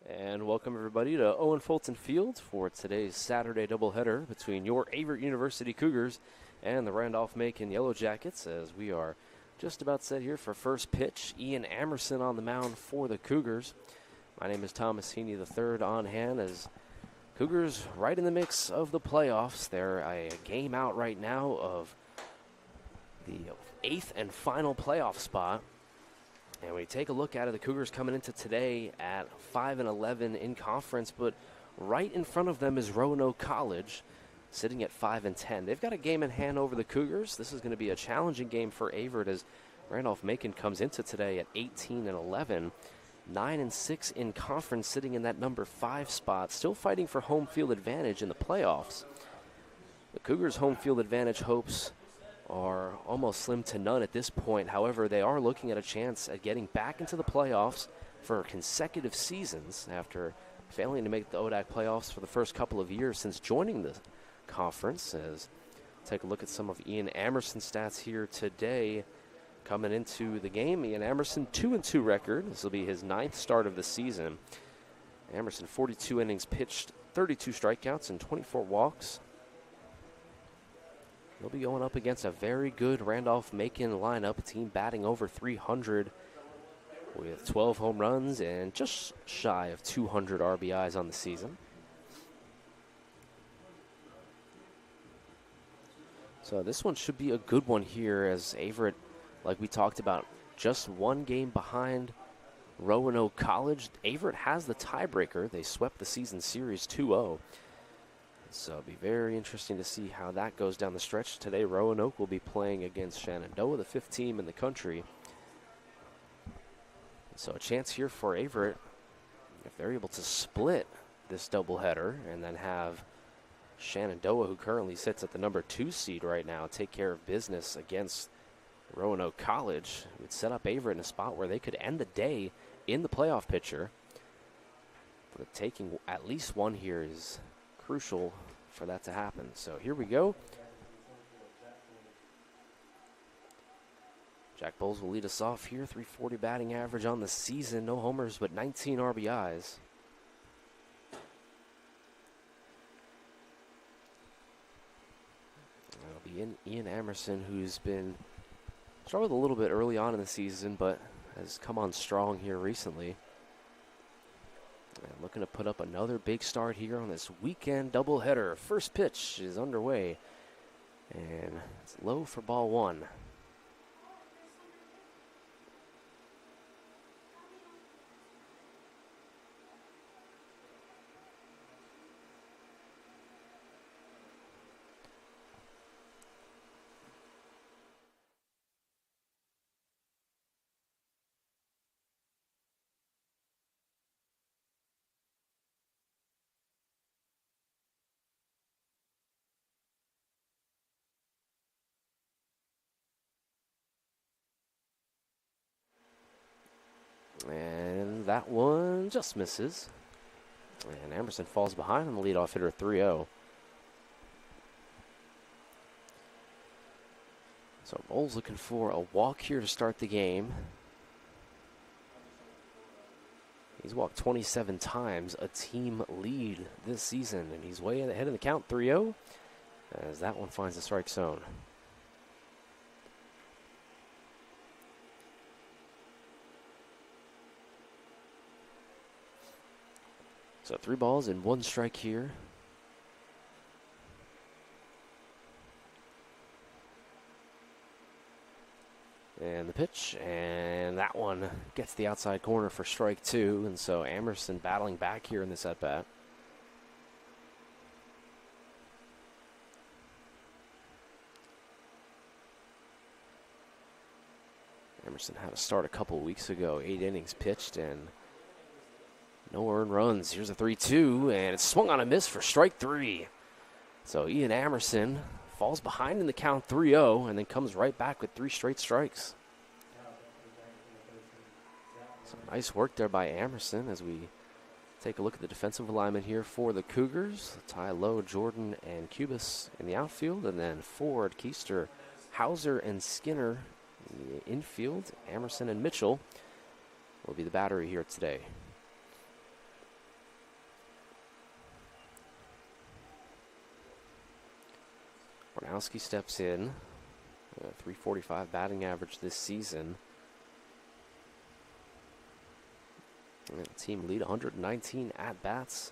And welcome everybody to Owen Fulton Field for today's Saturday doubleheader between your Averett University Cougars and the Randolph-Macon Yellow Jackets, as we are just about set here for first pitch. Ian Amerson on the mound for the Cougars. My name is Thomas Heaney III on hand, as Cougars right in the mix of the playoffs. They're a game out right now of the 8th and final playoff spot. And we take a look at it, the Cougars coming into today at 5-11 in conference, but right in front of them is Roanoke College, sitting at 5-10. They've got a game in hand over the Cougars. This is going to be a challenging game for Averett, as Randolph-Macon comes into today at 18-11, 9-6 in conference, sitting in that number 5 spot, still fighting for home field advantage in the playoffs. The Cougars' home field advantage hopes are almost slim to none at this point. However, they are looking at a chance at getting back into the playoffs for consecutive seasons after failing to make the ODAC playoffs for the first couple of years since joining the conference. As take a look at some of Ian Amerson's stats here today. Coming into the game, Ian Amerson 2-2 record. This will be his 9th start of the season. Amerson 42 innings pitched, 32 strikeouts and 24 walks. He'll be going up against a very good Randolph-Macon lineup, a team batting over 300 with 12 home runs and just shy of 200 RBIs on the season. So this one should be a good one here, as Averett, like we talked about, just one game behind Roanoke College. Averett has the tiebreaker. They swept the season series 2-0. So it'll be very interesting to see how that goes down the stretch. Today, Roanoke will be playing against Shenandoah, the 5th team in the country. So a chance here for Averett, if they're able to split this doubleheader and then have Shenandoah, who currently sits at the number 2 seed right now, take care of business against Roanoke College. It would set up Averett in a spot where they could end the day in the playoff picture. But taking at least one here is crucial for that to happen. So here we go. Jack Bowles will lead us off here. 340 batting average on the season. No homers, but 19 RBIs. That'll be Ian Amerson, who's been struggled a little bit early on in the season, but has come on strong here recently. And looking to put up another big start here on this weekend doubleheader. First pitch is underway, and it's low for ball 1. And that one just misses. And Amerson falls behind on the leadoff hitter, 3-0. So Bowles looking for a walk here to start the game. He's walked 27 times, a team lead this season, and he's way ahead of the count, 3-0, as that one finds the strike zone. So 3 balls and 1 strike here. And the pitch, and that one gets the outside corner for strike 2. And so Amerson battling back here in this at-bat. Amerson had a start a couple weeks ago, 8 innings pitched and no earned runs. Here's a 3-2, and it's swung on a miss for strike 3. So Ian Amerson falls behind in the count, 3-0, and then comes right back with 3 straight strikes. So nice work there by Amerson as we take a look at the defensive alignment here for the Cougars. Ty Lowe, Jordan, and Cubis in the outfield, and then Ford, Keister, Hauser, and Skinner in the infield. Amerson and Mitchell will be the battery here today. Warnowski steps in. 345 batting average this season. And the team lead 119 at-bats.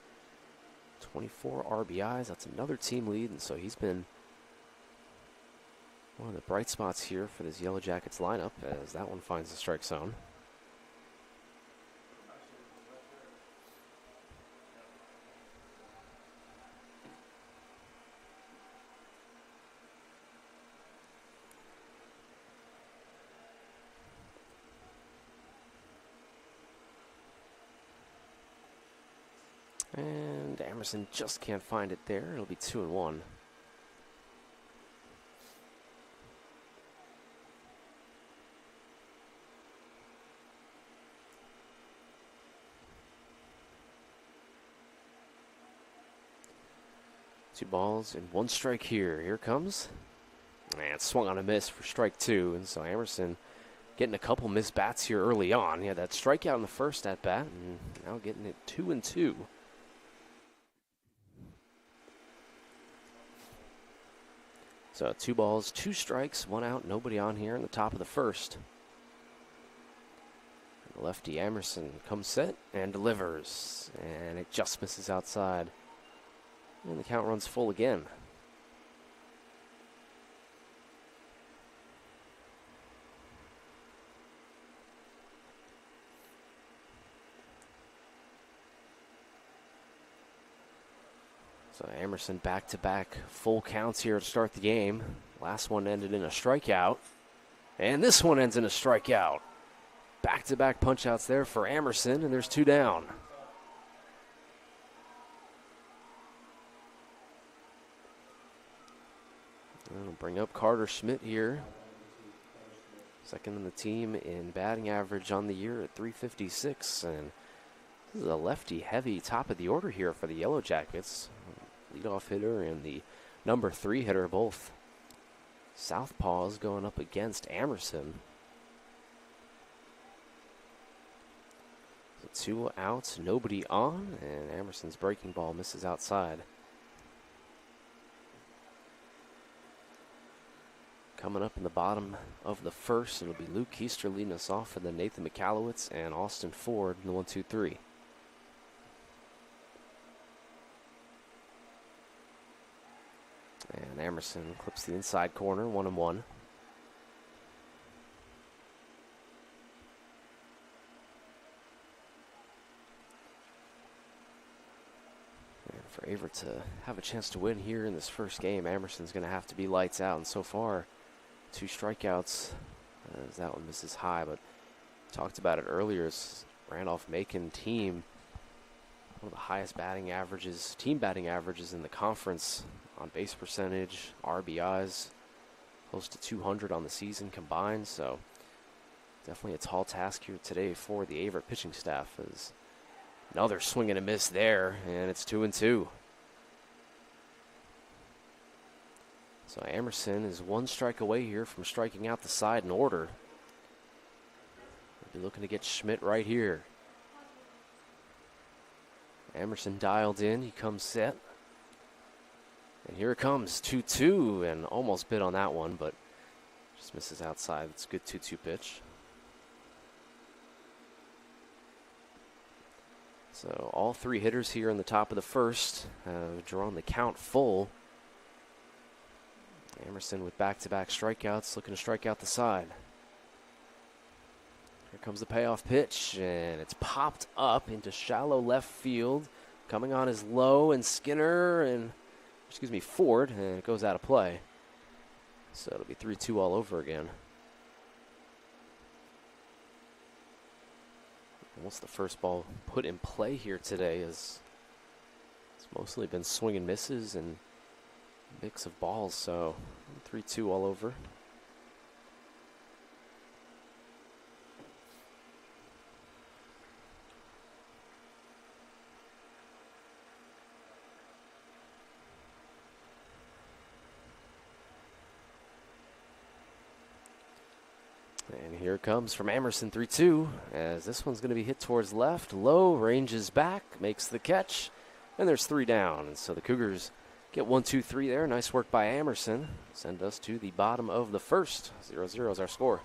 24 RBIs. That's another team lead. And so he's been one of the bright spots here for this Yellow Jackets lineup as that one finds the strike zone. And Emerson just can't find it there. It'll be 2-1. Two balls and one strike here. Here comes. And swung on a miss for strike two. And so Emerson getting a couple missed bats here early on. He had that strikeout in the first at bat, and now getting it 2-2. So 2 balls, 2 strikes, 1 out, nobody on here in the top of the first. And the lefty Emerson comes set and delivers. And it just misses outside. And the count runs full again. So Emerson back-to-back full counts here to start the game. Last one ended in a strikeout. And this one ends in a strikeout. Back-to-back punch-outs there for Emerson, and there's 2 down. We'll bring up Carter Schmidt here. Second on the team in batting average on the year at .356. And this is a lefty-heavy top of the order here for the Yellow Jackets. Leadoff hitter and the number 3 hitter, both southpaws going up against Emerson. So 2 outs, nobody on, and Emerson's breaking ball misses outside. Coming up in the bottom of the first, it'll be Luke Keister leading us off, and then Nathan McAllowitz and Austin Ford in the 1-2-3. And Emerson clips the inside corner, 1-1. And for Averett to have a chance to win here in this first game, Emerson's going to have to be lights out. And so far, 2 strikeouts, as that one misses high. But talked about it earlier, it's Randolph-Macon team, one of the highest batting averages, team batting averages in the conference. On base percentage, RBIs, close to 200 on the season combined. So definitely a tall task here today for the Averett pitching staff. As another swing and a miss there, and it's 2-2. So Emerson is 1 strike away here from striking out the side in order. We'll be looking to get Schmidt right here. Emerson dialed in, he comes set. And here it comes, 2-2, and almost bit on that one, but just misses outside. It's a good 2-2 pitch. So all 3 hitters here in the top of the first have drawn the count full. Emerson with back-to-back strikeouts, looking to strike out the side. Here comes the payoff pitch, and it's popped up into shallow left field. Coming on is Lowe and Skinner, and Ford, and it goes out of play. So it'll be 3-2 all over again. What's the first ball put in play here today is it's mostly been swing and misses and mix of balls, so 3-2 all over. And here it comes from Emerson, 3-2, as this one's going to be hit towards left. Low ranges back, makes the catch, and there's 3 down. And so the Cougars Get 1, 2, 3 there. Nice work by Emerson. Send us to the bottom of the first. 0-0 is our score.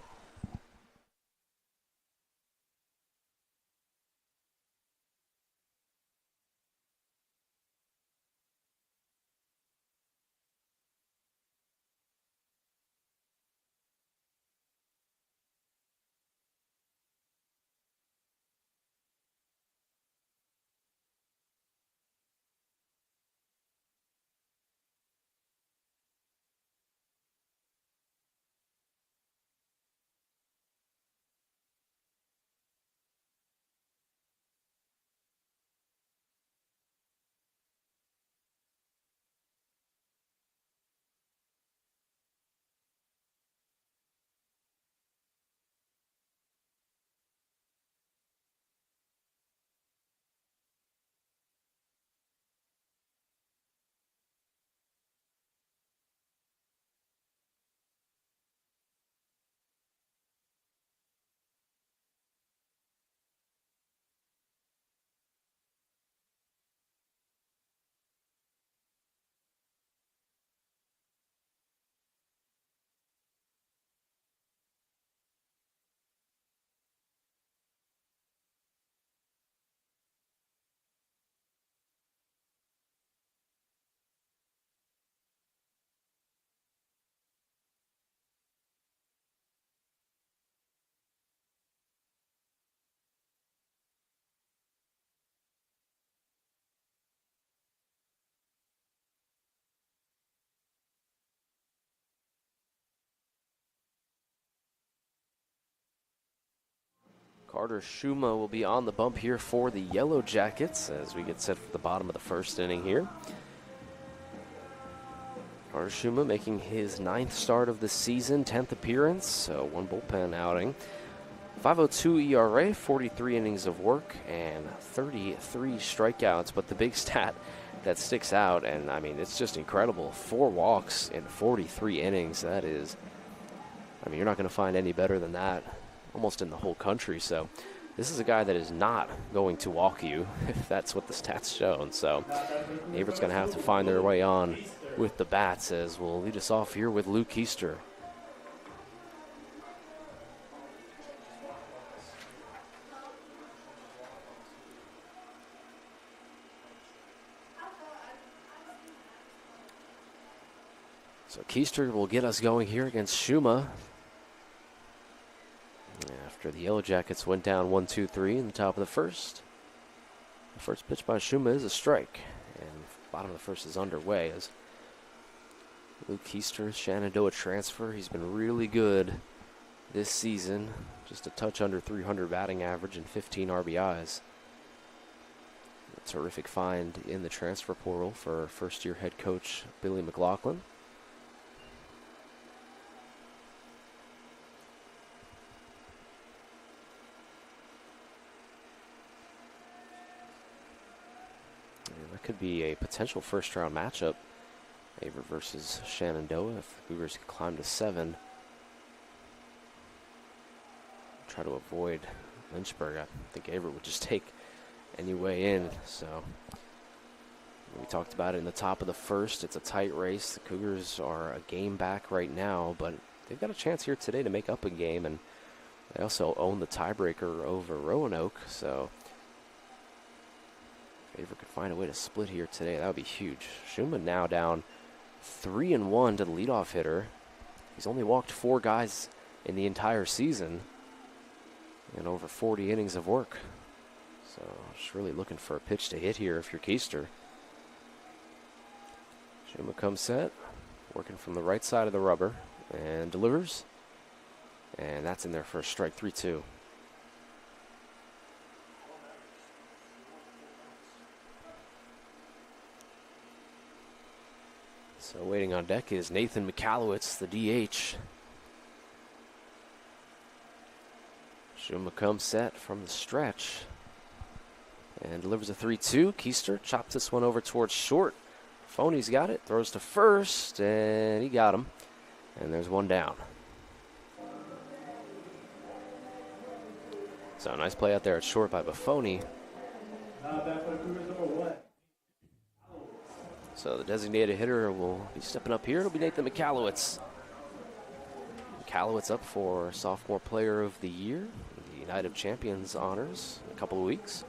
Carter Schuma will be on the bump here for the Yellow Jackets as we get set for the bottom of the first inning here. Carter Schuma making his 9th start of the season, 10th appearance, so 1 bullpen outing. 5.02 ERA, 43 innings of work, and 33 strikeouts. But the big stat that sticks out, and I mean, it's just incredible, 4 walks in 43 innings. That is, I mean, you're not going to find any better than that almost in the whole country. So this is a guy that is not going to walk you, if that's what the stats show. And so Averett's going to have to find their way on with the bats, as we'll lead us off here with Luke Keister. So Keister will get us going here against Schuma. After the Yellow Jackets went down 1, 2, 3 in the top of the first. The first pitch by Schuma is a strike. And bottom of the first is underway as Luke Keister, Shenandoah transfer. He's been really good this season. Just a touch under 300 batting average and 15 RBIs. A terrific find in the transfer portal for first-year head coach Billy McLaughlin. That could be a potential first-round matchup. Averett versus Shenandoah. If the Cougars could climb to 7, try to avoid Lynchburg. I think Averett would just take any way in. So we talked about it in the top of the first. It's a tight race. The Cougars are a game back right now, but they've got a chance here today to make up a game, and they also own the tiebreaker over Roanoke. So if Averett could find a way to split here today, that would be huge. Schuma now down 3-1 to the leadoff hitter. He's only walked 4 guys in the entire season and over 40 innings of work. So just really looking for a pitch to hit here if you're Keister. Schuma comes set, working from the right side of the rubber, and delivers. And that's in there for a strike, 3-2. So waiting on deck is Nathan McAllowitz, the DH. Schuma comes set from the stretch and delivers a 3-2. Keister chops this one over towards short. Foney's got it, throws to first, and he got him. And there's one down. So nice play out there at short by Buffoni. So the designated hitter will be stepping up here. It'll be Nathan McCallowitz. McCallowitz up for Sophomore Player of the Year, the Night of Champions honors in a couple of weeks.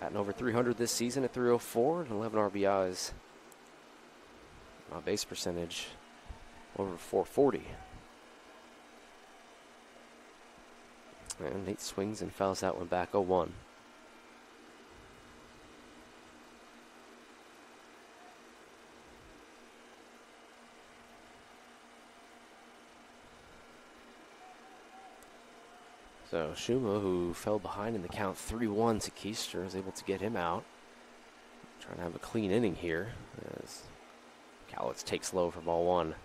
Batting over 300 this season at 304 and 11 RBIs. On base percentage over 440. And Nate swings and fouls that one back 0-1. So Shuma, who fell behind in the count 3-1 to Keister, is able to get him out. Trying to have a clean inning here as Cowlitz takes low for ball 1.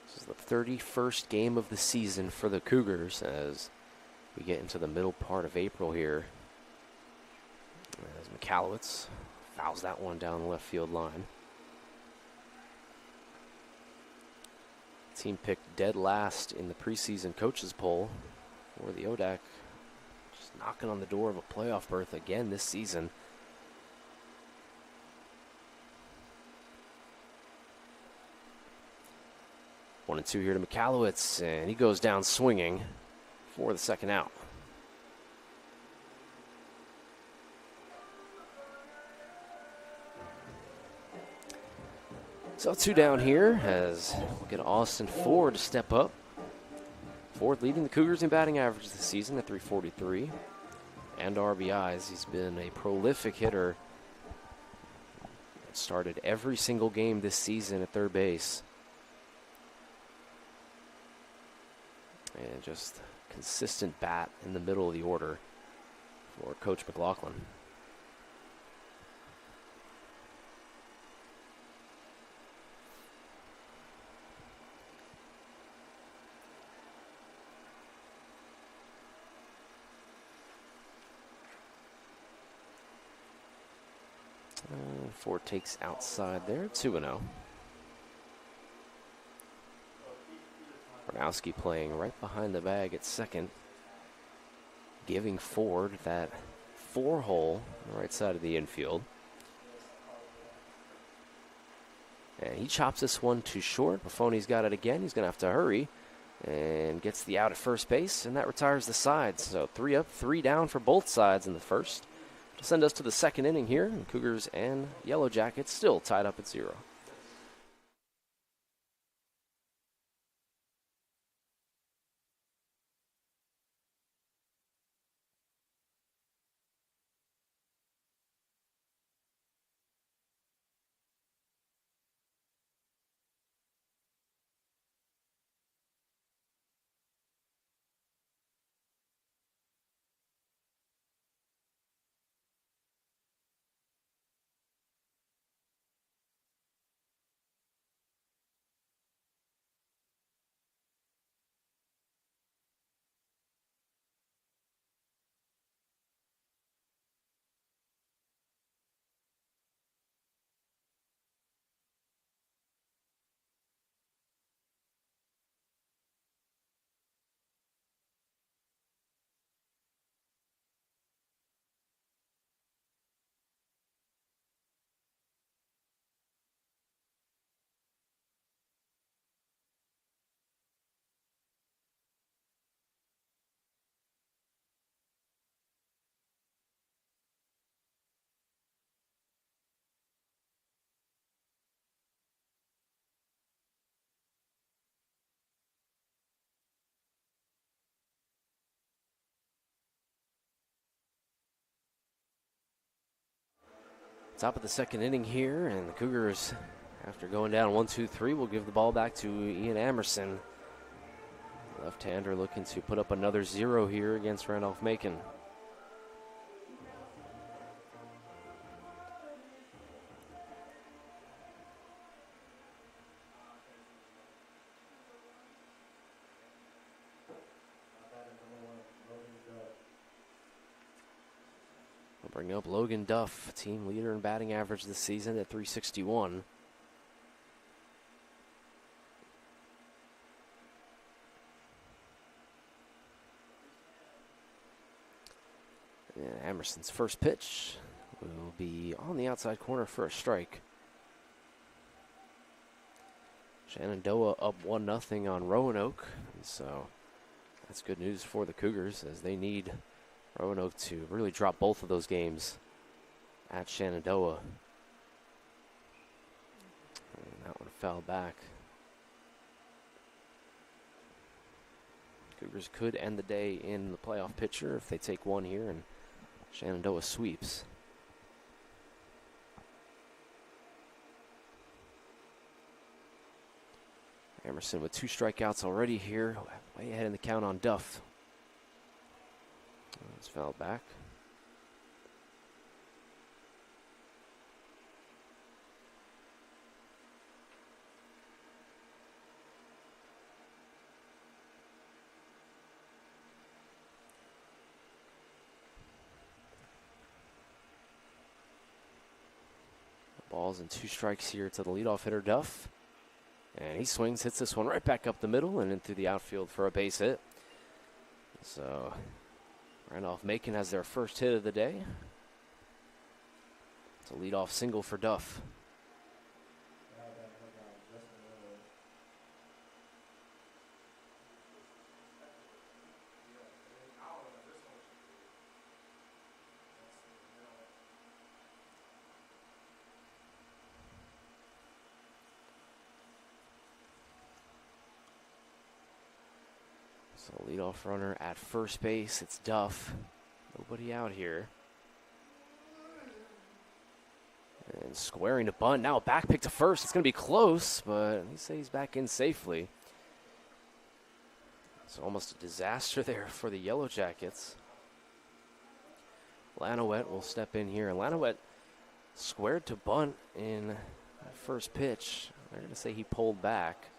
This is the 31st game of the season for the Cougars as we get into the middle part of April here. As McCallowitz fouls that one down the left field line. Team picked dead last in the preseason coaches poll for the ODAC. Just knocking on the door of a playoff berth again this season. One and two here to McCallowitz, and he goes down swinging for the second out. So 2 down here as we'll get Austin Ford to step up. Ford leading the Cougars in batting average this season at 343 and RBIs. He's been a prolific hitter. Started every single game this season at third base. And just consistent bat in the middle of the order for Coach McLaughlin. Ford takes outside there, 2-0. Bronowski playing right behind the bag at second, giving Ford that 4-hole on the right side of the infield. And he chops this one too short. Buffoni's got it again. He's going to have to hurry and gets the out at first base, and that retires the sides. So 3 up, 3 down for both sides in the first. To send us to the second inning here, and Cougars and Yellow Jackets still tied up at 0. Top of the second inning here, and the Cougars, after going down 1-2-3, will give the ball back to Ian Amerson. Left-hander looking to put up another 0 here against Randolph-Macon. Bring up Logan Duff, team leader in batting average this season at 361. Emerson's first pitch will be on the outside corner for a strike. Shenandoah up 1-0 on Roanoke. So that's good news for the Cougars as they need Roanoke to really drop both of those games at Shenandoah. And that one fell back. Cougars could end the day in the playoff picture if they take one here and Shenandoah sweeps. Emerson with 2 strikeouts already here, way ahead in the count on Duff. It's fouled back. Balls and 2 strikes here to the leadoff hitter, Duff. And he swings, hits this one right back up the middle and into the outfield for a base hit. So Randolph-Macon has their first hit of the day. It's a leadoff single for Duff. So leadoff runner at first base, it's Duff. Nobody out here. And squaring to bunt, now a back pick to first. It's going to be close, but they say he's back in safely. It's almost a disaster there for the Yellow Jackets. Lanowet will step in here, and Lanowet squared to bunt in that first pitch. They're going to say he pulled back.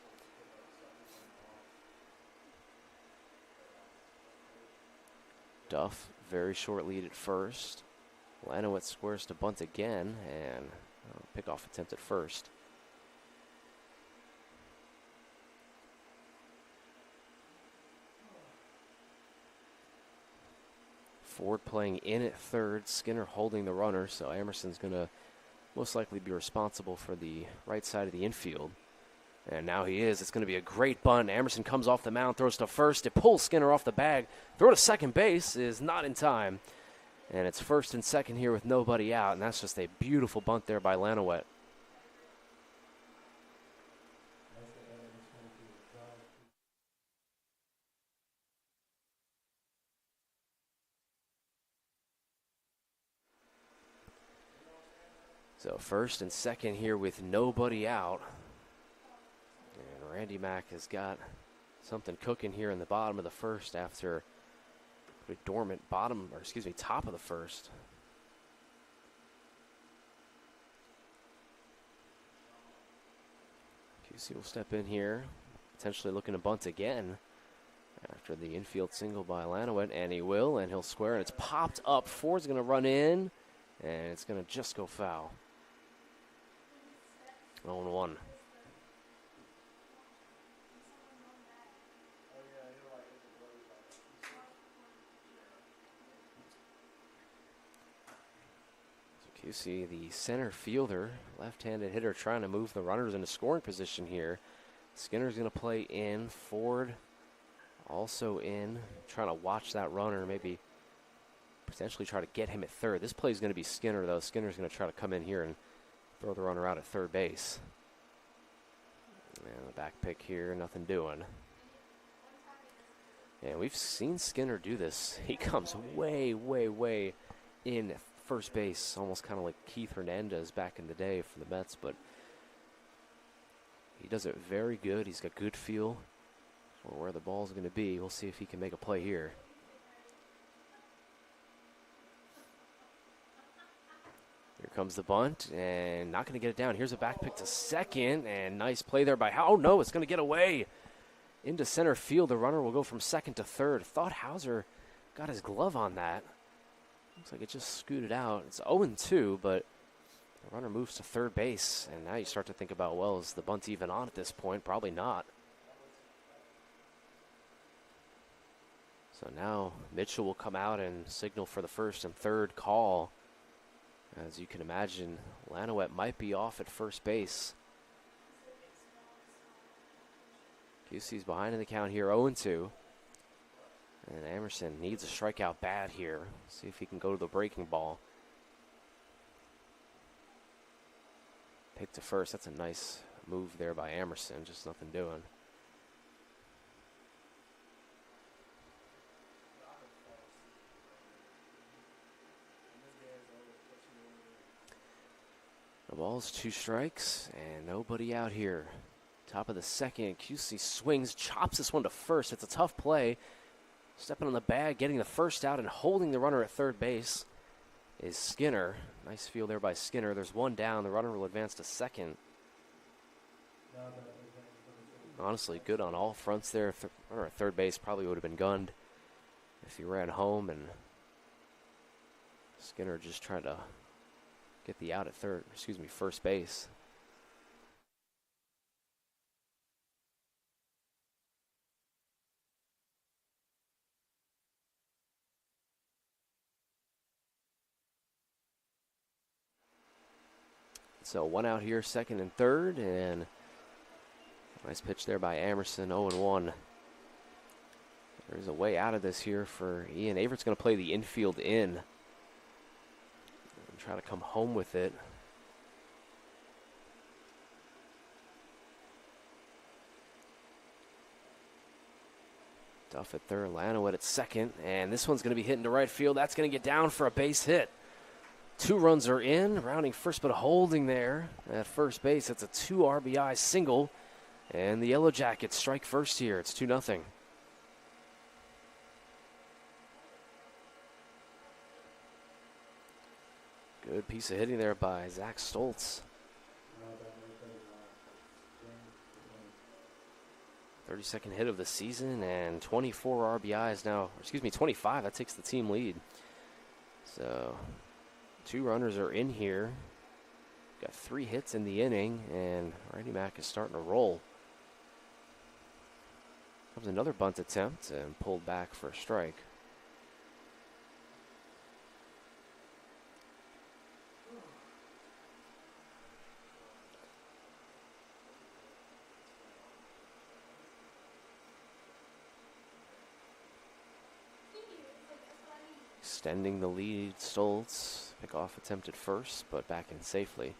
Duff, very short lead at first. Lanowitz squares to bunt again, and pickoff attempt at first. Ford playing in at third, Skinner holding the runner, so Emerson's going to most likely be responsible for the right side of the infield. And now he is. It's going to be a great bunt. Emerson comes off the mound, throws to first. It pulls Skinner off the bag. Throw to second base is not in time. And it's first and second here with nobody out. And that's just a beautiful bunt there by Lanowet. So first and second here with nobody out. Randy Mack has got something cooking here in the bottom of the first after a dormant top of the first. QC will step in here, potentially looking to bunt again after the infield single by Lanowet, and he will, and he'll square, and it's popped up. Ford's going to run in, and it's going to just go foul. 0-1. You see the center fielder, left-handed hitter, trying to move the runners into scoring position here. Skinner's going to play in. Ford also in, trying to watch that runner, maybe potentially try to get him at third. This play is going to be Skinner, though. Skinner's going to try to come in here and throw the runner out at third base. And the back pick here, nothing doing. And we've seen Skinner do this. He comes way, way, way in first base, almost kind of like Keith Hernandez back in the day for the Mets, but he does it very good. He's got good feel for where the ball's going to be. We'll see if he can make a play here. Here comes the bunt, and not going to get it down. Here's a back pick to second, and nice play there by Hauser. Oh, no, it's going to get away into center field. The runner will go from second to third. Thought Hauser got his glove on that. Looks like it just scooted out. It's 0-2, but the runner moves to third base. And now you start to think about, well, is the bunt even on at this point? Probably not. So now Mitchell will come out and signal for the first and third call. As you can imagine, Lanowet might be off at first base. QC's behind in the count here, 0-2. And Emerson needs a strikeout bad here. See if he can go to the breaking ball. Pick to first. That's a nice move there by Emerson. Just nothing doing. The ball's 2 strikes and nobody out here. Top of the second, QC swings, chops this one to first. It's a tough play. Stepping on the bag, getting the first out, and holding the runner at third base is Skinner. Nice field there by Skinner. There's one down. The runner will advance to second. Honestly, good on all fronts there. Runner at third base probably would have been gunned if he ran home, and Skinner just trying to get the out at first base. So 1 out here, second and third, and nice pitch there by Emerson, 0-1. There's a way out of this here for Ian. Averett's going to play the infield in and try to come home with it. Duff at third, Lanowet at second, and this one's going to be hitting to right field. That's going to get down for a base hit. 2 runs are in, rounding first but holding there at first base. It's a 2 RBI single, and the Yellow Jackets strike first here. It's 2-0. Good piece of hitting there by Zach Stoltz. 32nd hit of the season and 24 RBIs now. 25. That takes the team lead. So 2 runners are in here. Got 3 hits in the inning, and Randy Mack is starting to roll. Comes another bunt attempt and pulled back for a strike. Extending the lead, Stoltz. Pickoff attempt at first, but back in safely.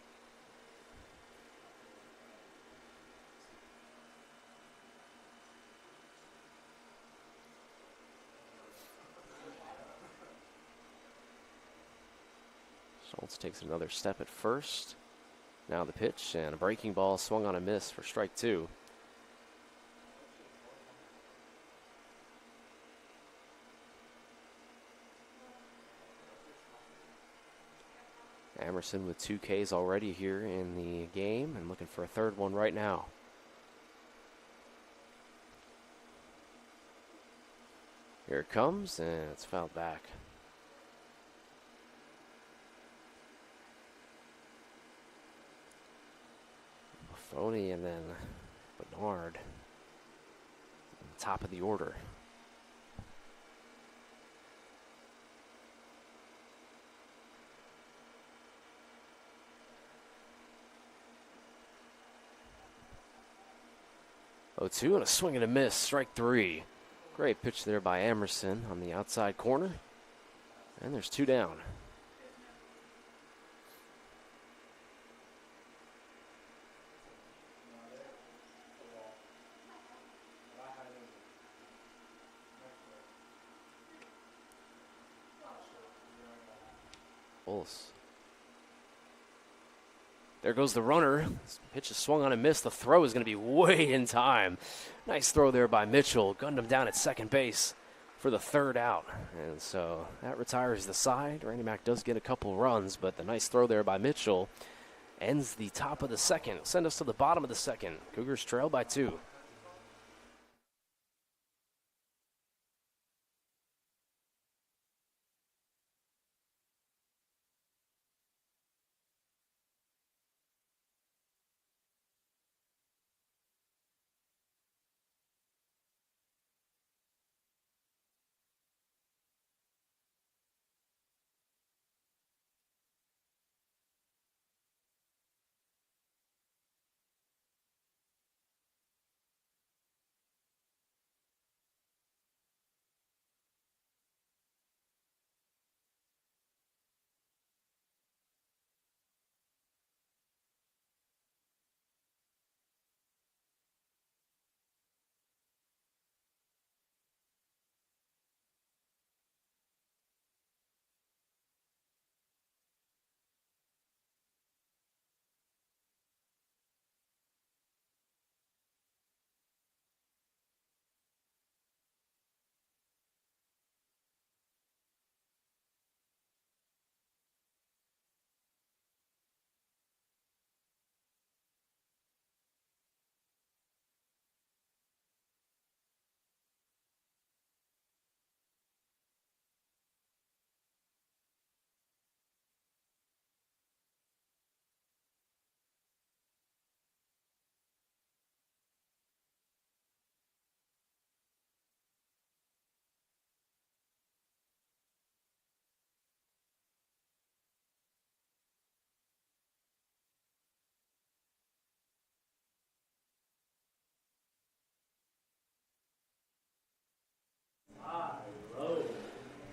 Stoltz takes another step at first. Now the pitch, and a breaking ball swung on a miss for strike 2. Emerson with 2 Ks already here in the game and looking for a third one right now. Here it comes, and it's fouled back. Buffoni and then Bernard on the top of the order. Oh, 2 and a swing and a miss, strike 3. Great pitch there by Emerson on the outside corner. And there's 2 down. Bulls. There goes the runner. This pitch is swung on and missed. The throw is going to be way in time. Nice throw there by Mitchell. Gunned him down at second base for the third out. And so that retires the side. Randy Mack does get a couple runs, but the nice throw there by Mitchell ends the top of the second. Send us to the bottom of the second. Cougars trail by 2.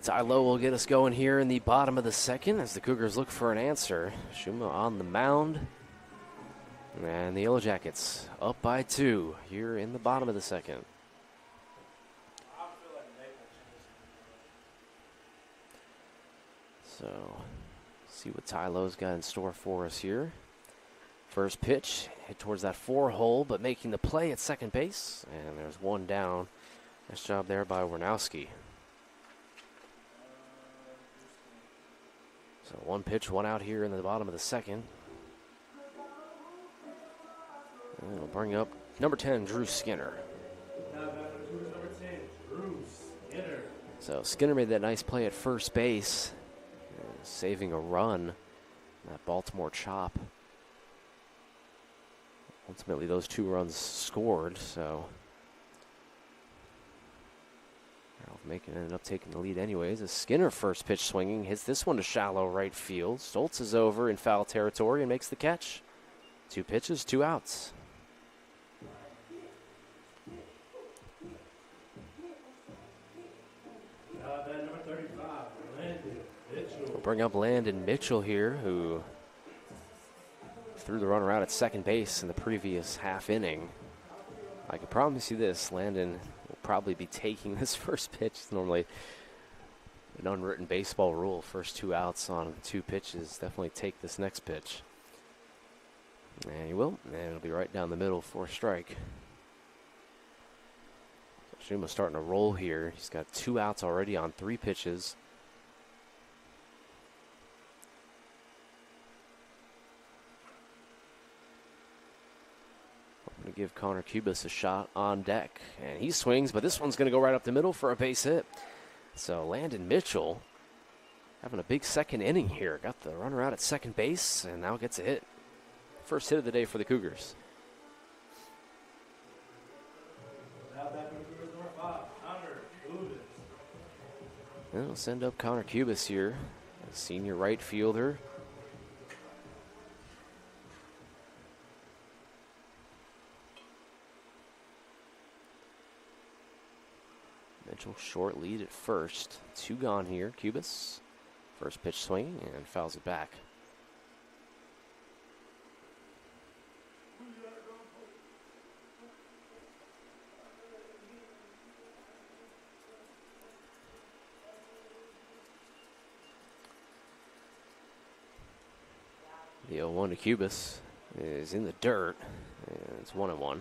Ty Lowe will get us going here in the bottom of the second as the Cougars look for an answer. Shuma on the mound. And the Yellow Jackets up by 2 here in the bottom of the second. So, see what Ty Lowe's got in store for us here. First pitch, hit towards that 4-hole, but making the play at second base. And there's one down. Nice job there by Warnowski. So 1 pitch, 1 out here in the bottom of the second. And we'll bring up number 10, Drew Skinner. So Skinner made that nice play at first base, saving a run, that Baltimore chop. Ultimately, those 2 runs scored, so Randolph-Macon ended up taking the lead anyways. As Skinner first pitch swinging, hits this one to shallow right field. Stoltz is over in foul territory and makes the catch. 2 pitches, 2 outs. We'll bring up Landon Mitchell here, who threw the runner out at second base in the previous half inning. I can promise you this, Landon will probably be taking this first pitch. It's normally an unwritten baseball rule. First 2 outs on 2 pitches. Definitely take this next pitch. And he will, and it'll be right down the middle for a strike. So Shuma's starting to roll here. He's got 2 outs already on 3 pitches. To give Connor Cubis a shot on deck. And he swings, but this one's going to go right up the middle for a base hit. So Landon Mitchell having a big second inning here. Got the runner out at second base and now gets a hit. First hit of the day for the Cougars. And we'll send up Connor Cubis here, a senior right fielder. Mitchell short lead at first. 2 gone here. Cubis, first pitch swinging and fouls it back. The 0-1 to Cubis is in the dirt. And it's 1-1.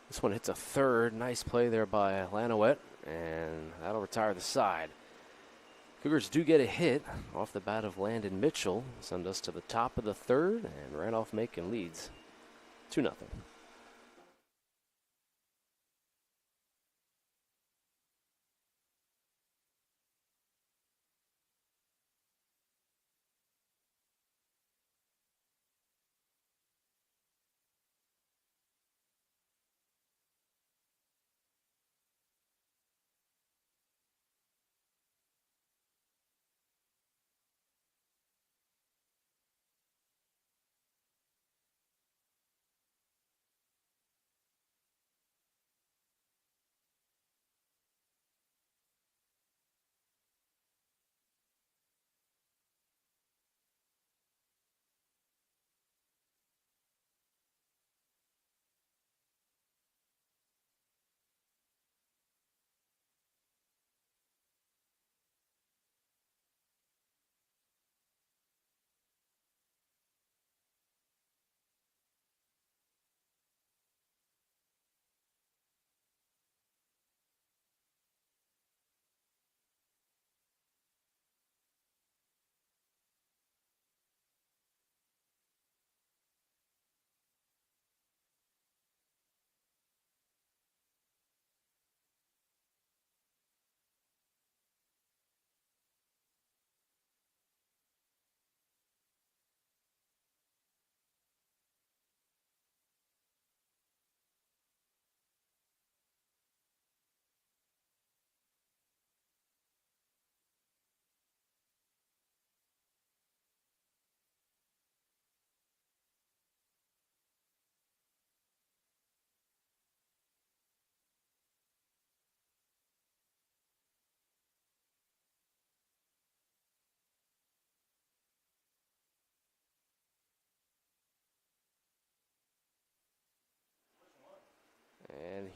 This one hits a third. Nice play there by Lanowet, and that'll retire the side. Cougars do get a hit off the bat of Landon Mitchell. Send us to the top of the third, and Randolph-Macon leads 2-0.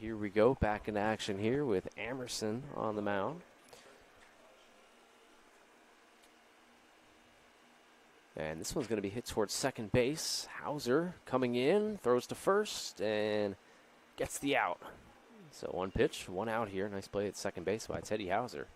here we go, back in action here with Emerson on the mound. And this one's going to be hit towards second base. Hauser coming in, throws to first, and gets the out. So 1 pitch, 1 out here. Nice play at second base by Teddy Hauser.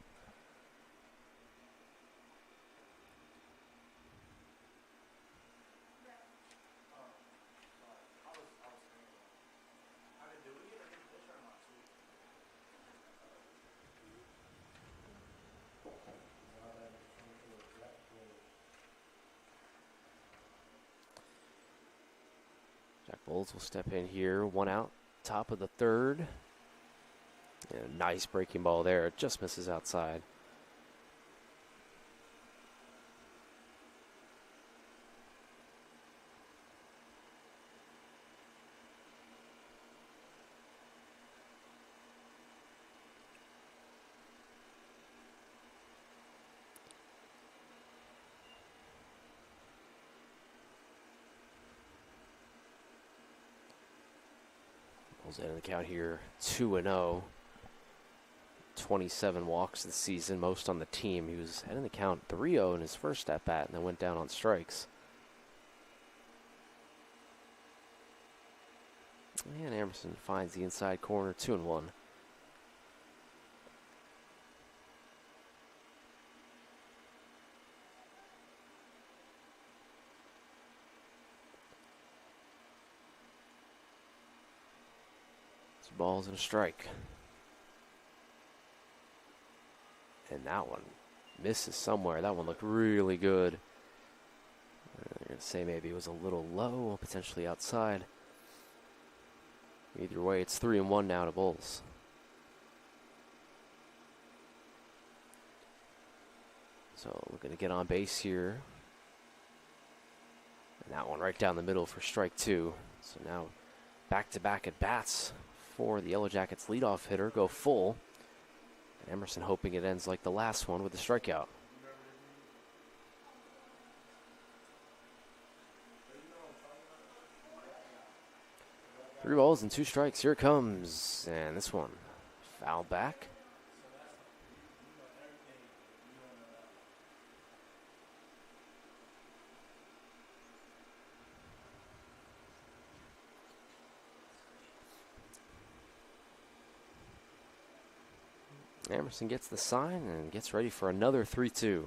Bowles will step in here. 1 out, top of the third. And a nice breaking ball there. It just misses outside. End of the count here, 2-0. 27 walks this season, most on the team. He was heading the count 3-0 in his first at bat, and then went down on strikes. And Emerson finds the inside corner, 2-1. Balls and a strike. And that one misses somewhere. That one looked really good. I'm going to say maybe it was a little low, potentially outside. Either way, it's 3-1 now to Bulls. So looking to get on base here. And that one right down the middle for strike 2. So now back-to-back at bats for the Yellow Jackets leadoff hitter go full. And Emerson hoping it ends like the last one with the strikeout. Three balls and 2 strikes. Here it comes. And this one foul back. Emerson gets the sign and gets ready for another 3-2.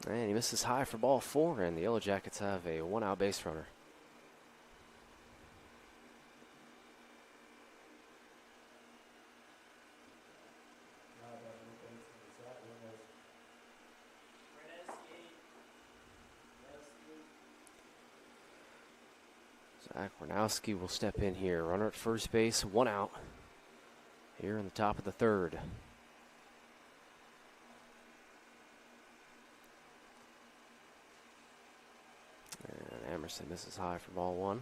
And he misses high for ball 4, and the Yellow Jackets have a 1-out base runner. Zach Warnowski will step in here. Runner at first base, 1 out. Here in the top of the third. And Emerson misses high for ball 1.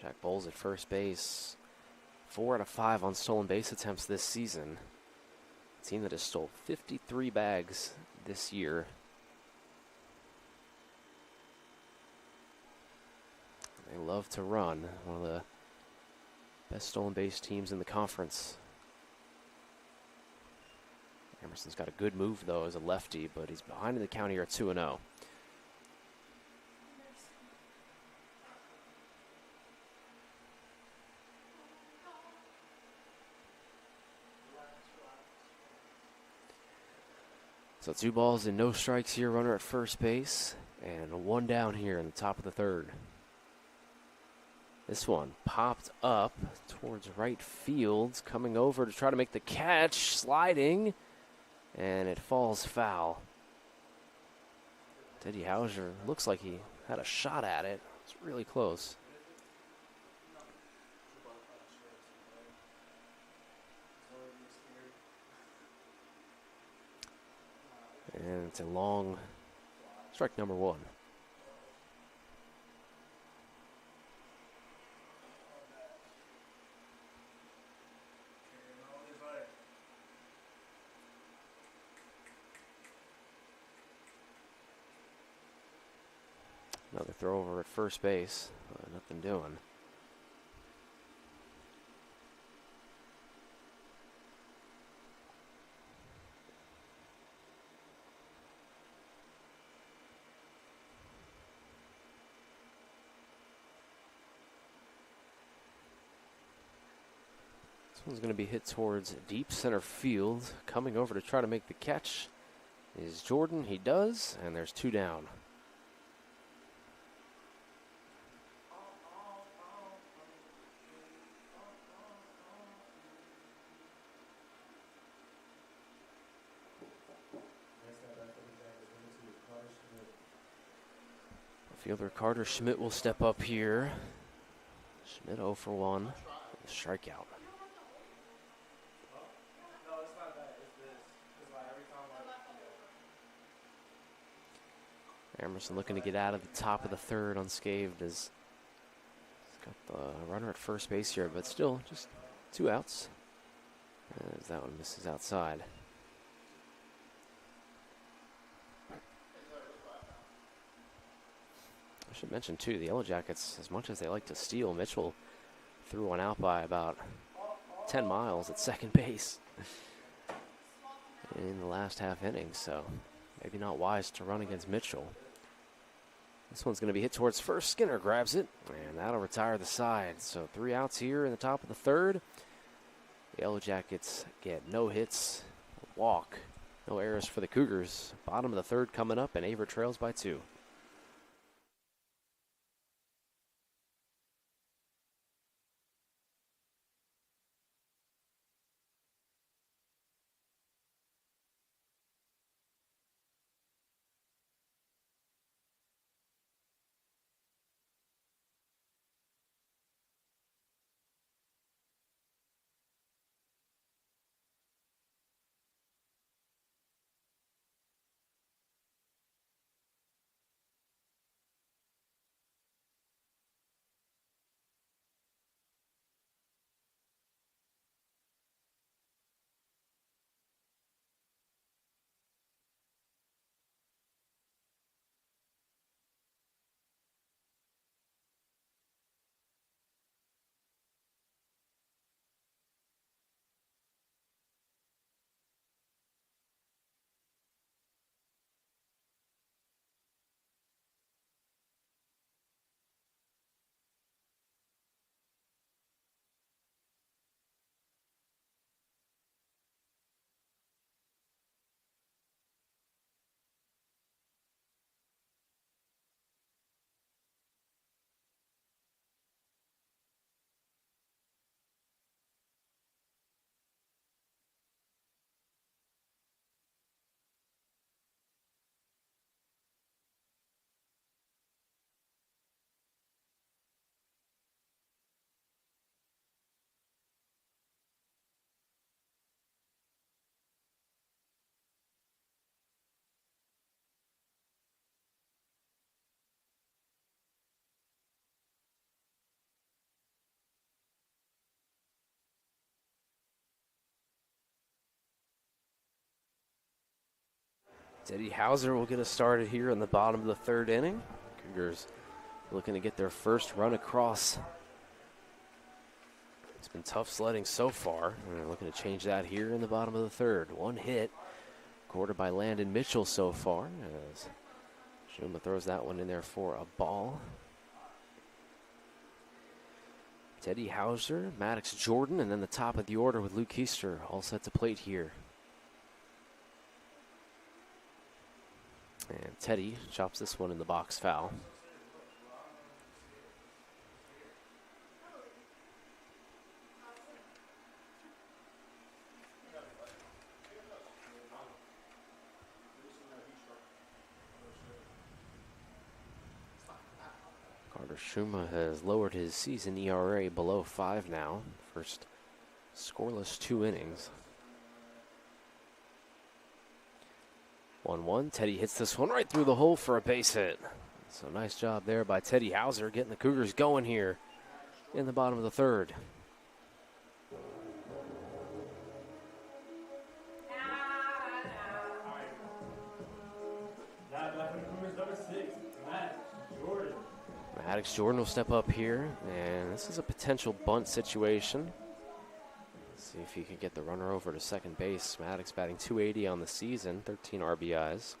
Jack Bowles at first base. 4 out of 5 on stolen base attempts this season. A team that has stole 53 bags this year. They love to run. One of the best stolen base teams in the conference. Emerson's got a good move, though, as a lefty, but he's behind in the count here at 2-0. So 2 balls and no strikes here. Runner at first base, and 1 down here in the top of the third. This one popped up towards right field, coming over to try to make the catch, sliding, and it falls foul. Teddy Hauser looks like he had a shot at it. It's really close. And it's a long strike number 1. Another throw over at first base. Nothing doing. This one's going to be hit towards deep center field. Coming over to try to make the catch is Jordan. He does, and there's 2 down. Fielder Carter Schmidt will step up here. Schmidt 0 for 1. Strikeout. Emerson looking to get out of the top of the third unscathed as he's got the runner at first base here, but still just 2 outs as that one misses outside. I should mention too, the Yellow Jackets, as much as they like to steal, Mitchell threw one out by about 10 miles at second base in the last half inning, so maybe not wise to run against Mitchell. This one's going to be hit towards first. Skinner grabs it, and that'll retire the side. So 3 outs here in the top of the third. The Yellow Jackets get no hits, walk, no errors for the Cougars. Bottom of the third coming up, and Averett trails by 2. Teddy Hauser will get us started here in the bottom of the third inning. Cougars looking to get their first run across. It's been tough sledding so far. They're looking to change that here in the bottom of the third. 1 hit, quartered by Landon Mitchell so far, as Shuma throws that one in there for a ball. Teddy Hauser, Maddox Jordan, and then the top of the order with Luke Keister all set to plate here. And Teddy chops this one in the box foul. Carter Shuma has lowered his season ERA below 5 now. First scoreless 2 innings. 1-1. Teddy hits this one right through the hole for a base hit. So nice job there by Teddy Hauser getting the Cougars going here in the bottom of the third. Number 6, Matt Jordan. Maddox Jordan will step up here, and this is a potential bunt situation. See if he can get the runner over to second base. Maddox batting .280 on the season, 13 RBIs.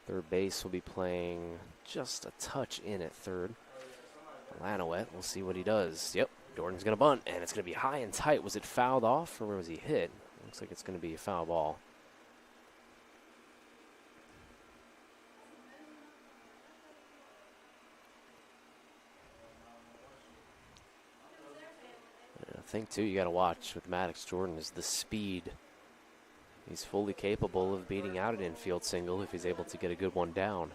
Third base will be playing just a touch in at third. Lanowet, we'll see what he does. Yep, Jordan's going to bunt, and it's going to be high and tight. Was it fouled off, or was he hit? Looks like it's going to be a foul ball. I think, too, you got to watch with Maddox Jordan is the speed. He's fully capable of beating out an infield single if he's able to get a good one down.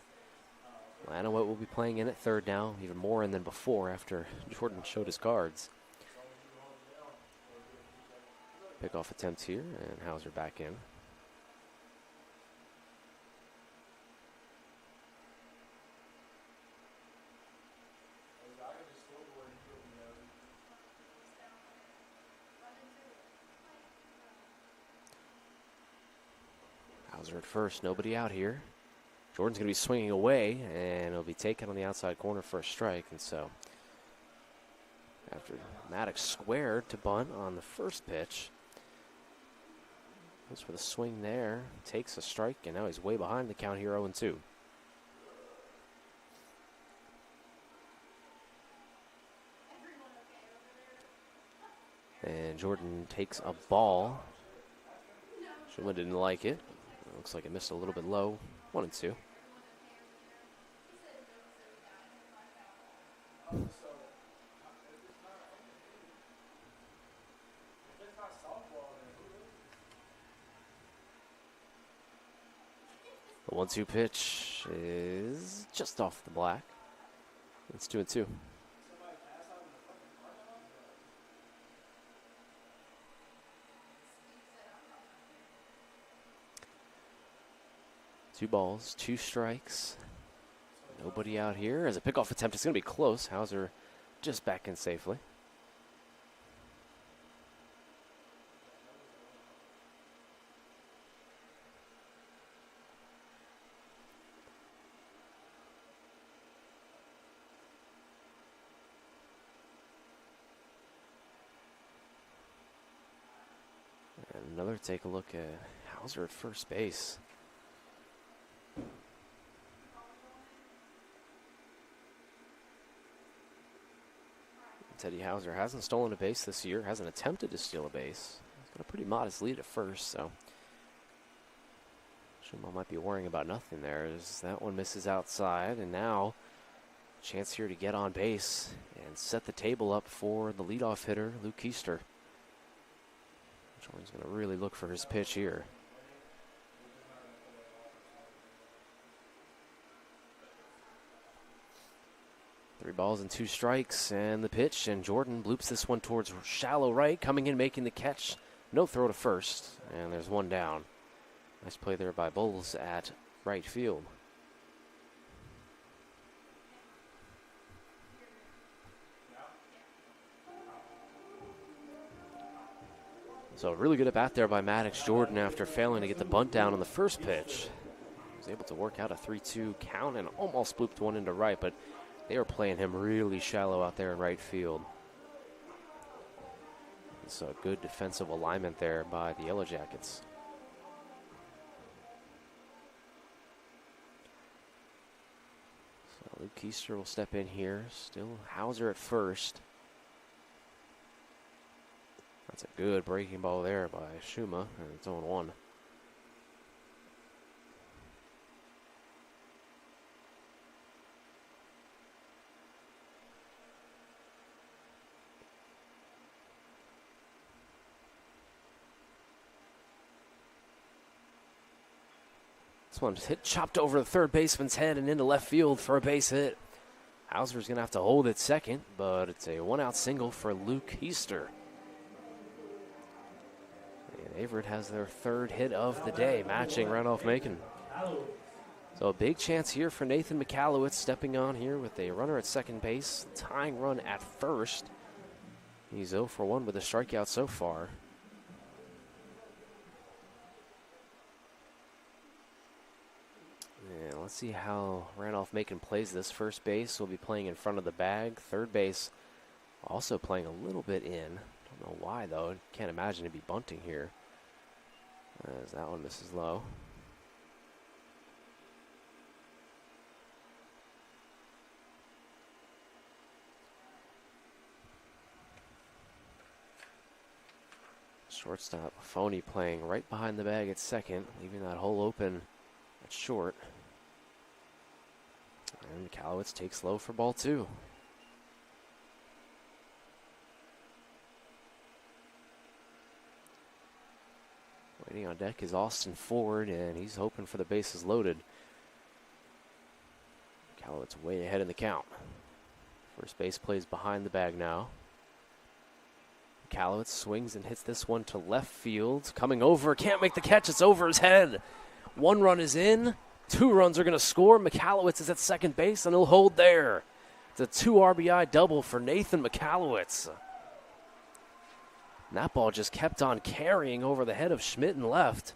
Lanowet will be playing in at third now, even more in than before after Jordan showed his cards. Pickoff attempt here, and Hauser back in. Hauser at first, nobody out here. Jordan's going to be swinging away, and it'll be taken on the outside corner for a strike. And so, after Maddox squared to bunt on the first pitch, goes for the swing there, takes a strike, and now he's way behind the count here, 0-2. And Jordan takes a ball. Shuma didn't like it. Looks like it missed a little bit low. 1-2. The 1-2 pitch is just off the black. It's 2-2. Two balls, two strikes. Nobody out here. As a pickoff attempt, it's going to be close. Hauser just back in safely. And another take a look at Hauser at first base. Teddy Hauser hasn't stolen a base this year, hasn't attempted to steal a base. He's got a pretty modest lead at first, so Shuma might be worrying about nothing there as that one misses outside, and now chance here to get on base and set the table up for the leadoff hitter, Luke Keister. Jordan's going to really look for his pitch here. Three balls and two strikes, and the pitch, and Jordan bloops this one towards shallow right, coming in, making the catch. No throw to first, and there's one down. Nice play there by Bowles at right field. So a really good at bat there by Maddox Jordan after failing to get the bunt down on the first pitch. He was able to work out a 3-2 count and almost blooped one into right, but they were playing him really shallow out there in right field. So a good defensive alignment there by the Yellow Jackets. So Luke Keister will step in here. Still Hauser at first. That's a good breaking ball there by Shuma, and it's 0-1. This one's hit, chopped over the third baseman's head and into left field for a base hit. Hauser's going to have to hold it second, but it's a one-out single for Luke Keister. And Averett has their third hit of the day, matching Randolph-Macon. So a big chance here for Nathan McAllowitz stepping on here with a runner at second base, tying run at first. He's 0 for 1 with a strikeout so far. And let's see how Randolph-Macon plays this. First base will be playing in front of the bag. Third base also playing a little bit in. Don't know why, though. Can't imagine it'd be bunting here. As that one misses low. Shortstop Phony playing right behind the bag at second, leaving that hole open at short. And Michalowicz takes low for ball 2. Waiting on deck is Austin Ford, and he's hoping for the bases loaded. Michalowicz way ahead in the count. First base plays behind the bag now. Michalowicz swings and hits this one to left field. Coming over, can't make the catch, it's over his head. 1 run is in, 2 runs are going to score. Michalowicz is at second base, and he'll hold there. It's a 2 RBI double for Nathan Michalowicz. And that ball just kept on carrying over the head of Schmidt and left.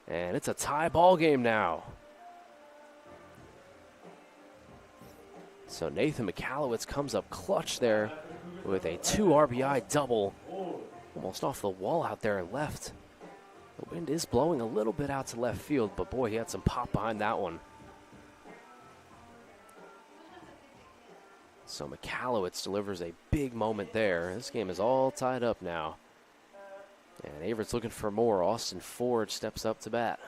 And it's a tie ball game now. So Nathan Michalowicz comes up clutch there with a 2 RBI double. Almost off the wall out there left. The wind is blowing a little bit out to left field, but boy, he had some pop behind that one. So Michalowicz delivers a big moment there. This game is all tied up now. And Averett's looking for more. Austin Ford steps up to bat.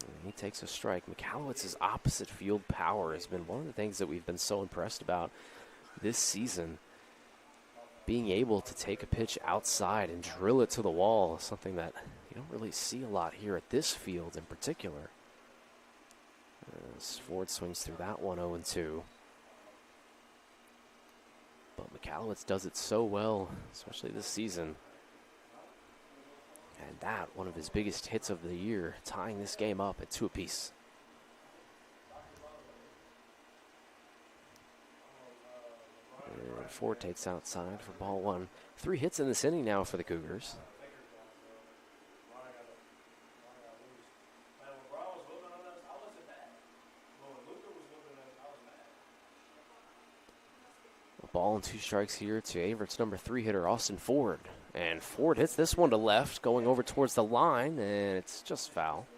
And he takes a strike. Michalowicz's opposite field power has been one of the things that we've been so impressed about this season. Being able to take a pitch outside and drill it to the wall is something that you don't really see a lot here at this field in particular. As Ford swings through that one 0-2. But Michalowicz does it so well, especially this season. And that, one of his biggest hits of the year, tying this game up at 2 apiece. And Ford takes outside for ball 1. 3 hits in this inning now for the Cougars. A ball and 2 strikes here to Averett's number 3 hitter, Austin Ford. And Ford hits this one to left, going over towards the line, and it's just foul.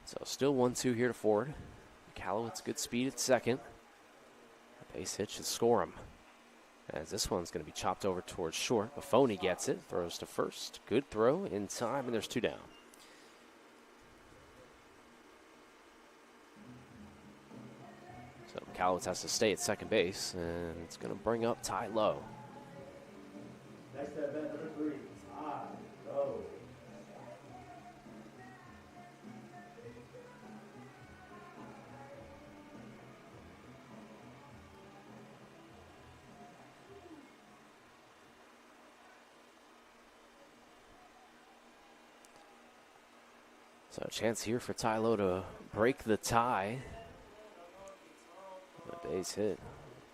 So still 1-2 here to Ford. Michalowicz, good speed at second. A base hit should score him. As this one's going to be chopped over towards short. Buffoni gets it, throws to first. Good throw in time, and there's 2 down. So Michalowicz has to stay at second base, and it's going to bring up Ty Lowe. Next at bat, number 3, Ty Lowe. So a chance here for Ty Lowe to break the tie. A base hit.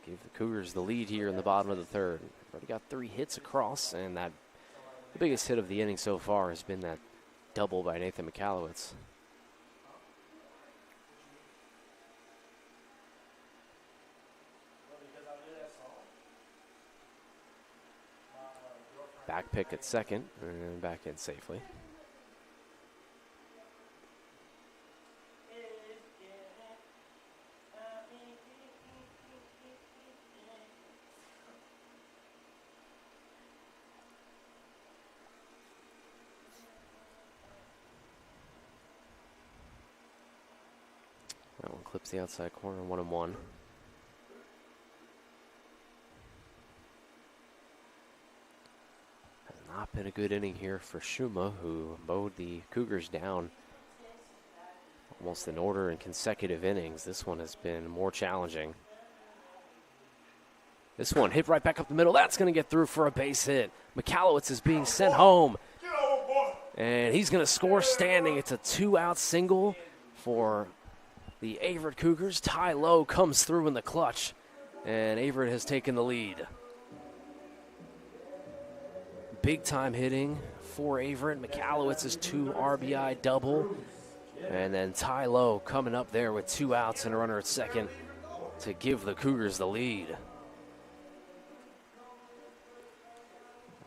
Give the Cougars the lead here in the bottom of the third. Already got 3 hits across, and the biggest hit of the inning so far has been that double by Nathan Michalowicz. Back pick at second, and back in safely. That one clips the outside corner, 1-1. Has not been a good inning here for Shuma, who mowed the Cougars down almost in order in consecutive innings. This one has been more challenging. This one hit right back up the middle. That's going to get through for a base hit. Michalowicz is being sent home. And he's going to score standing. It's a 2-out single for the Averett Cougars. Ty Lowe comes through in the clutch, and Averett has taken the lead. Big time hitting for Averett. McAllowitz's 2 RBI double. And then Ty Lowe coming up there with 2 outs and a runner at second to give the Cougars the lead.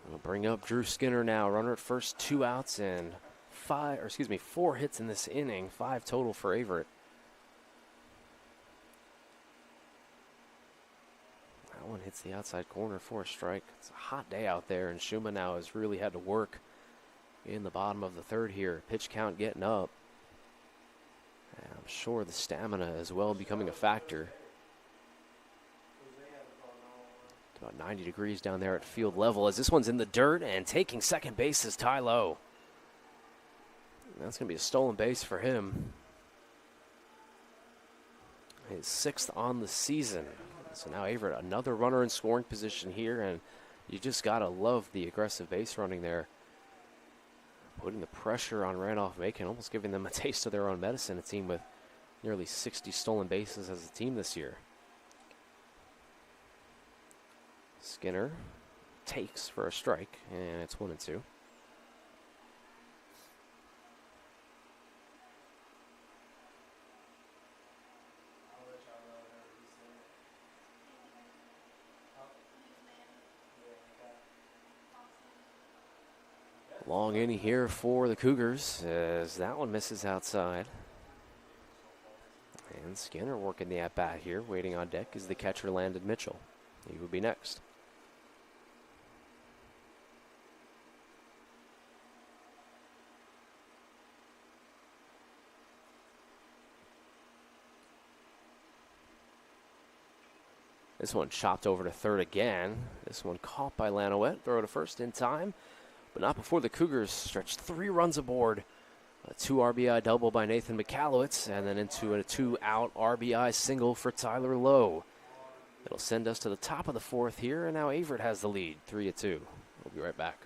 We'll bring up Drew Skinner now. Runner at first, 2 outs and 4 hits in this inning. 5 total for Averett. That one hits the outside corner for a strike. It's a hot day out there, and Schuma now has really had to work in the bottom of the third here. Pitch count getting up. And I'm sure the stamina as well becoming a factor. It's about 90 degrees down there at field level as this one's in the dirt, and taking second base is Ty Lowe. That's going to be a stolen base for him. His 6th on the season. So now Averett, another runner in scoring position here, and you just got to love the aggressive base running there. Putting the pressure on Randolph-Macon, almost giving them a taste of their own medicine, a team with nearly 60 stolen bases as a team this year. Skinner takes for a strike, and it's 1-2. Long inning here for the Cougars as that one misses outside. And Skinner working the at-bat here. Waiting on deck is the catcher, Landon Mitchell. He will be next. This one chopped over to third again. This one caught by Lanowette. Throw to first in time, but not before the Cougars stretched 3 runs aboard. A 2 RBI double by Nathan McAllowitz, and then into a 2-out RBI single for Tyler Lowe. It'll send us to the top of the 4th here, and now Averett has the lead, 3-2. We'll be right back.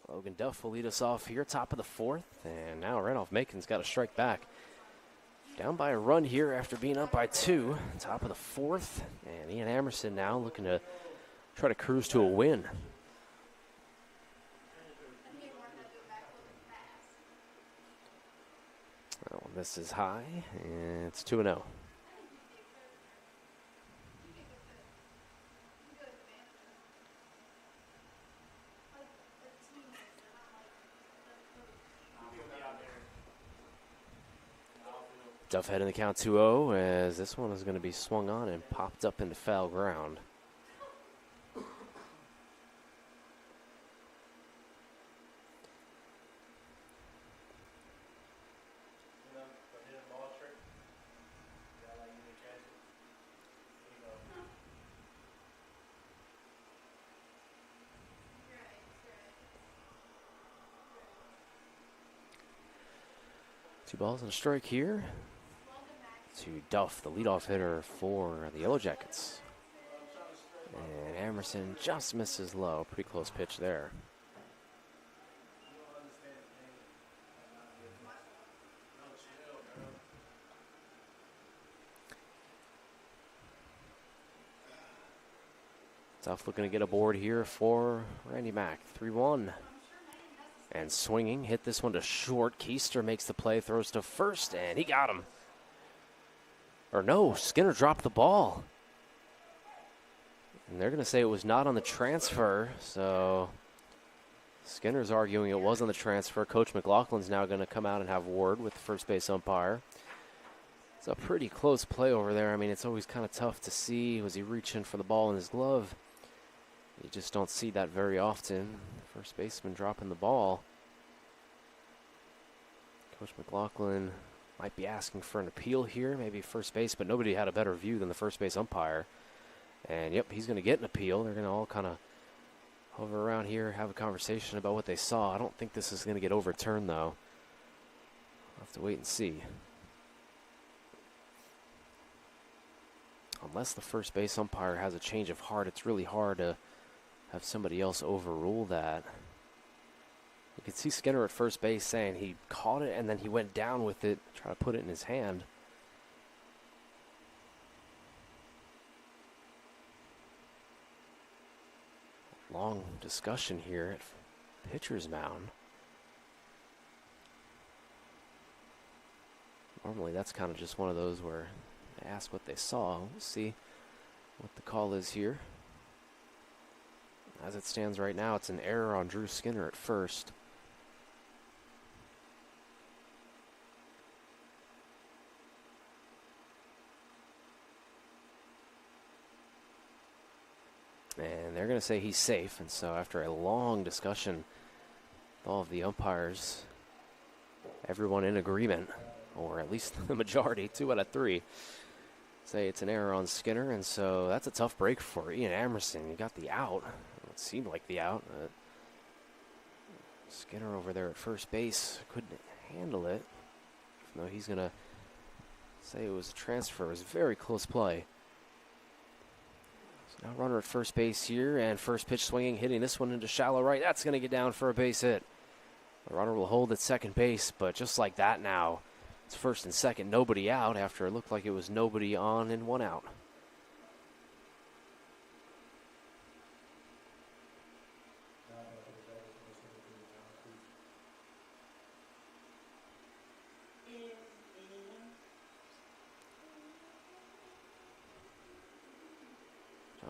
Logan Duff will lead us off here, top of the 4th, and now Randolph-Macon's got to strike back. Down by a run here after being up by 2, top of the 4th, and Ian Amerson now looking to try to cruise to a win. Oh, this is high, and it's 2-0. Duff head in the count 2-0 as this one is going to be swung on and popped up into foul ground. Two balls and a strike here to Duff, the leadoff hitter for the Yellow Jackets. And Emerson just misses low. Pretty close pitch there. Duff looking to get a board here for Randy Mack. 3-1. And swinging, hit this one to short. Keister makes the play, throws to first, and he got him. Or no, Skinner dropped the ball. And they're going to say it was not on the transfer, so Skinner's arguing it was on the transfer. Coach McLaughlin's now going to come out and have word with the first base umpire. It's a pretty close play over there. I mean, it's always kind of tough to see. Was he reaching for the ball in his glove? You just don't see that very often. First baseman dropping the ball. Coach McLaughlin might be asking for an appeal here, maybe first base, but nobody had a better view than the first base umpire. And yep, he's going to get an appeal. They're going to all kind of hover around here, have a conversation about what they saw. I don't think this is going to get overturned, though. We'll have to wait and see. Unless the first base umpire has a change of heart, it's really hard to have somebody else overrule that. You can see Skinner at first base saying he caught it and then he went down with it, try to put it in his hand. Long discussion here at pitcher's mound. Normally that's kind of just one of those where they ask what they saw. We'll see what the call is here. As it stands right now, it's an error on Drew Skinner at first. And they're going to say he's safe. And so after a long discussion, all of the umpires, everyone in agreement, or at least the majority, 2 out of 3, say it's an error on Skinner. And so that's a tough break for Ian Emerson. He got the out. It seemed like the out. Skinner over there at first base couldn't handle it. Even though he's going to say it was a transfer. It was a very close play. So now runner at first base here, and first pitch swinging, hitting this one into shallow right. That's going to get down for a base hit. The runner will hold at second base, but just like that now, it's first and second, nobody out after it looked like it was nobody on and 1 out.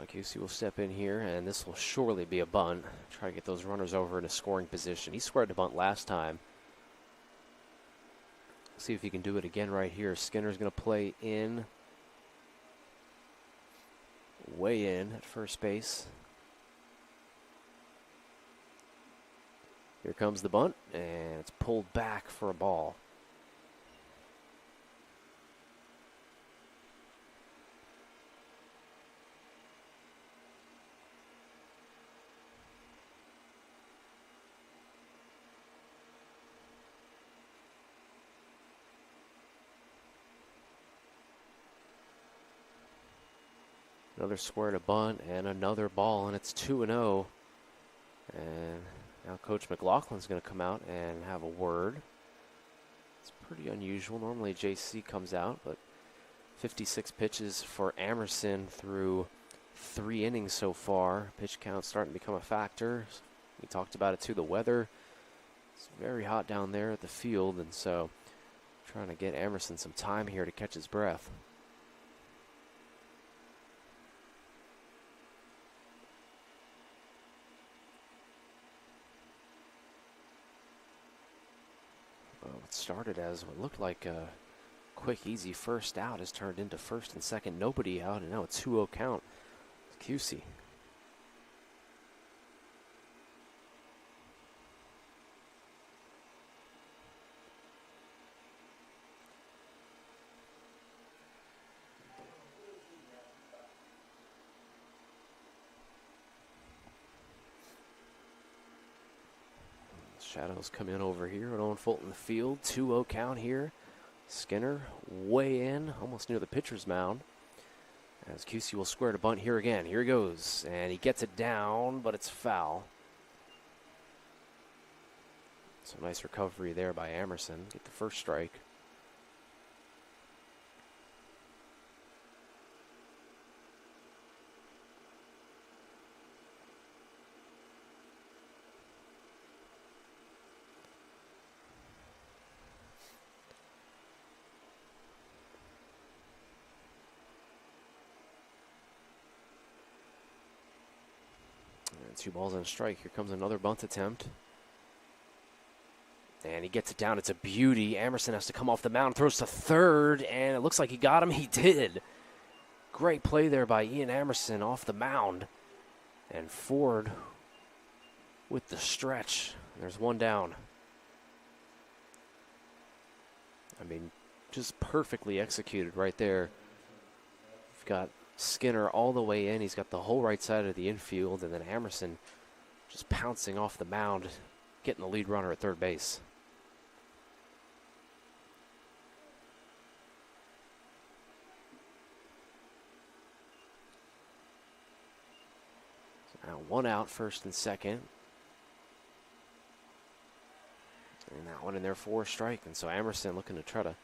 Casey will step in here, and this will surely be a bunt. Try to get those runners over in a scoring position. He squared the bunt last time. See if he can do it again right here. Skinner's going to play in. Way in at first base. Here comes the bunt, and it's pulled back for a ball. Another square to bunt and another ball, and it's 2-0. And now Coach McLaughlin's going to come out and have a word. It's pretty unusual. Normally JC comes out, but 56 pitches for Emerson through 3 innings so far. Pitch count starting to become a factor. We talked about it too, the weather. It's very hot down there at the field, and so trying to get Emerson some time here to catch his breath. It started as what looked like a quick, easy first out has turned into first and second, nobody out, and now a 2-0 count. QC. Shadows come in over here at Owen Fulton Field. 2-0 count here. Skinner way in, almost near the pitcher's mound. As QC will square to bunt here again. Here he goes, and he gets it down, but it's foul. So nice recovery there by Emerson. Get the first strike. And 2 balls and a strike. Here comes another bunt attempt. And he gets it down. It's a beauty. Emerson has to come off the mound, throws to third, and it looks like he got him. He did. Great play there by Ian Emerson off the mound. And Ford with the stretch. There's one down. I mean, just perfectly executed right there. You've got Skinner all the way in. He's got the whole right side of the infield, and then Emerson just pouncing off the mound, getting the lead runner at third base. So now 1 out, first and second. And that one in there for a strike. And so Emerson looking to try to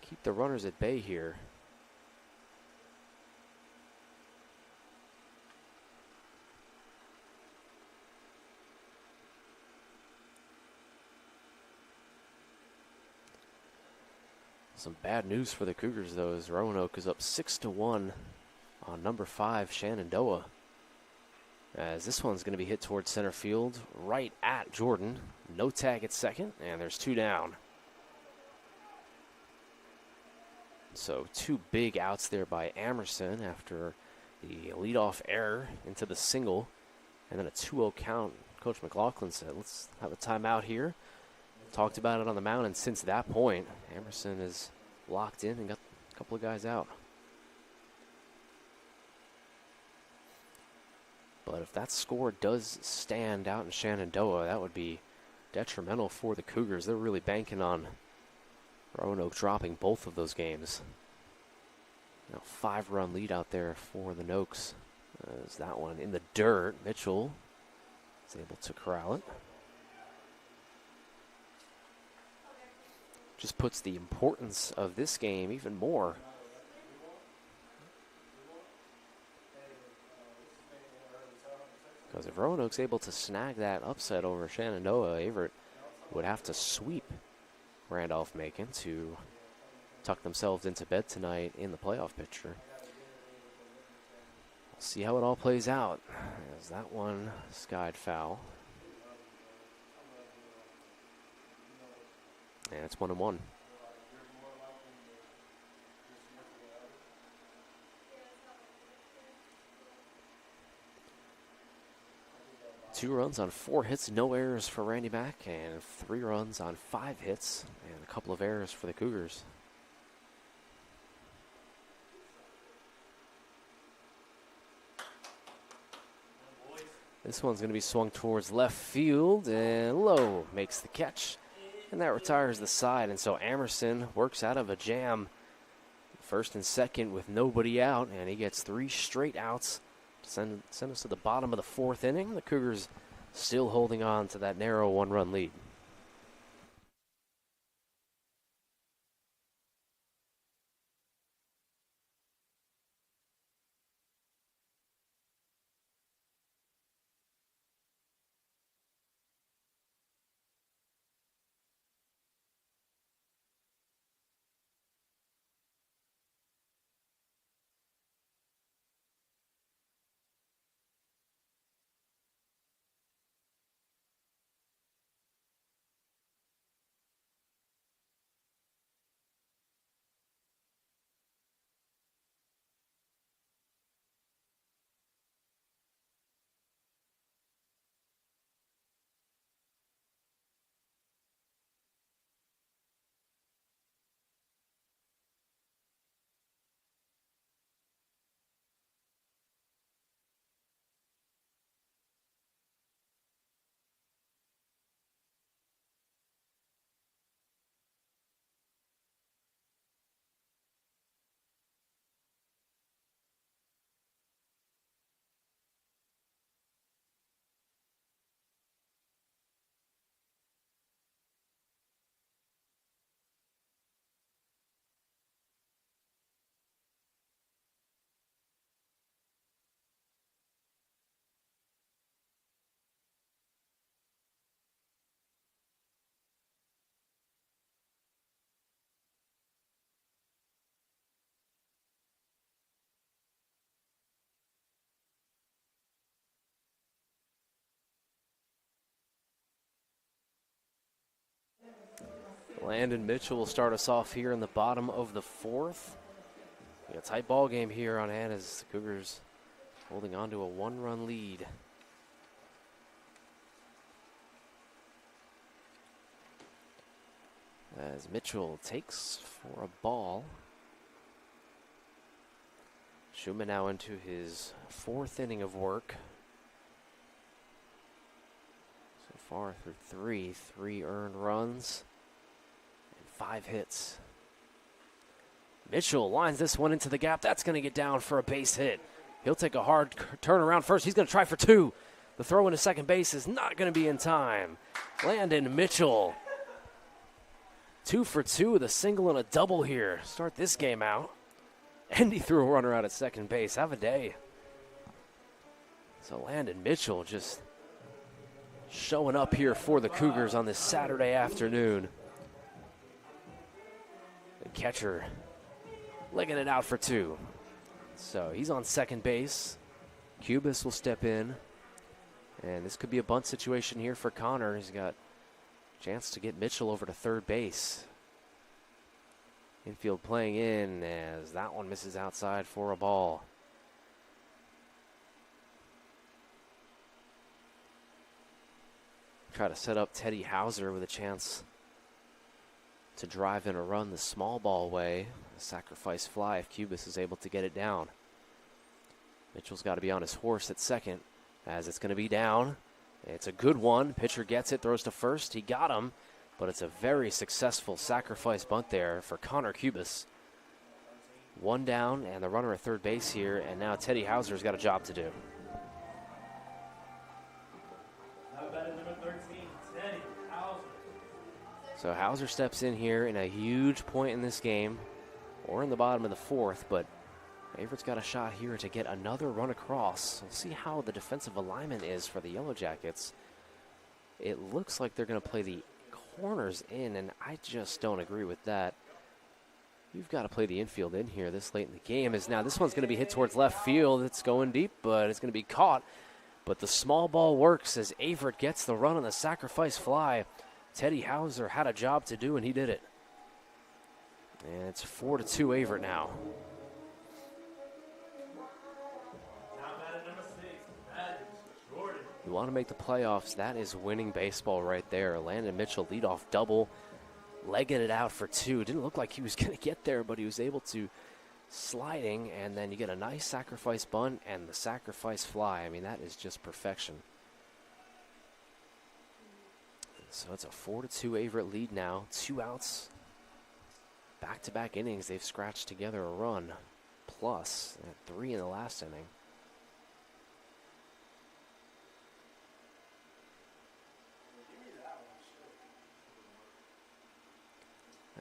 keep the runners at bay here. Some bad news for the Cougars, though, as Roanoke is up 6-1 on number 5, Shenandoah. As this one's going to be hit towards center field, right at Jordan. No tag at second, and there's 2 down. So 2 big outs there by Emerson after the leadoff error into the single, and then a 2-0 count. Coach McLaughlin said, let's have a timeout here. Talked about it on the mound, and since that point, Emerson is locked in and got a couple of guys out. But if that score does stand out in Shenandoah, that would be detrimental for the Cougars. They're really banking on Roanoke dropping both of those games. Now 5-run lead out there for the Nokes. As that one in the dirt. Mitchell is able to corral it. Just puts the importance of this game even more. Because if Roanoke's able to snag that upset over Shenandoah, Averett would have to sweep Randolph-Macon to tuck themselves into bed tonight in the playoff picture. We'll see how it all plays out, as that one skied foul. And it's 1-1. Two runs on 4 hits, no errors for Randy Mack, and 3 runs on 5 hits, and a couple of errors for the Cougars. This one's going to be swung towards left field, and Lowe makes the catch. And that retires the side, and so Emerson works out of a jam. First and second with nobody out, and he gets 3 straight outs to send us to the bottom of the 4th inning. The Cougars still holding on to that narrow 1-run lead. Landon Mitchell will start us off here in the bottom of the fourth. We got a tight ball game here on hand as the Cougars holding on to a 1-run lead. As Mitchell takes for a ball. Schumann now into his fourth inning of work. So far through three earned runs and 5 hits. Mitchell lines this one into the gap. That's going to get down for a base hit. He'll take a hard turn around first. He's going to try for 2. The throw into second base is not going to be in time. Landon Mitchell, 2 for 2 with a single and a double here. Start this game out. And he threw a runner out at second base. Have a day. So Landon Mitchell just showing up here for the Cougars on this Saturday afternoon. The catcher legging it out for 2. So he's on second base. Cubis will step in. And this could be a bunt situation here for Connor. He's got a chance to get Mitchell over to third base. Infield playing in as that one misses outside for a ball. Try to set up Teddy Hauser with a chance to drive in a run the small ball way. Sacrifice fly if Cubis is able to get it down. Mitchell's got to be on his horse at second as it's going to be down. It's a good one. Pitcher gets it, throws to first. He got him. But it's a very successful sacrifice bunt there for Connor Cubis. 1 down and the runner at third base here, and now Teddy Hauser's got a job to do. Now batting number 13, Teddy Hauser. So Hauser steps in here in a huge point in this game, or in the bottom of the fourth, but Averett's got a shot here to get another run across. We'll see how the defensive alignment is for the Yellow Jackets. It looks like they're going to play the corners in, and I just don't agree with that. You've got to play the infield in here this late in the game. As now this one's going to be hit towards left field. It's going deep, but it's going to be caught. But the small ball works as Averett gets the run on the sacrifice fly. Teddy Hauser had a job to do, and he did it. And it's 4-2 Averett now. You want to make the playoffs, that is winning baseball right there. Landon Mitchell leadoff double, legging it out for 2. Didn't look like he was going to get there, but he was able to sliding, and then you get a nice sacrifice bunt and the sacrifice fly. I mean, that is just perfection. So it's a 4-2 Averett lead now. 2 outs. Back-to-back innings, they've scratched together a run. Plus, 3 in the last inning.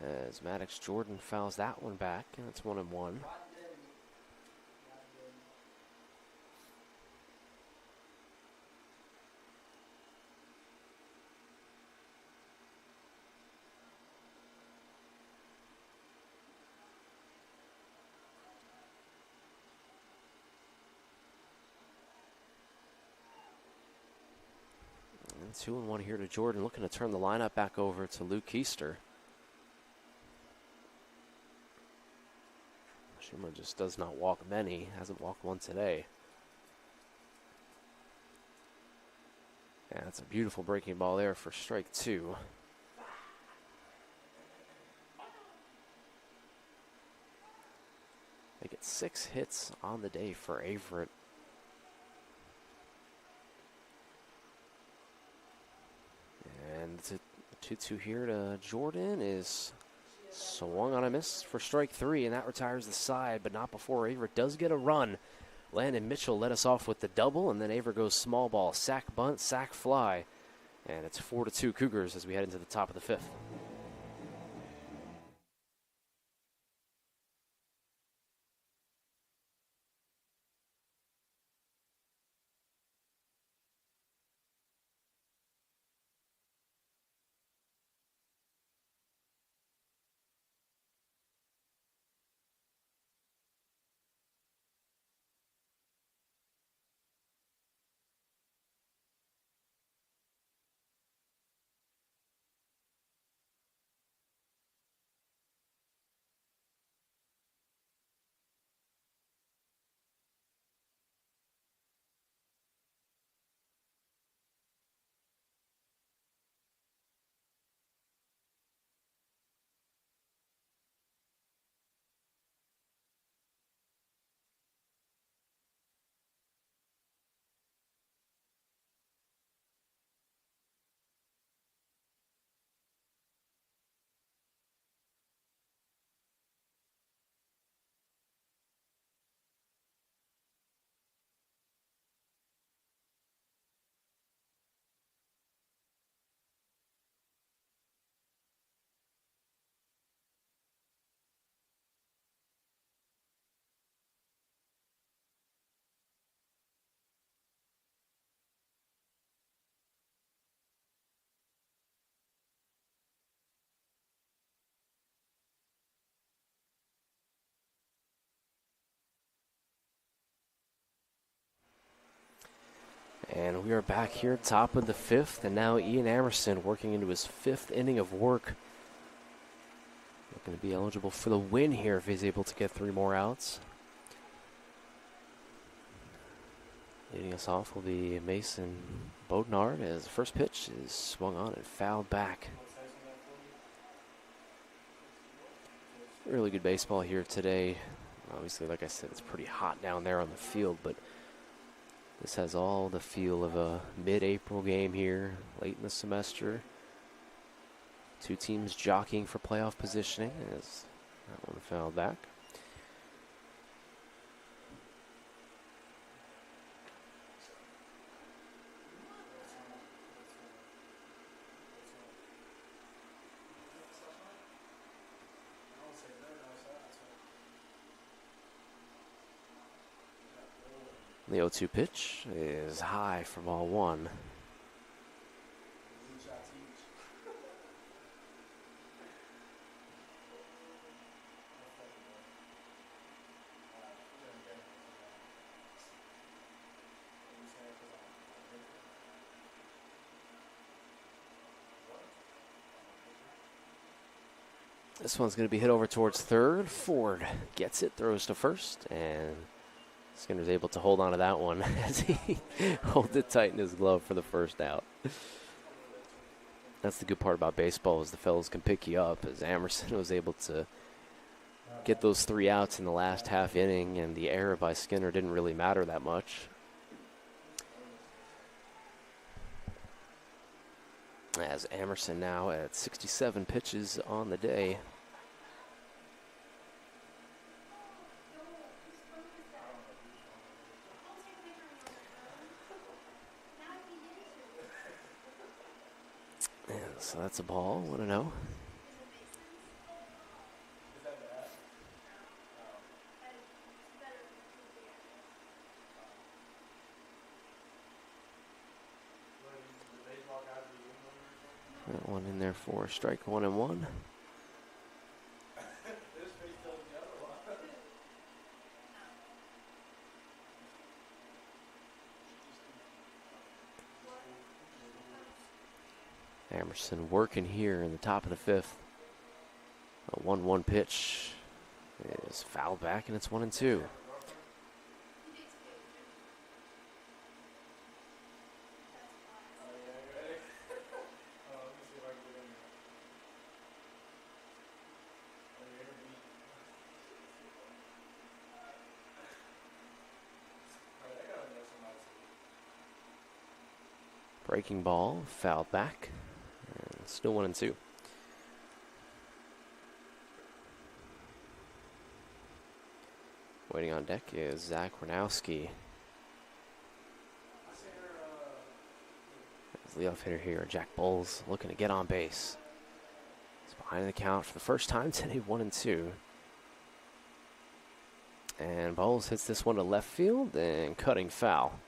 As Maddox Jordan fouls that one back, and it's 1-1. And 2-1 here to Jordan, looking to turn the lineup back over to Luke Keister. Schumer just does not walk many, hasn't walked one today. Yeah, that's a beautiful breaking ball there for strike 2. They get 6 hits on the day for Averett. And the 2-2 here to Jordan is swung on a miss for strike 3, and that retires the side, but not before Averett does get a run. Landon Mitchell led us off with the double, and then Averett goes small ball, sack bunt, sack fly, and it's 4-2 Cougars as we head into the top of the 5th. We are back here, top of the fifth, and now Ian Amerson working into his fifth inning of work. Looking to be eligible for the win here if he's able to get 3 more outs. Leading us off will be Mason Bodnard as the first pitch is swung on and fouled back. Really good baseball here today. Obviously, like I said, it's pretty hot down there on the field, but this has all the feel of a mid-April game here, late in the semester. 2 teams jockeying for playoff positioning as that one fouled back. The 0-2 pitch is high for ball 1. This one's going to be hit over towards third. Ford gets it, throws to first, and Skinner's able to hold on to that one as he holds it tight in his glove for the first out. That's the good part about baseball is the fellas can pick you up, as Amerson was able to get those 3 outs in the last half inning, and the error by Skinner didn't really matter that much. As Amerson now at 67 pitches on the day. And so that's a ball, 1-0. That one in there for strike 1-1. Amerson working here in the top of the fifth. A 1-1 pitch is fouled back, and it's 1-2. Breaking ball, fouled back, and still 1-2. Waiting on deck is Zach Ranowski. As leadoff hitter here, Jack Bowles looking to get on base. He's behind the count for the first time today, 1-2. And Bowles hits this one to left field and cutting foul.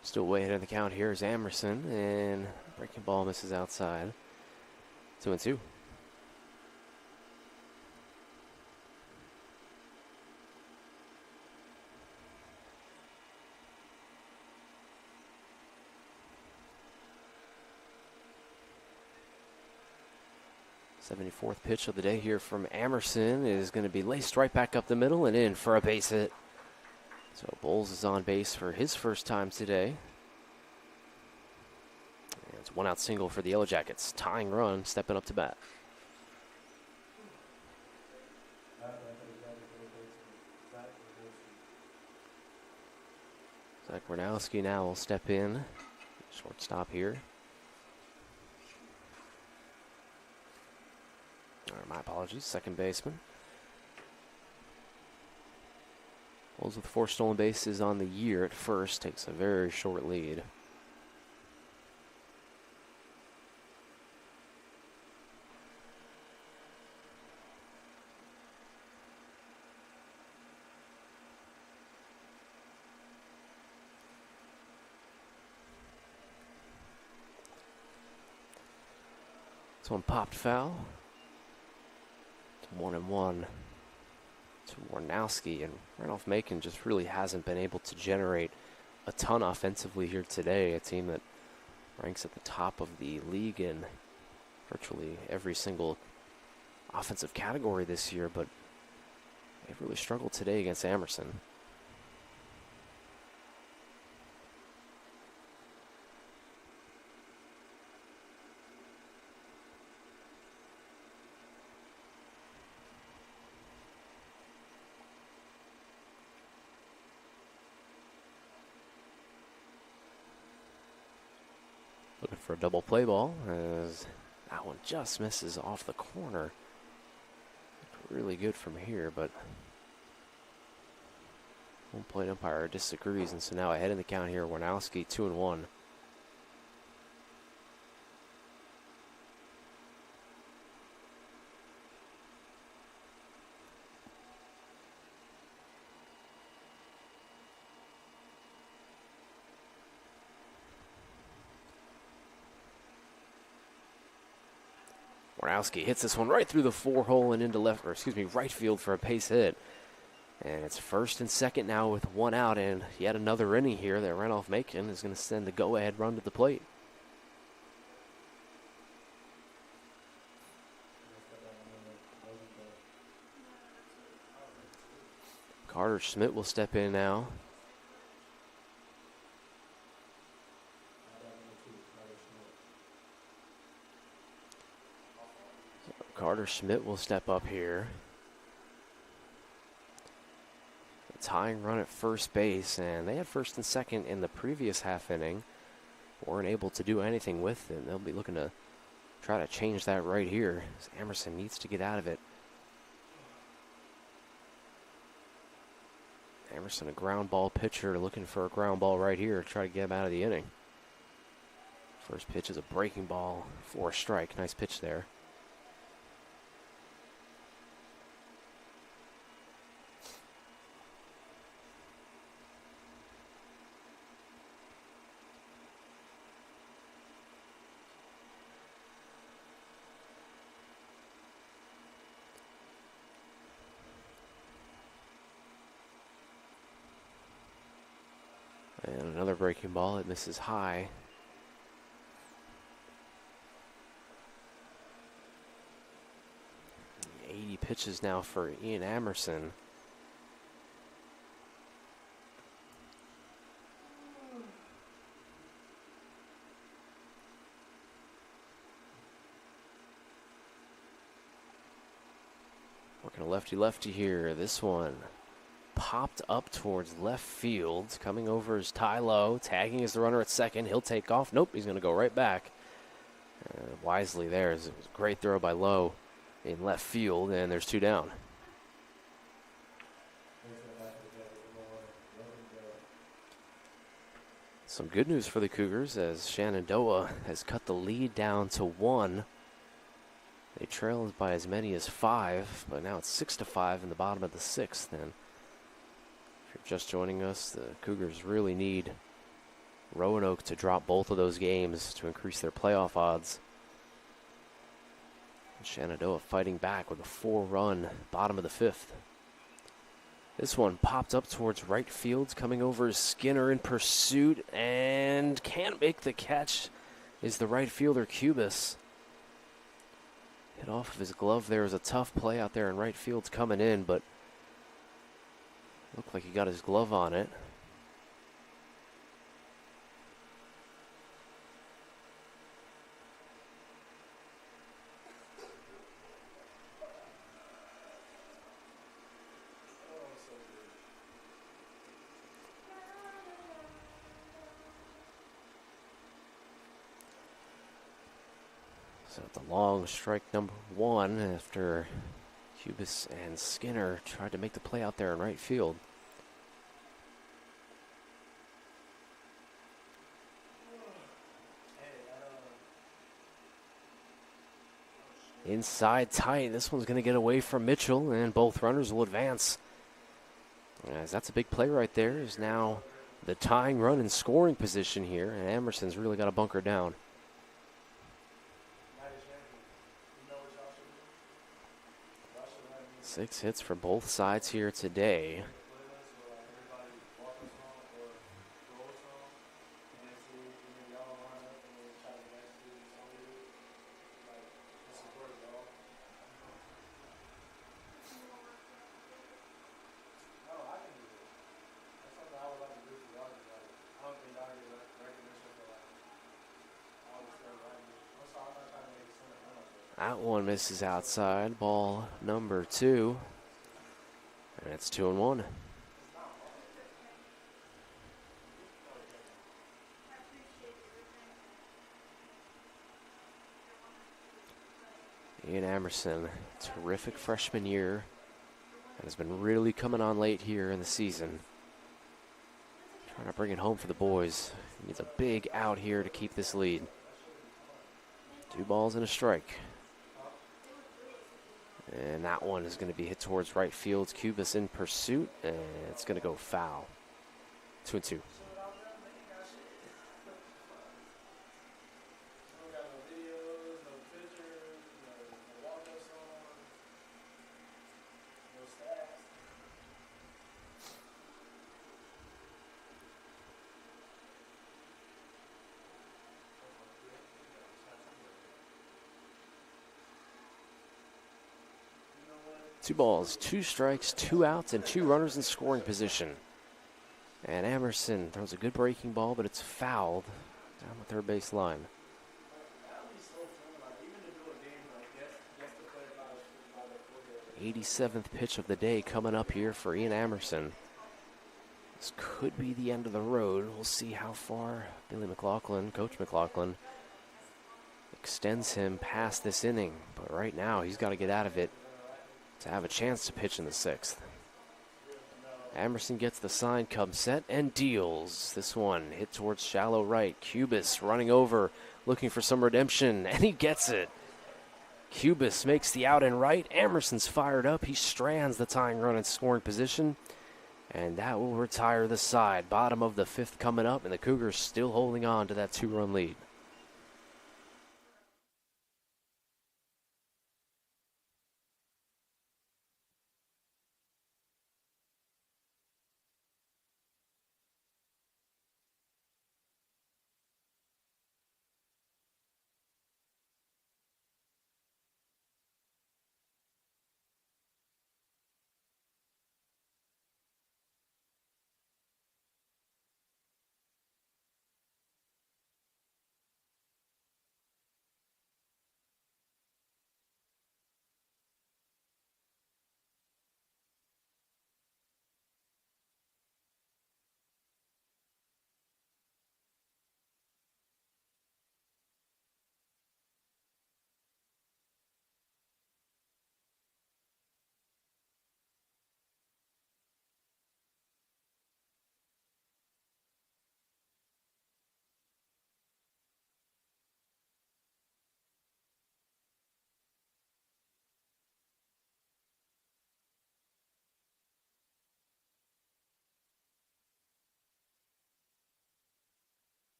Still way ahead of the count here is Amerson, and breaking ball misses outside. 2-2. '74th pitch of the day here from Amerson is going to be laced right back up the middle and in for a base hit. So Bowles is on base for his first time today. And it's 1-out single for the Yellow Jackets. Tying run, stepping up to bat. Zach Ranowski now will step in. Shortstop here. Or my apologies, second baseman. Bowles with 4 stolen bases on the year at first, takes a very short lead. This one popped foul. It's 1-1 to Warnowski, and Randolph-Macon just really hasn't been able to generate a ton offensively here today. A team that ranks at the top of the league in virtually every single offensive category this year, but they've really struggled today against Emerson. Looking for a double play ball as that one just misses off the corner. Really good from here, but one plate umpire disagrees, and so now ahead in the count here, Warnowski 2-1. Warnowski hits this one right through the 4-hole and into right field for a base hit. And it's first and second now with one out, and yet another inning here that Randolph-Macon is going to send the go-ahead run to the plate. Carter Schmidt will step in now. Carter Schmidt will step up here. A tying run at first base, and they had first and second in the previous half inning. Weren't able to do anything with it. They'll be looking to try to change that right here, as Emerson needs to get out of it. Emerson, a ground ball pitcher, looking for a ground ball right here to try to get him out of the inning. First pitch is a breaking ball for a strike. Nice pitch there. And another breaking ball. It misses high. Pitches now for Ian Emerson. Working a lefty-lefty here. This one popped up towards left field. Coming over is Ty Lowe. Tagging is the runner at second. He'll take off. Nope, he's going to go right back. Wisely there. It was a great throw by Lowe in left field, and there's two down. Some good news for the Cougars as Shenandoah has cut the lead down to 1. They trailed by as many as 5, but now it's 6-5 in the bottom of the 6th. And if you're just joining us, the Cougars really need Roanoke to drop both of those games to increase their playoff odds. Shenandoah fighting back with a 4-run bottom of the 5th. This one popped up towards right field, coming over is Skinner in pursuit, and can't make the catch is the right fielder Cubis. Hit off of his glove. There was a tough play out there in right field coming in, but looked like he got his glove on it. So the long strike number 1 after Cubis and Skinner tried to make the play out there in right field. Inside tight. This one's going to get away from Mitchell, and both runners will advance. As that's a big play right there. Is now the tying run in scoring position here, and Emerson's really got to bunker down. 6 hits for both sides here today. That one misses outside, ball number 2. And it's 2-1. Ian Amerson, terrific freshman year, and has been really coming on late here in the season. Trying to bring it home for the boys. Needs a big out here to keep this lead. 2 balls and a strike. And that one is going to be hit towards right field. Cubis in pursuit, and it's going to go foul. 2-2. Two balls, 2 strikes, 2 outs, and 2 runners in scoring position. And Amerson throws a good breaking ball, but it's fouled down the third base line. 87th pitch of the day coming up here for Ian Amerson. This could be the end of the road. We'll see how far Billy McLaughlin, Coach McLaughlin, extends him past this inning. But right now, he's got to get out of it to have a chance to pitch in the 6th. Amerson gets the sign, Cub set, and deals. This one hit towards shallow right. Cubis running over, looking for some redemption, and he gets it. Cubis makes the out and right. Amerson's fired up. He strands the tying run in scoring position, and that will retire the side. Bottom of the 5th coming up, and the Cougars still holding on to that 2-run lead.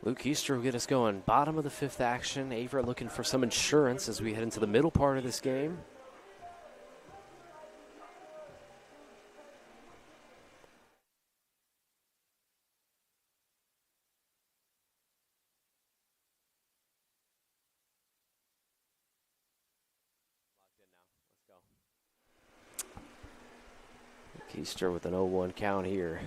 Luke Easter will get us going. Bottom of the 5th action. Averett looking for some insurance as we head into the middle part of this game. Luke Easter with an 0-1 count here.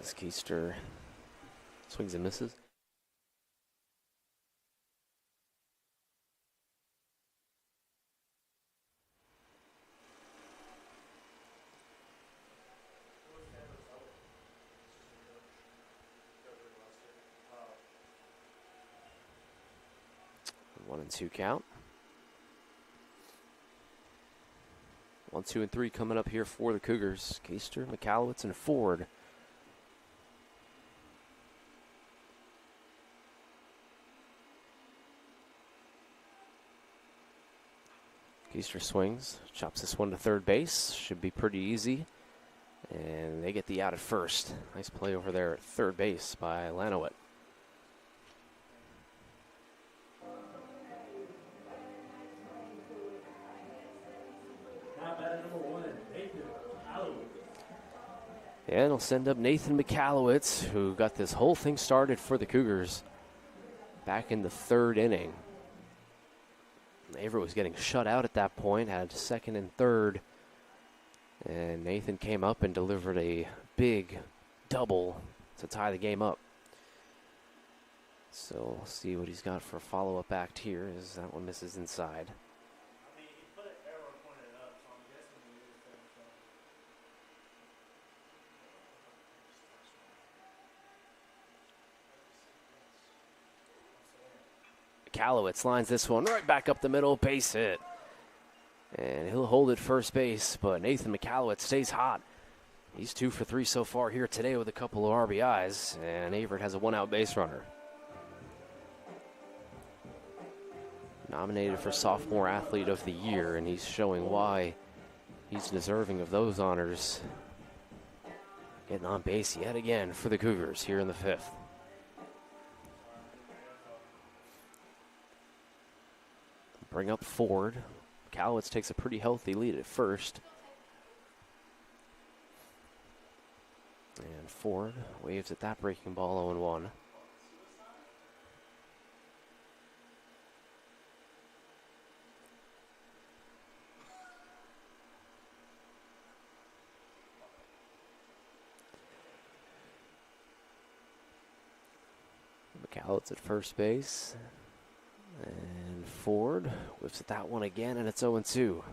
As Keister swings and misses. 0-2 count. 1, 2, and 3 coming up here for the Cougars. Keister, McAllowitz, and Ford. Keister swings, chops this one to third base. Should be pretty easy. And they get the out at first. Nice play over there at third base by Lanowit. And it'll send up Nathan McAllowitz, who got this whole thing started for the Cougars back in the third inning. Averett was getting shut out at that point, had second and third. And Nathan came up and delivered a big double to tie the game up. So we'll see what he's got for a follow-up act here as that one misses inside. McAllowitz lines this one right back up the middle, base hit. And he'll hold it first base, but Nathan McAllowitz stays hot. He's 2 for 3 so far here today with a couple of RBIs, and Averett has a one-out base runner. Nominated for Sophomore Athlete of the Year, and he's showing why he's deserving of those honors. Getting on base yet again for the Cougars here in the fifth. Bring up Ford. McAllowitz takes a pretty healthy lead at first. And Ford waves at that breaking ball 0-1. McAllowitz at first base. And Ford whips at that one again, and it's 0-2. So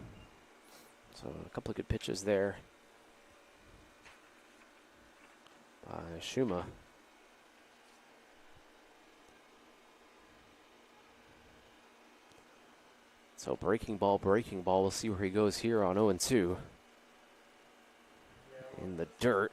a couple of good pitches there by Shuma. So breaking ball. We'll see where he goes here on 0-2. In the dirt.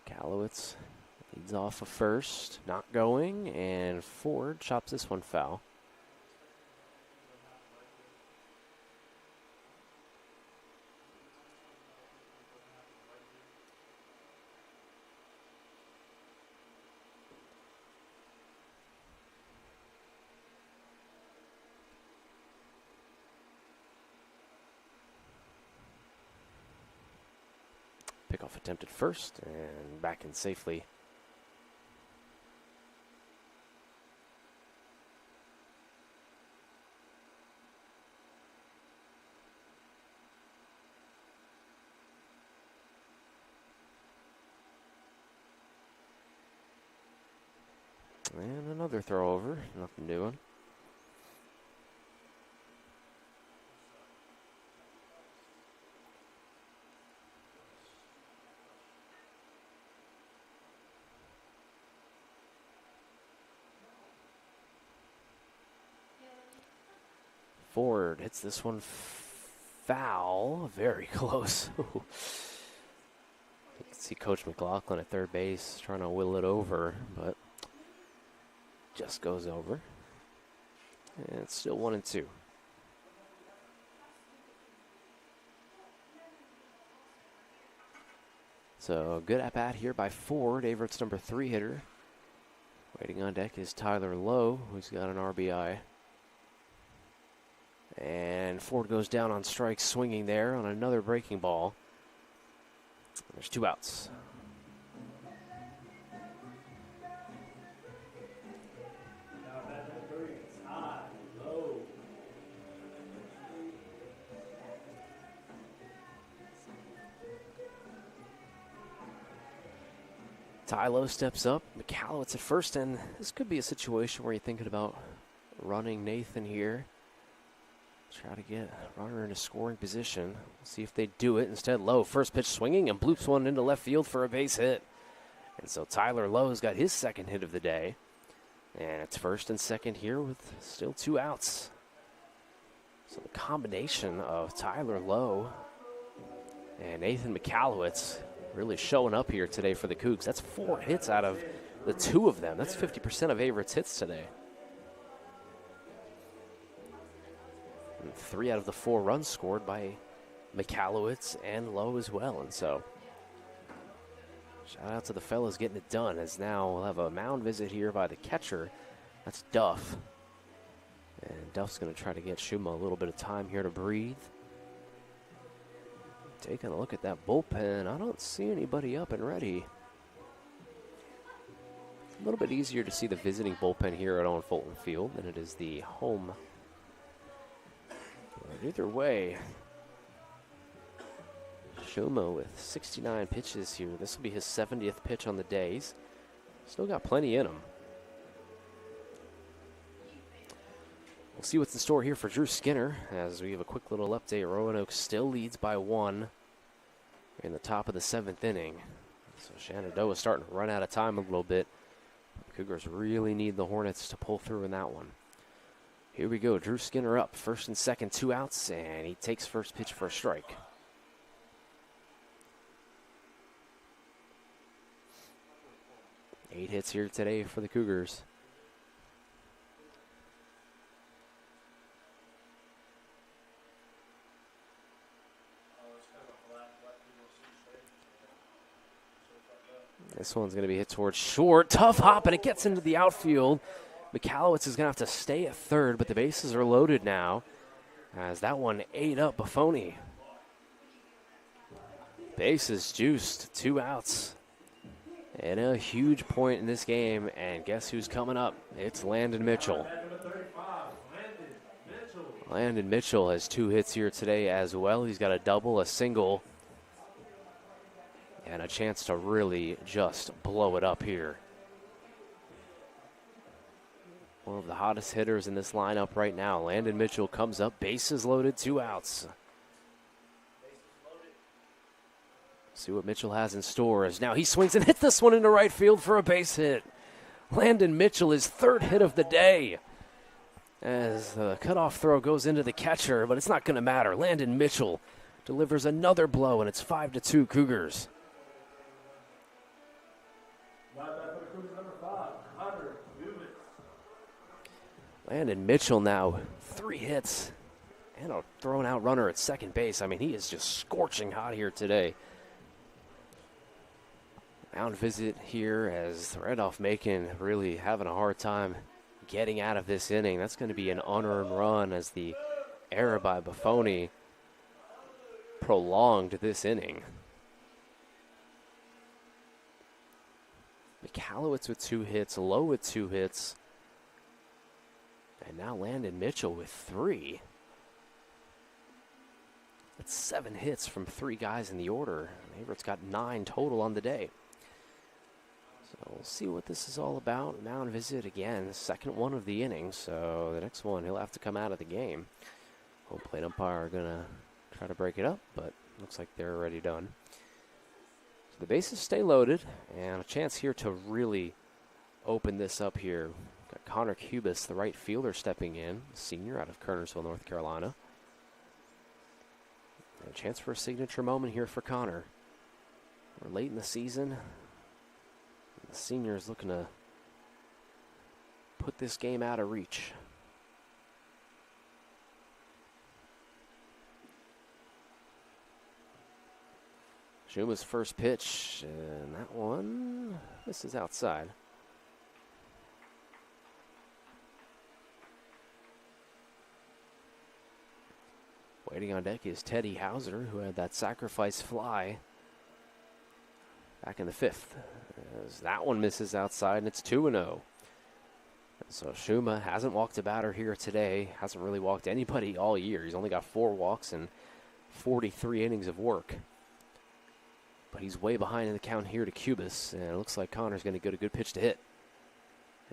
Callowitz leads off a first, not going, and Ford chops this one foul. Pickoff attempted first and back in safely. And another throw over, nothing doing. Ford hits this one foul, very close. You can see Coach McLaughlin at third base trying to will it over, but just goes over. And it's still 1-2. So good at bat here by Ford, Averett's number 3 hitter. Waiting on deck is Tyler Lowe, who's got an RBI. And Ford goes down on strikes, swinging there on another breaking ball. There's 2 outs. Tylo steps up. McCallowitz at first, and this could be a situation where you're thinking about running Nathan here. Try to get runner into scoring position. See if they do it. Instead, Lowe, first pitch swinging and bloops one into left field for a base hit. And so Tyler Lowe's got his second hit of the day. And it's first and second here with still 2 outs. So the combination of Tyler Lowe and Nathan McCallowitz really showing up here today for the Cougs. That's 4 hits out of the 2 of them. That's 50% of Averett's hits today. And 3 out of the 4 runs scored by McCallowitz and Lowe as well. And so shout out to the fellas getting it done, as now we'll have a mound visit here by the catcher. That's Duff. And Duff's going to try to get Shuma a little bit of time here to breathe. Taking a look at that bullpen, I don't see anybody up and ready. A little bit easier to see the visiting bullpen here at Owen Fulton Field than it is the home. But either way, Shuma with 69 pitches here. This will be his 70th pitch on the day. He's still got plenty in him. We'll see what's in store here for Drew Skinner as we have a quick little update. Roanoke still leads by 1 in the top of the 7th inning. So Shenandoah is starting to run out of time a little bit. Cougars really need the Hornets to pull through in that one. Here we go. Drew Skinner up. First and second, 2 outs, and he takes first pitch for a strike. Eight hits here today for the Cougars. This one's going to be hit towards short. Tough hop, and it gets into the outfield. McCallowitz is going to have to stay at third, but the bases are loaded now as that one ate up Buffoni. Bases juiced, 2 outs. And a huge point in this game, and guess who's coming up? It's Landon Mitchell. Landon Mitchell has 2 hits here today as well. He's got a double, a single, and a chance to really just blow it up here. One of the hottest hitters in this lineup right now. Landon Mitchell comes up, bases loaded, 2 outs. See what Mitchell has in store as now he swings and hits this one into right field for a base hit. Landon Mitchell, his 3rd hit of the day. As the cutoff throw goes into the catcher, but it's not going to matter. Landon Mitchell delivers another blow, and it's 5-2 Cougars. Landon Mitchell now 3 hits and a thrown out runner at second base. I mean, he is just scorching hot here today. Mound visit here as Randolph-Macon really having a hard time getting out of this inning. That's going to be an unearned run as the error by Buffoni prolonged this inning. McCallowitz with 2 hits, Lowe with 2 hits, and now Landon Mitchell with 3. That's 7 hits from 3 guys in the order. Averett's got 9 total on the day. So we'll see what this is all about. Mound visit again, second one of the inning. So the next one, he'll have to come out of the game. Home plate umpire are going to try to break it up, but looks like they're already done. So the bases stay loaded, and a chance here to really open this up here. Got Connor Cubis, the right fielder, stepping in, senior out of Kernersville, North Carolina. And a chance for a signature moment here for Connor. We're late in the season. The senior is looking to put this game out of reach. Shuma's first pitch, and that one misses outside. Waiting on deck is Teddy Hauser, who had that sacrifice fly back in the 5th. As that one misses outside, and it's 2-0. So Shuma hasn't walked a batter here today. Hasn't really walked anybody all year. He's only got 4 walks and 43 innings of work. But he's way behind in the count here to Cubis, and it looks like Connor's going to get a good pitch to hit.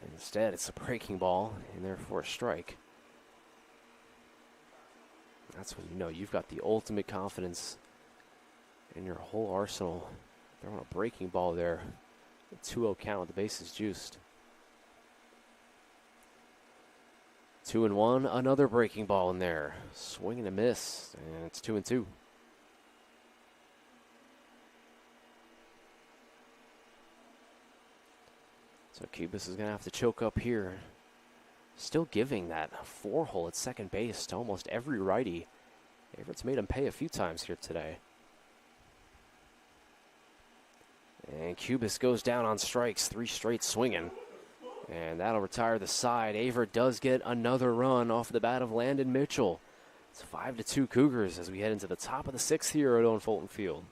And instead, it's a breaking ball, and therefore a strike. That's when you know you've got the ultimate confidence in your whole arsenal. Throwing a breaking ball there. A 2-0 count, the base is juiced. 2-1, another breaking ball in there. Swing and a miss, and it's 2-2. So Cubis is going to have to choke up here. Still giving that 4-hole at second base to almost every righty. Averett's made him pay a few times here today. And Cubis goes down on strikes, 3 straight swinging. And that'll retire the side. Averett does get another run off the bat of Landon Mitchell. It's 5-2 Cougars as we head into the top of the 6th here at Owen Fulton Field.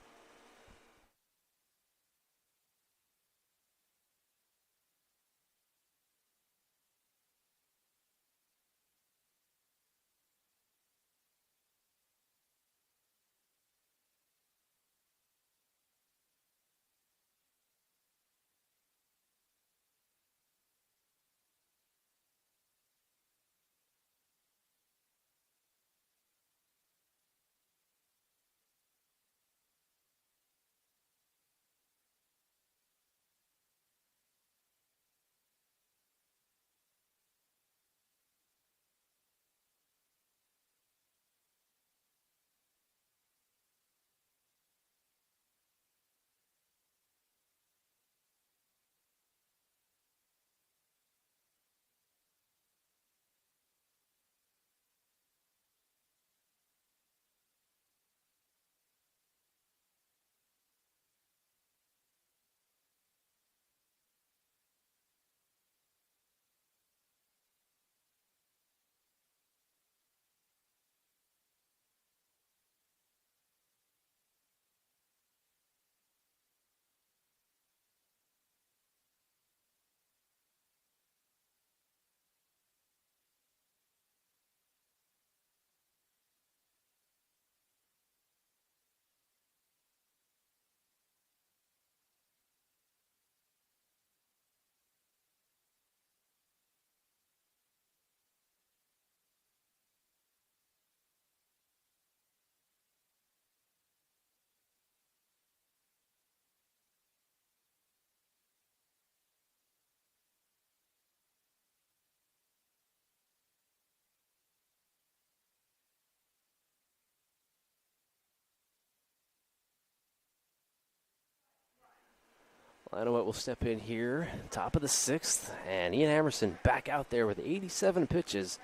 Lanoet will step in here, top of the 6th, and Ian Emerson back out there with 87 pitches.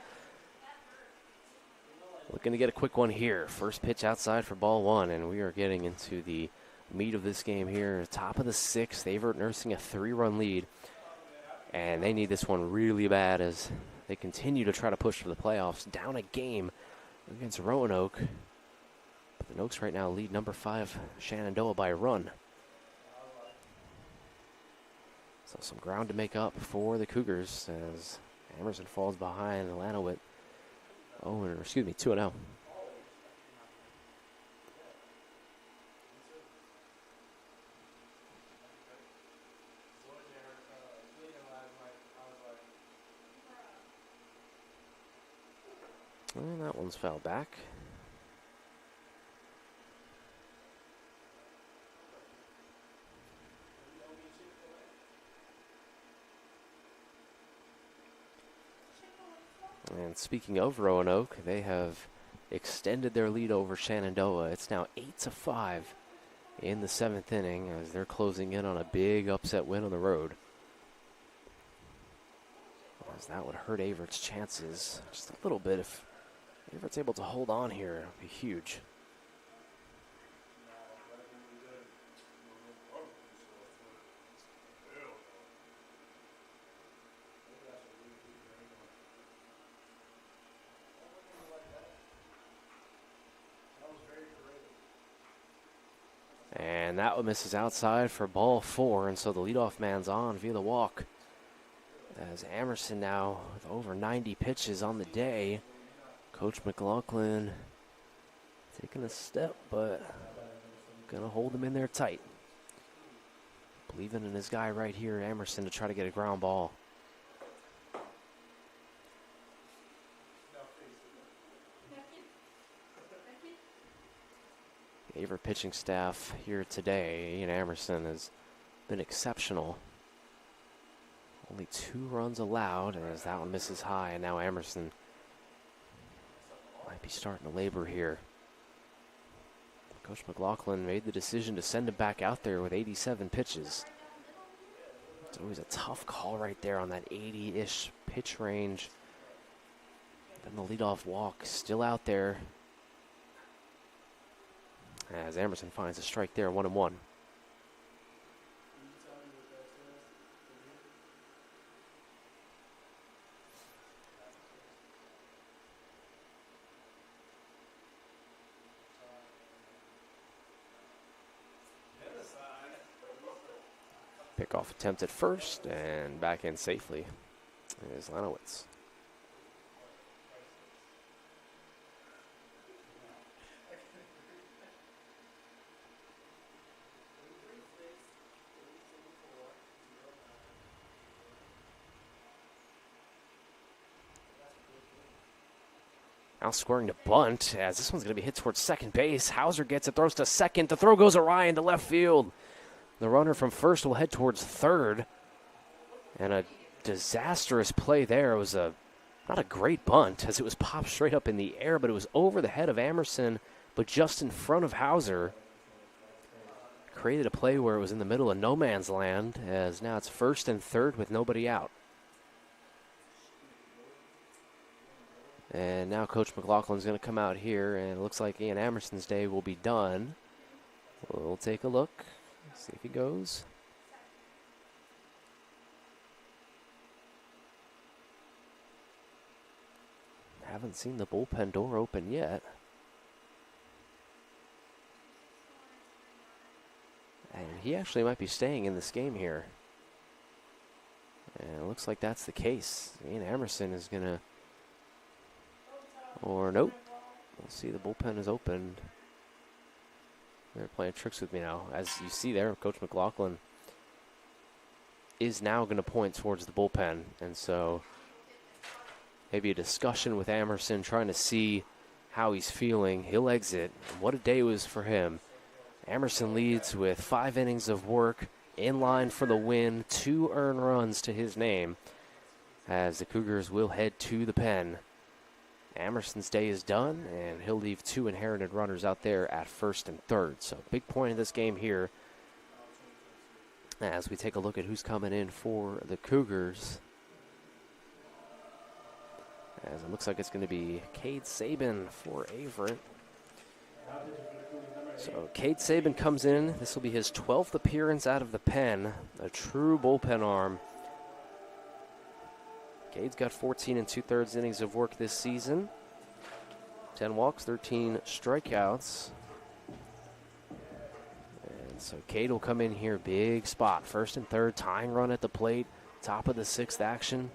Looking to get a quick one here. First pitch outside for ball 1, and we are getting into the meat of this game here. Top of the 6th, Averett nursing a 3-run lead, and they need this one really bad as they continue to try to push for the playoffs. Down a game against Roanoke, but the Nokes right now lead number 5 Shenandoah by a run. So some ground to make up for the Cougars as Emerson falls behind Lanoet. 2-0. And that one's fouled back. And speaking of Roanoke, they have extended their lead over Shenandoah. It's now 8-5 in the 7th inning as they're closing in on a big upset win on the road. As that would hurt Averett's chances just a little bit. If Averett's able to hold on here, it would be huge. And that one misses outside for ball 4, and so the leadoff man's on via the walk. As Emerson now with over 90 pitches on the day. Coach McLaughlin taking a step, but gonna hold him in there tight. Leaving in his guy right here, Emerson, to try to get a ground ball. The Averett pitching staff here today, Ian Emerson, has been exceptional. Only 2 runs allowed as that one misses high, and now Emerson might be starting to labor here. Coach McLaughlin made the decision to send him back out there with 87 pitches. It's always a tough call right there on that 80-ish pitch range. Then the leadoff walk still out there as Emerson finds a strike there, 1-1. Pickoff attempt at first, and back in safely is Lanowitz. Now scoring to bunt, as this one's going to be hit towards second base. Hauser gets it, throws to second. The throw goes awry into left field. The runner from first will head towards third. And a disastrous play there. It was not a great bunt, as it was popped straight up in the air, but it was over the head of Emerson, but just in front of Hauser. Created a play where it was in the middle of no man's land, as now it's first and third with nobody out. And now Coach McLaughlin's going to come out here, and it looks like Ian Emerson's day will be done. We'll take a look, see if he goes. Haven't seen the bullpen door open yet. And he actually might be staying in this game here. And it looks like that's the case. Ian Emerson is going to... Or nope. We'll see, the bullpen is opened. They're playing tricks with me now. As you see there, Coach McLaughlin is now going to point towards the bullpen. And so maybe a discussion with Emerson, trying to see how he's feeling. He'll exit. What a day it was for him. Emerson leads with 5 innings of work, in line for the win, 2 earned runs to his name, as the Cougars will head to the pen. Emerson's day is done, and he'll leave 2 inherited runners out there at first and third. So big point in this game here as we take a look at who's coming in for the Cougars. As it looks like it's going to be Cade Sabin for Averett. So Cade Sabin comes in. This will be his 12th appearance out of the pen, a true bullpen arm. Cade's got 14 2/3 innings of work this season. 10 walks, 13 strikeouts. And so Cade will come in here, big spot. First and third, tying run at the plate, top of the 6th action.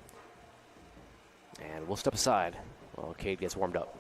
And we'll step aside while Cade gets warmed up.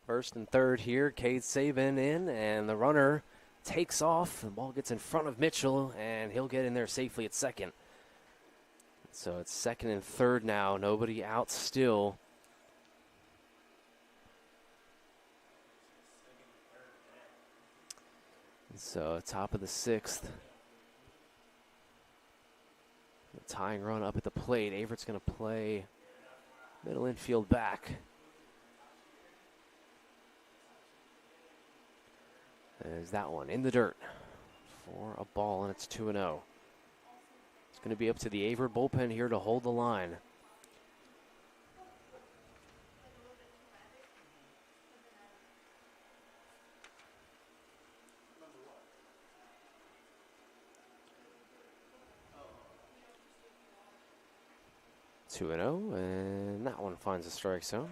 First and third here. Cade Saban in, and the runner takes off. The ball gets in front of Mitchell, and he'll get in there safely at second. So it's second and third now. Nobody out still. So top of the sixth. The tying run up at the plate. Averett's going to play middle infield back. There's that one in the dirt for a ball, and it's 2-0. It's going to be up to the Averett bullpen here to hold the line. Two and 0, and that one finds a strike zone.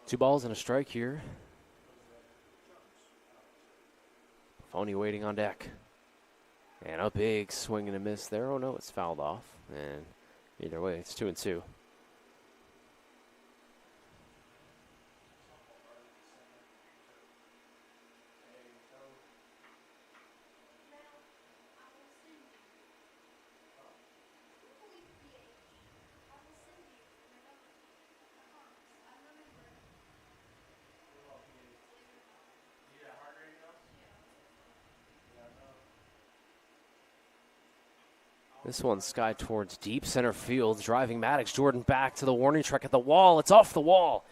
Two balls and a strike here. Phony waiting on deck. And a big swing and a miss there. Oh no, it's fouled off. And either way, it's 2-2. This one's skied towards deep center field. Driving Maddox. Jordan back to the warning track at the wall. It's off the wall.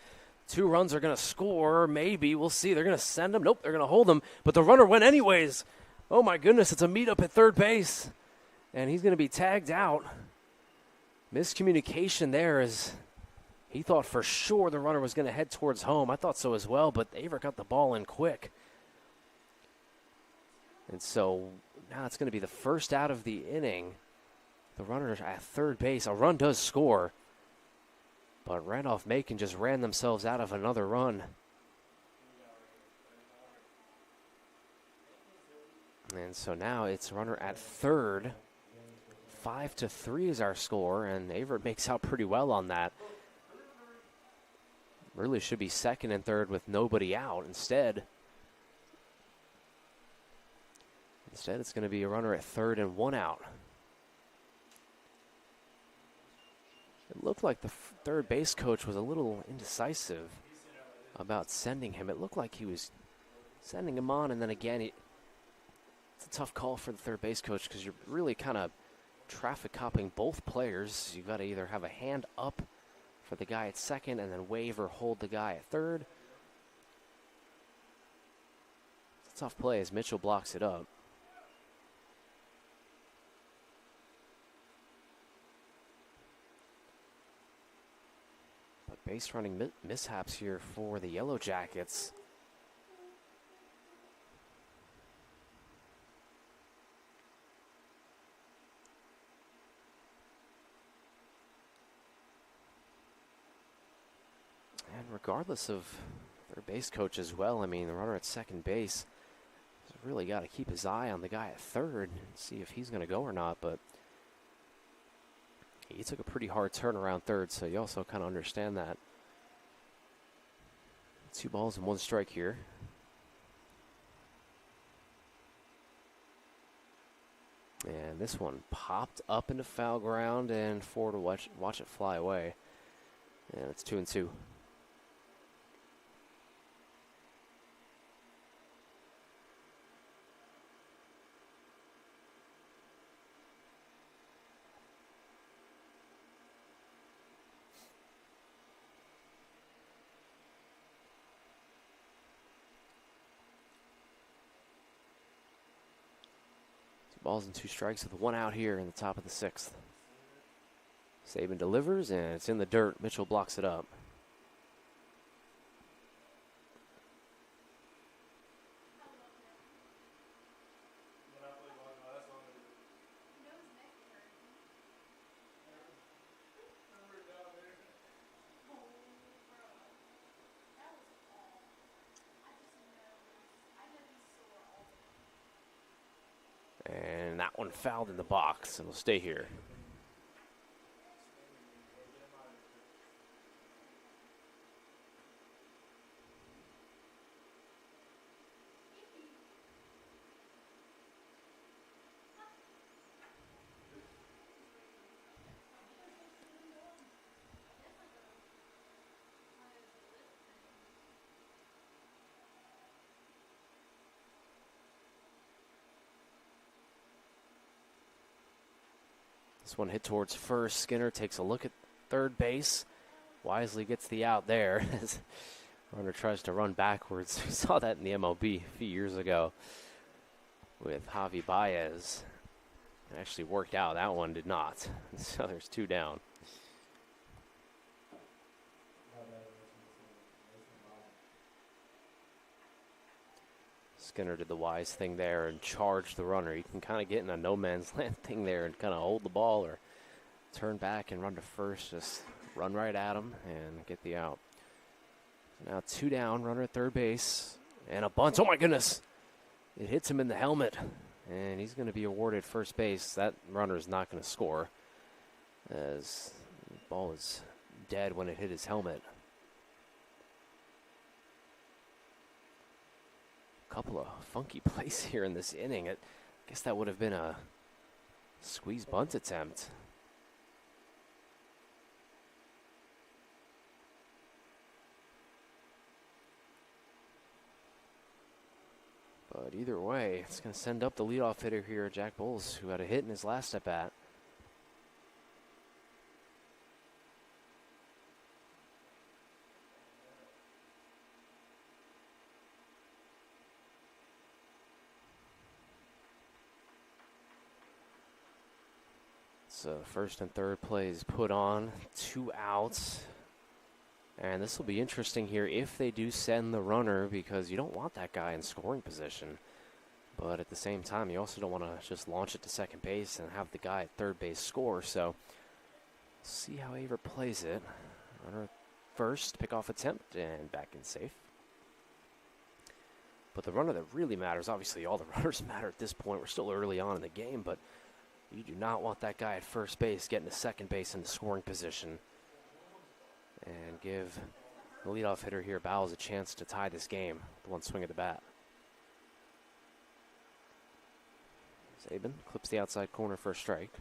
2 runs are going to score. Maybe. We'll see. They're going to send him. Nope, they're going to hold him. But the runner went anyways. Oh, my goodness. It's a meetup at third base. And he's going to be tagged out. Miscommunication there as he thought for sure the runner was going to head towards home. I thought so as well, but Averett got the ball in quick. And so now it's going to be the first out of the inning. The runner at third base. A run does score. But Randolph-Macon just ran themselves out of another run. And so now it's runner at third. 5-3 is our score, and Averett makes out pretty well on that. Really should be second and third with nobody out. Instead, it's going to be a runner at third and 1 out. It looked like the third base coach was a little indecisive about sending him. It looked like he was sending him on, and then again, it's a tough call for the third base coach because you're really kind of traffic copping both players. You've got to either have a hand up for the guy at second and then wave or hold the guy at third. It's a tough play as Mitchell blocks it up. Base running mishaps here for the Yellow Jackets. And regardless of their base coach as well, I mean, the runner at second base has really got to keep his eye on the guy at third and see if he's going to go or not, but he took a pretty hard turn around third, so you also kind of understand that. 2 balls and 1 strike here. And this one popped up into foul ground and Ford to watch it fly away. And it's 2-2. Balls and 2 strikes with 1 out here in the top of the 6th. Saban delivers, and it's in the dirt. Mitchell blocks it up. And that one fouled in the box, and will stay here. This one hit towards first. Skinner takes a look at third base. Wisely gets the out there as runner tries to run backwards. We saw that in the MLB a few years ago with Javi Baez. It actually worked out. That one did not. So there's 2 down. Skinner did the wise thing there and charged the runner. You can kind of get in a no man's land thing there and kind of hold the ball or turn back and run to first. Just run right at him and get the out. Now 2 down, runner at third base. And a bunt. Oh, my goodness. It hits him in the helmet. And he's going to be awarded first base. That runner is not going to score as the ball is dead when it hit his helmet. Couple of funky plays here in this inning. I guess that would have been a squeeze bunt attempt. But either way, it's going to send up the leadoff hitter here, Jack Bowles, who had a hit in his last at bat. So first and third plays put on, 2 outs. And this will be interesting here if they do send the runner, because you don't want that guy in scoring position. But at the same time, you also don't want to just launch it to second base and have the guy at third base score. So see how Averett plays it. Runner first, pickoff attempt, and back in safe. But the runner that really matters, obviously all the runners matter at this point. We're still early on in the game, but you do not want that guy at first base getting to second base in the scoring position. And give the leadoff hitter here, Bowles, a chance to tie this game. The one swing of the bat. Saban clips the outside corner for a strike.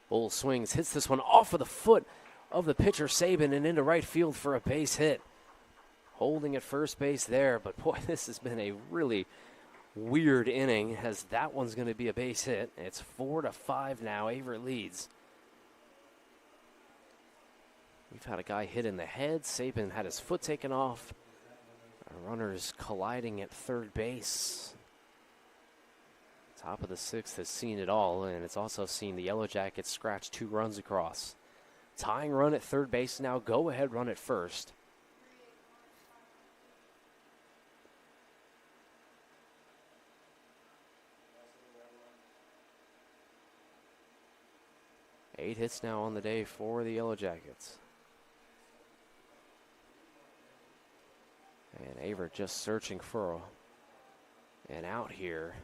Bowles swings, hits this one off of the foot of the pitcher, Saban, and into right field for a base hit. Holding at first base there, but boy, this has been a really weird inning, as that one's going to be a base hit. It's 4-5 now. Averett leads. We've had a guy hit in the head. Saban had his foot taken off. Our runners colliding at third base. Top of the 6th has seen it all, and it's also seen the Yellow Jackets scratch 2 runs across. Tying run at third base now. Go ahead run at first. Eight hits now on the day for the Yellow Jackets. And Averett just searching for an out here.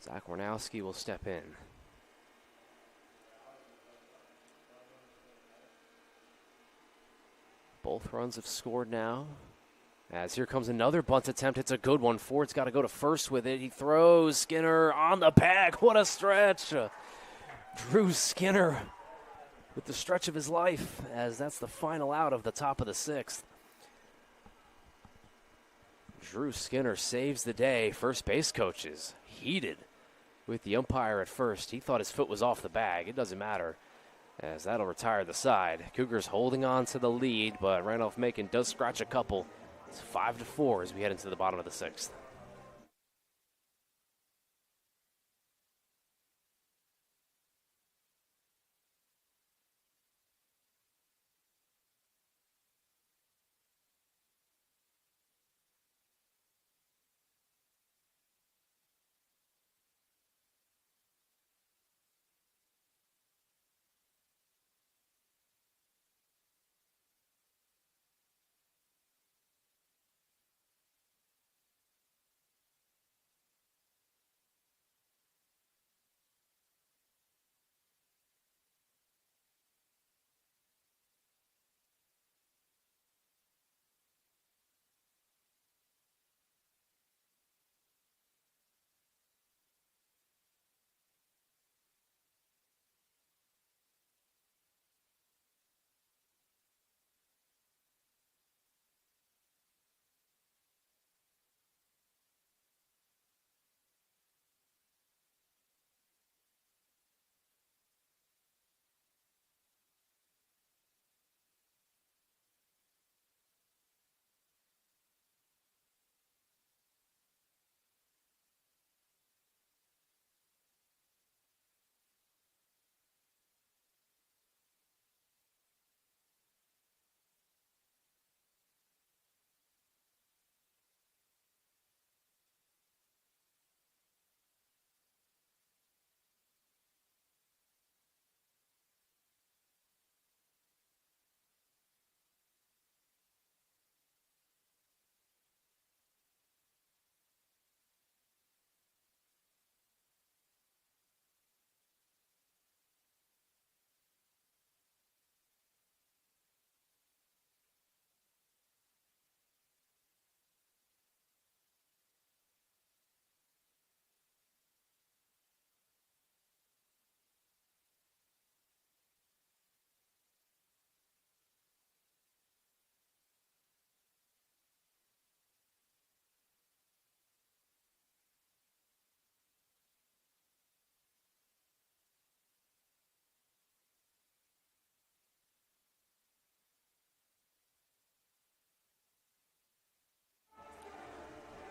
Zach Warnowski will step in. Both runs have scored now. As here comes another bunt attempt. It's a good one. Ford's got to go to first with it. He throws. Skinner on the bag. What a stretch. Drew Skinner with the stretch of his life, as that's the final out of the top of the 6th. Drew Skinner saves the day. First base coach is heated with the umpire at first. He thought his foot was off the bag. It doesn't matter, as that'll retire the side. Cougars holding on to the lead, but Randolph-Macon does scratch a couple. It's 5-4 as we head into the bottom of the 6th.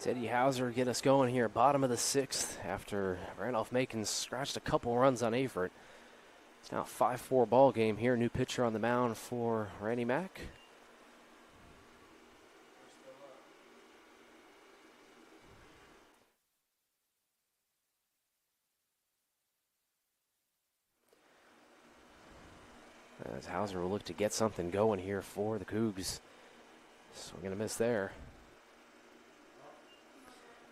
Teddy Hauser get us going here, bottom of the 6th, after Randolph-Macon scratched a couple runs on Averett. It's now a 5-4 ball game here. New pitcher on the mound for Randy Mack. As Hauser will look to get something going here for the Cougs. So we're going to miss there.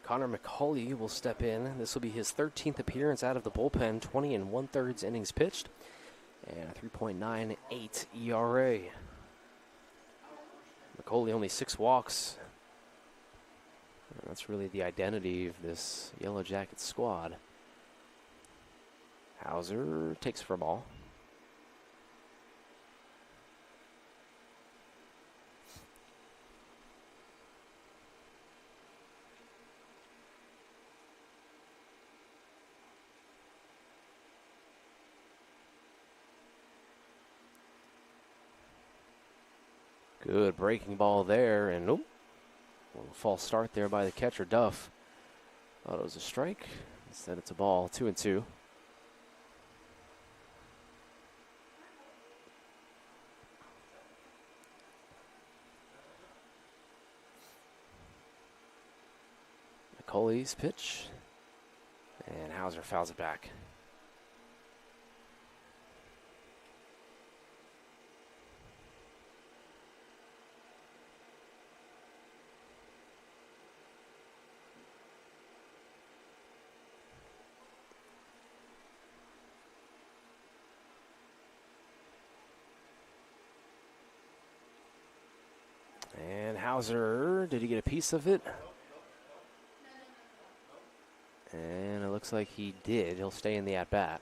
Connor McCauley will step in. This will be his 13th appearance out of the bullpen, 20 1/3 innings pitched, and a 3.98 ERA. McCauley only 6 walks. And that's really the identity of this Yellow Jackets squad. Hauser takes for a ball. Good breaking ball there, and a false start there by the catcher, Duff. Thought it was a strike. Instead, it's a ball, 2-2. McCauley's pitch, and Hauser fouls it back. And Hauser, did he get a piece of it? And it looks like he did. He'll stay in the at-bat.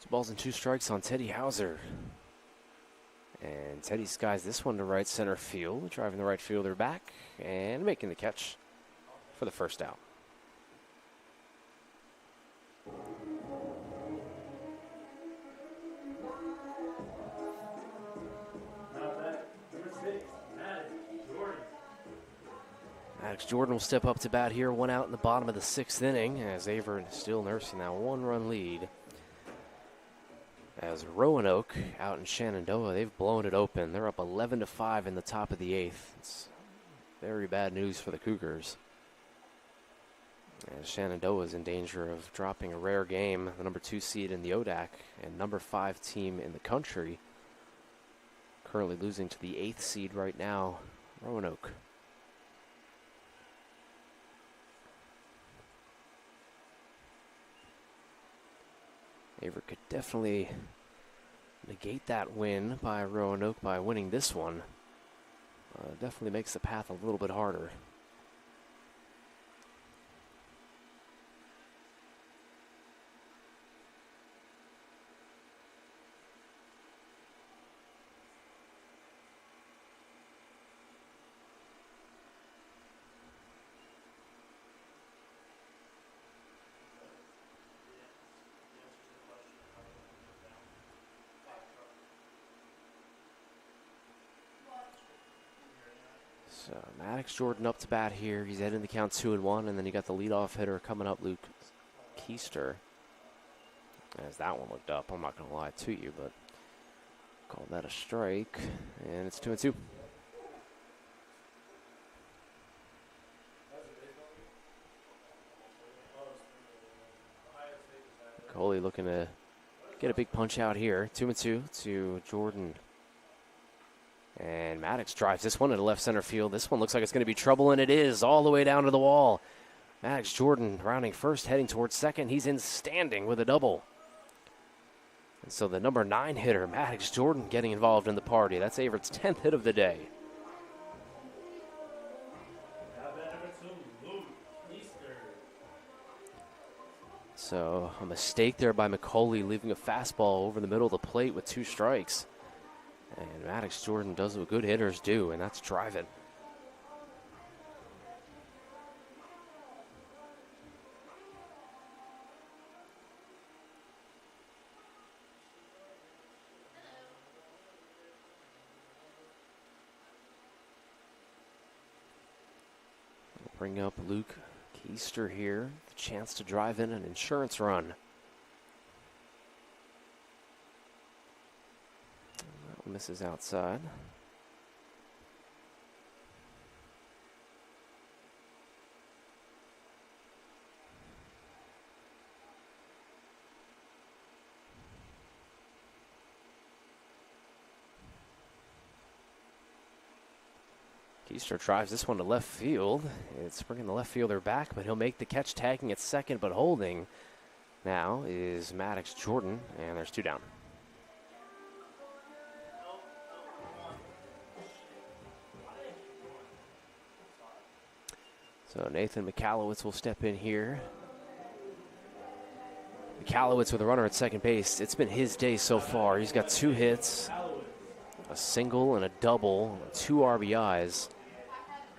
Balls and 2 strikes on Teddy Hauser. And Teddy skies this one to right center field, driving the right fielder back and making the catch for the first out. Maddox Jordan will step up to bat here, 1 out in the bottom of the 6th inning, as Averett is still nursing that 1-run lead. As Roanoke out in Shenandoah, they've blown it open. They're up 11-5 in the top of the 8th. It's very bad news for the Cougars, as Shenandoah is in danger of dropping a rare game, the number 2 seed in the ODAC and number 5 team in the country. Currently losing to the 8th seed right now, Roanoke. Averett could definitely negate that win by Roanoke by winning this one. Definitely makes the path a little bit harder. So Maddox Jordan up to bat here. He's heading the count 2-1, and then you got the leadoff hitter coming up, Luke Keister. As that one looked up, I'm not going to lie to you, but called that a strike, and it's 2-2. Coley looking to get a big punch out here. 2-2 to Jordan. And Maddox drives this one into left center field. This one looks like it's going to be trouble, and it is, all the way down to the wall. Maddox Jordan rounding first, heading towards second. He's in standing with a double. And so the number 9 hitter, Maddox Jordan, getting involved in the party. That's Averett's 10th hit of the day. So a mistake there by McCauley, leaving a fastball over the middle of the plate with 2 strikes. And Maddox Jordan does what good hitters do, and that's drive it. We'll bring up Luke Keister here, the chance to drive in an insurance run. That one misses outside. Keister drives this one to left field. It's bringing the left fielder back, but he'll make the catch, tagging at second, but holding now is Maddox Jordan, and there's 2 down. So Nathan McAllowitz will step in here. McAllowitz with a runner at second base. It's been his day so far. He's got 2 hits, a single and a double, 2 RBIs.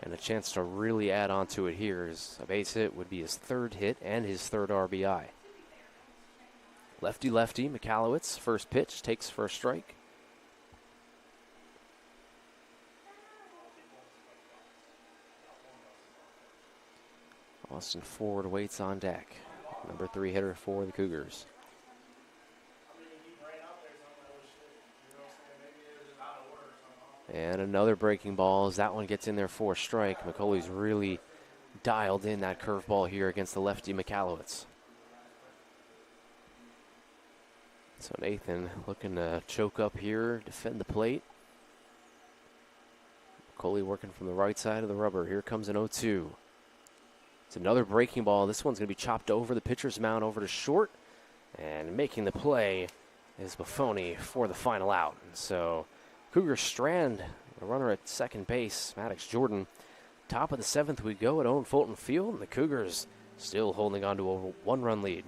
And a chance to really add on to it here is a base hit would be his 3rd hit and his 3rd RBI. Lefty-lefty, McAllowitz, first pitch, takes first strike. Austin Ford waits on deck. Number 3 hitter for the Cougars. And another breaking ball as that one gets in there for a strike. McCauley's really dialed in that curveball here against the lefty McAllowitz. So Nathan looking to choke up here, defend the plate. McCauley working from the right side of the rubber. Here comes an 0-2. It's another breaking ball. This one's going to be chopped over the pitcher's mound over to short. And making the play is Buffoni for the final out. So Cougars strand a runner at second base, Maddox Jordan. Top of the 7th we go at Owen Fulton Field, and the Cougars still holding on to a 1-run lead.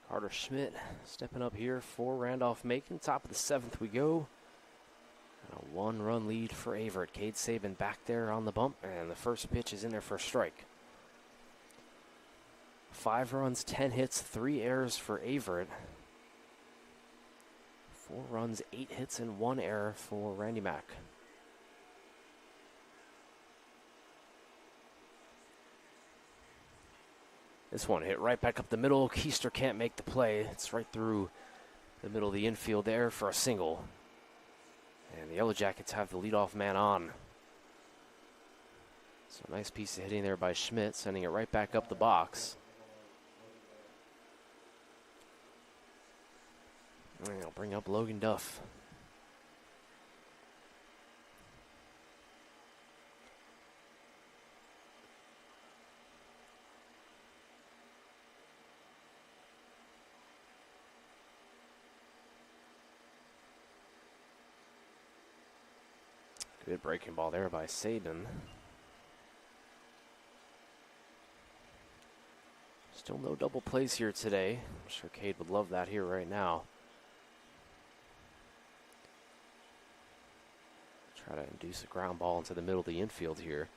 Carter Schmidt stepping up here for Randolph-Macon. Top of the 7th we go. And a 1-run lead for Averett. Cade Saban back there on the bump, and the first pitch is in there for a strike. 5 runs, 10 hits, 3 errors for Averett. 4 runs, 8 hits, and 1 error for Randy Mack. This one hit right back up the middle. Keister can't make the play. It's right through the middle of the infield there for a single. And the Yellow Jackets have the leadoff man on. So nice piece of hitting there by Schmidt, sending it right back up the box. And he'll bring up Logan Duff. Good breaking ball there by Sabin. Still no double plays here today. I'm sure Cade would love that here right now. Try to induce a ground ball into the middle of the infield here.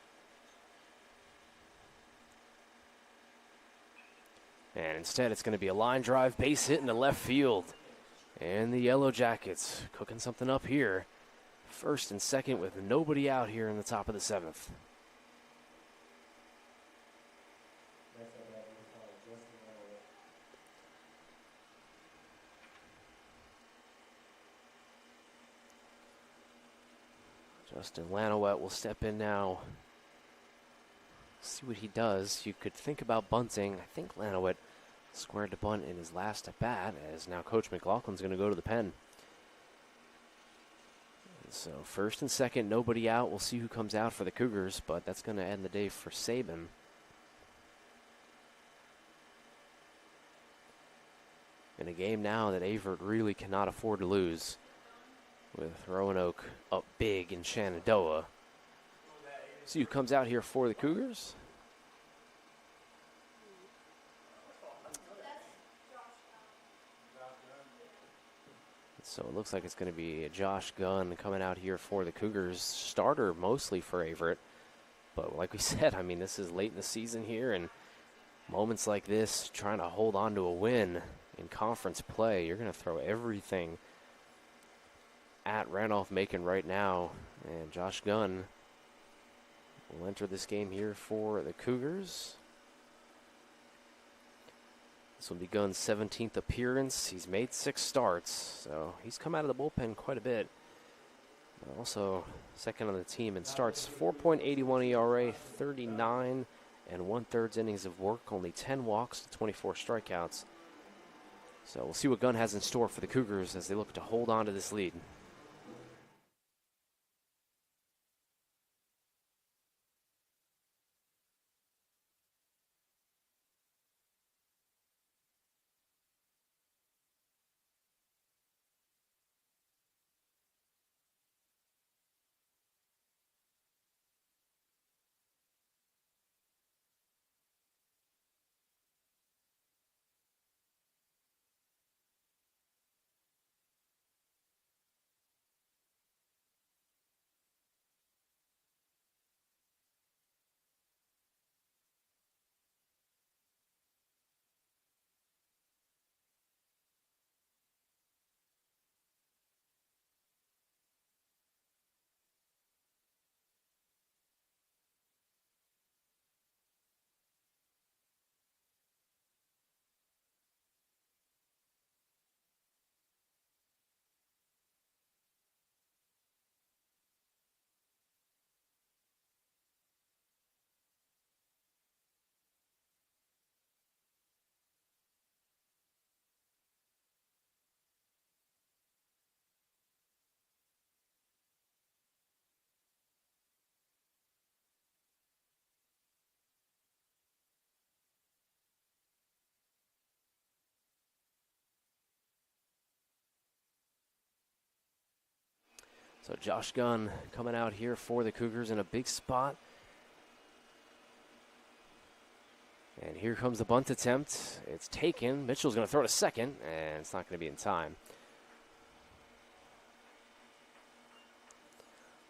And instead it's going to be a line drive base hit into left field. And the Yellow Jackets cooking something up here. First and second with nobody out here in the top of the seventh. Justin Lanowet will step in now. See what he does. You could think about bunting. I think Lanowet squared the bunt in his last at bat, as now Coach McLaughlin's going to go to the pen. So first and second, nobody out. We'll see who comes out for the Cougars, but that's going to end the day for Sabin. In a game now that Averett really cannot afford to lose, with Roanoke up big in Shenandoah. See who comes out here for the Cougars. So it looks like it's going to be Josh Gunn coming out here for the Cougars. Starter mostly for Averett. But like we said, I mean, this is late in the season here, and moments like this, trying to hold on to a win in conference play, you're going to throw everything at Randolph-Macon right now. And Josh Gunn will enter this game here for the Cougars. This will be Gunn's 17th appearance. He's made 6 starts, so he's come out of the bullpen quite a bit. Also second on the team in starts. 4.81 ERA, 39 and 1/3 innings of work, only 10 walks, 24 strikeouts. So we'll see what Gunn has in store for the Cougars as they look to hold on to this lead. So Josh Gunn coming out here for the Cougars in a big spot. And here comes the bunt attempt. It's taken. Mitchell's going to throw to second, and it's not going to be in time.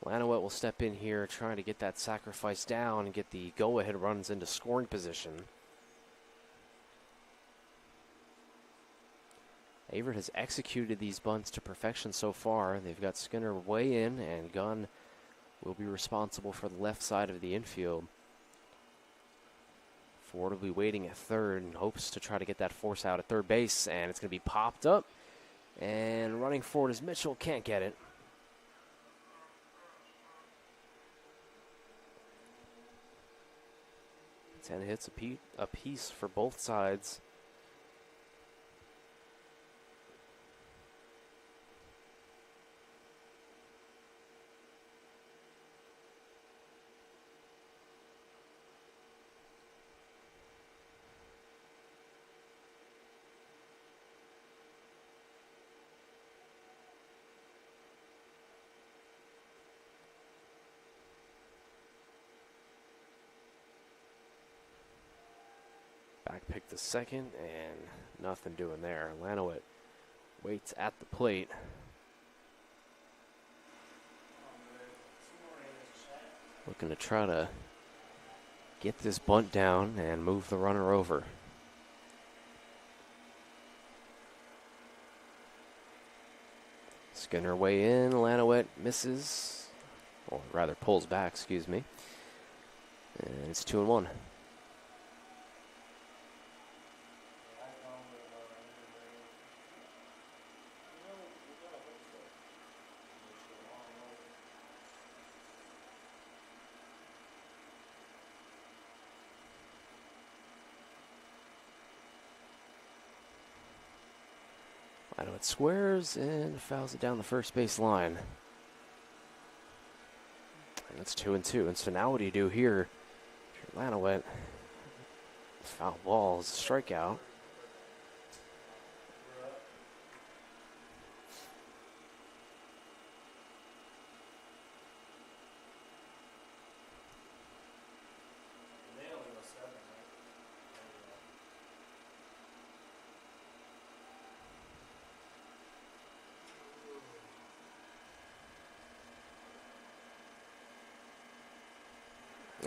Lanowet will step in here trying to get that sacrifice down and get the go-ahead runs into scoring position. Averett has executed these bunts to perfection so far. They've got Skinner way in, and Gunn will be responsible for the left side of the infield. Ford will be waiting at third and hopes to try to get that force out at third base, and it's going to be popped up. And running forward is Mitchell, can't get it. 10 hits apiece for both sides. Back pick the second, and nothing doing there. Lanowit waits at the plate. Looking to try to get this bunt down and move the runner over. Skinner way in. Lanowit misses, or rather pulls back, excuse me. And it's 2-1. It squares and fouls it down the first base line. And it's 2-2. And so now what do you do here? If you're Lanowit, foul ball is a strikeout.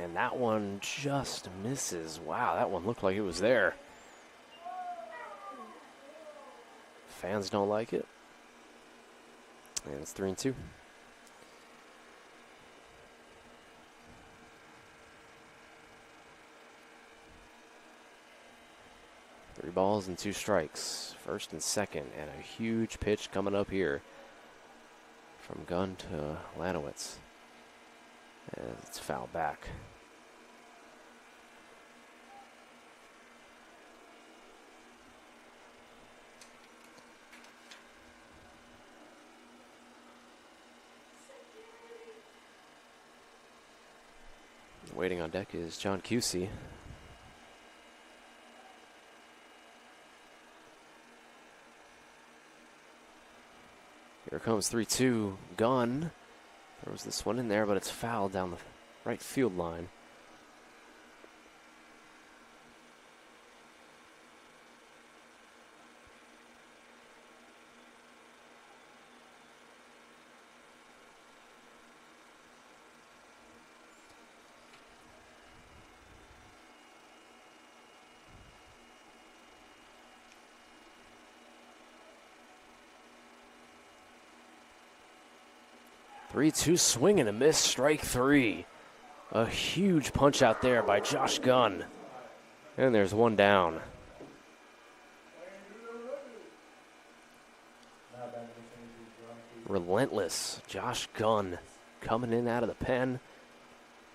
And that one just misses. Wow, that one looked like it was there. Fans don't like it. And it's 3-2. Three balls and two strikes. First and second, and a huge pitch coming up here from Gunn to Lanowitz. And it's fouled back. Waiting on deck is John Cusey. Here comes 3-2. Gunn throws this one in there, but it's fouled down the right field line. Three-two swing and a miss, strike three. A huge punch out there by Josh Gunn. And there's one down. Relentless Josh Gunn coming in out of the pen.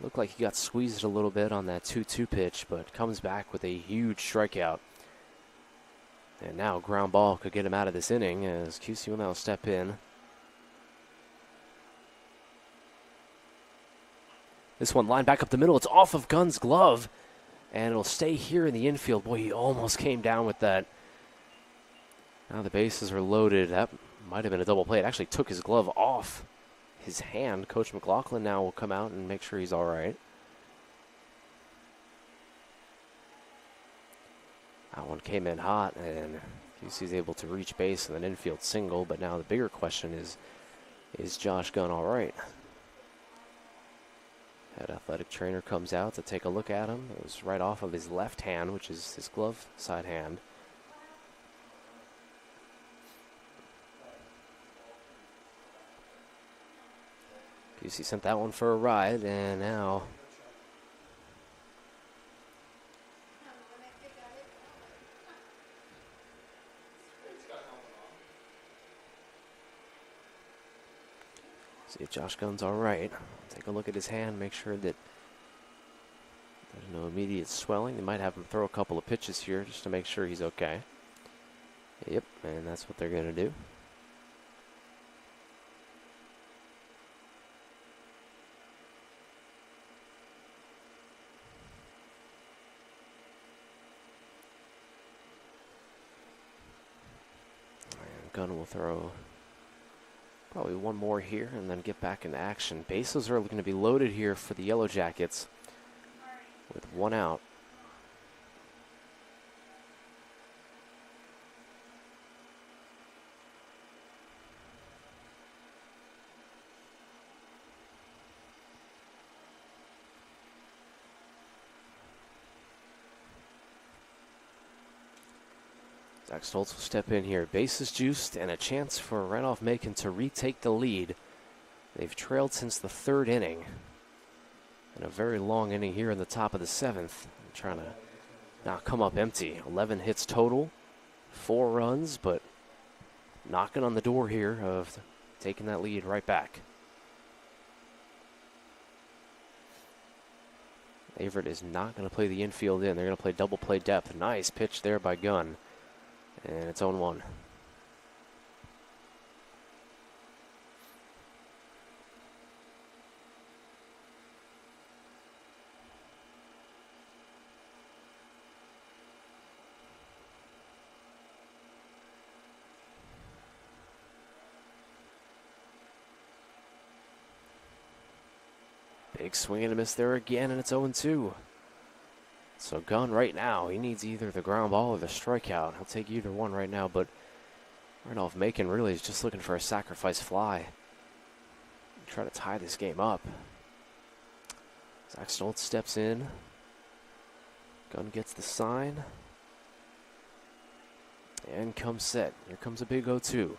Looked like he got squeezed a little bit on that 2-2 pitch, but comes back with a huge strikeout. And now ground ball could get him out of this inning as QC will now step in. This one lined back up the middle. It's off of Gunn's glove, and it'll stay here in the infield. Boy, he almost came down with that. Now the bases are loaded. That might have been a double play. It actually took his glove off his hand. Coach McLaughlin now will come out and make sure he's all right. That one came in hot, and QC's able to reach base with an infield single. But now the bigger question is Josh Gunn all right? Head athletic trainer comes out to take a look at him. It was right off of his left hand, which is his glove side hand. QC sent that one for a ride, and now see if Josh Gunn's all right. Take a look at his hand, make sure that there's No immediate swelling. They might have him throw a couple of pitches here just to make sure he's okay. Yep, and that's what they're going to do. And Gunn will throw probably one more here and then get back into action. Bases are going to be loaded here for the Yellow Jackets with one out. Zach Stoltz will step in here. Bases juiced and a chance for Randolph-Macon to retake the lead. They've trailed since the third inning. And a very long inning here in the top of the seventh. Trying to now come up empty. 11 hits total, 4 runs, but knocking on the door here of taking that lead right back. Averett is not going to play the infield in. They're going to play double play depth. Nice pitch there by Gunn. And it's 0-1. Big swing and a miss there again, and it's 0-2. So Gunn right now, he needs either the ground ball or the strikeout. He'll take either one right now, but Randolph-Macon really is just looking for a sacrifice fly. Try to tie this game up. Zach Stoltz steps in. Gunn gets the sign. And comes set. Here comes a big 0-2. And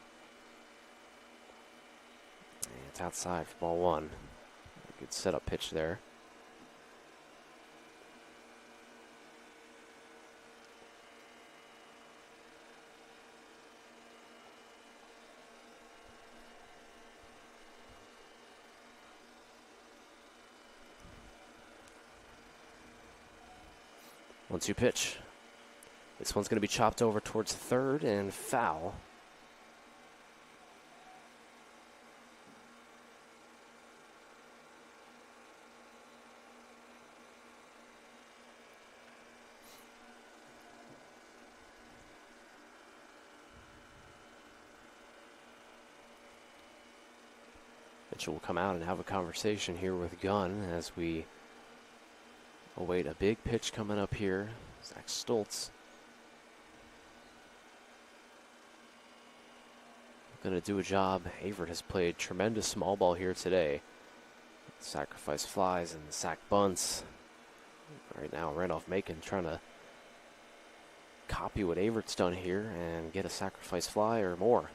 it's outside for ball 1. Good setup pitch there. One-two pitch. This one's going to be chopped over towards third and foul. Mitchell will come out and have a conversation here with Gunn as we await a big pitch coming up here. Zach Stoltz going to do a job. Averett has played tremendous small ball here today. Sacrifice flies and sack bunts. Right now, Randolph-Macon trying to copy what Averett's done here and get a sacrifice fly or more.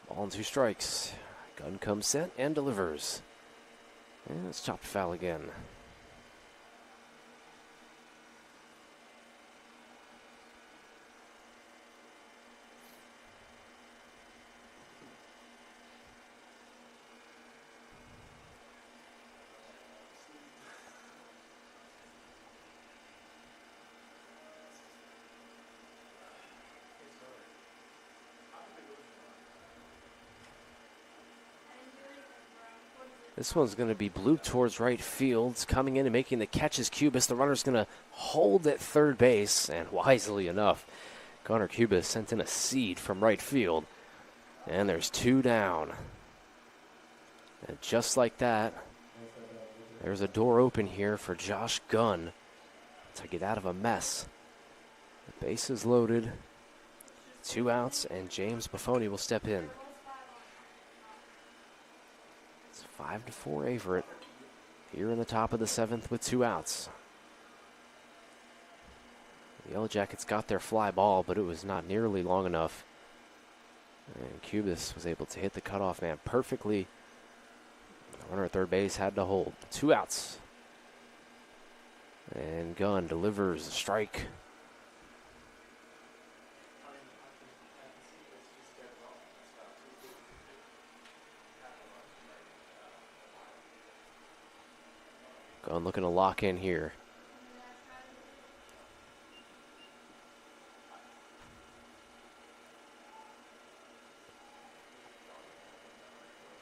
Ball and 2 strikes. Gunn comes set and delivers. And it's chopped foul again. This one's going to be blooped towards right field. It's coming in and making the catch is Cubis. The runner's going to hold at third base, and wisely enough, Connor Cubis sent in a seed from right field. And there's 2 down. And just like that, there's a door open here for Josh Gunn to get out of a mess. The base is loaded. 2 outs, and James Buffoni will step in. 5-4 Averett here in the top of the 7th with 2 outs. The Yellow Jackets got their fly ball, but it was not nearly long enough. And Cubis was able to hit the cutoff man perfectly. The runner at third base had to hold. 2 outs. And Gunn delivers a strike. One looking to lock in here.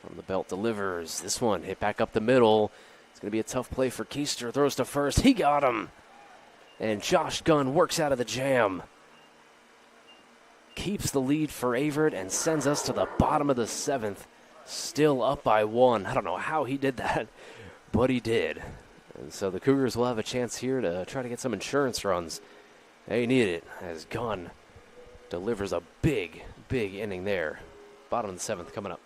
From the belt delivers. This one hit back up the middle. It's going to be a tough play for Keister. Throws to first. He got him. And Josh Gunn works out of the jam. Keeps the lead for Averett and sends us to the bottom of the 7th. Still up by 1. I don't know how he did that, but he did. And so the Cougars will have a chance here to try to get some insurance runs. They need it as Gunn delivers a big, big inning there. Bottom of the 7th coming up.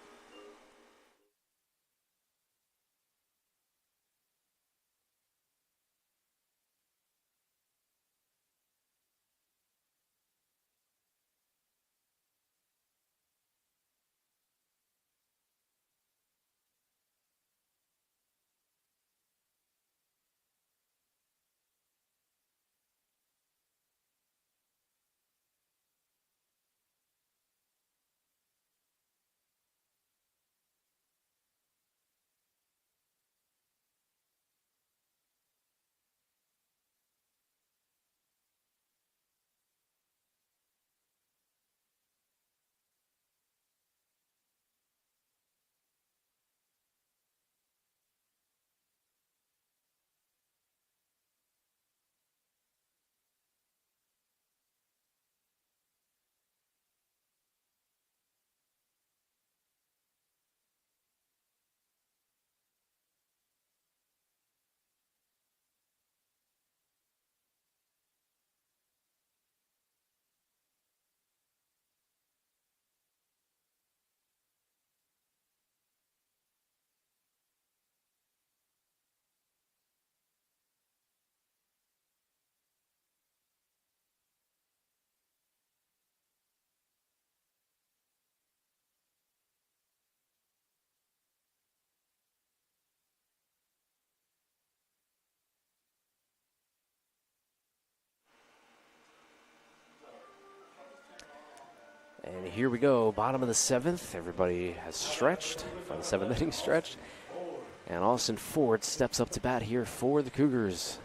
And here we go, bottom of the 7th. Everybody has stretched for the 7th inning stretch. And Austin Ford steps up to bat here for the Cougars.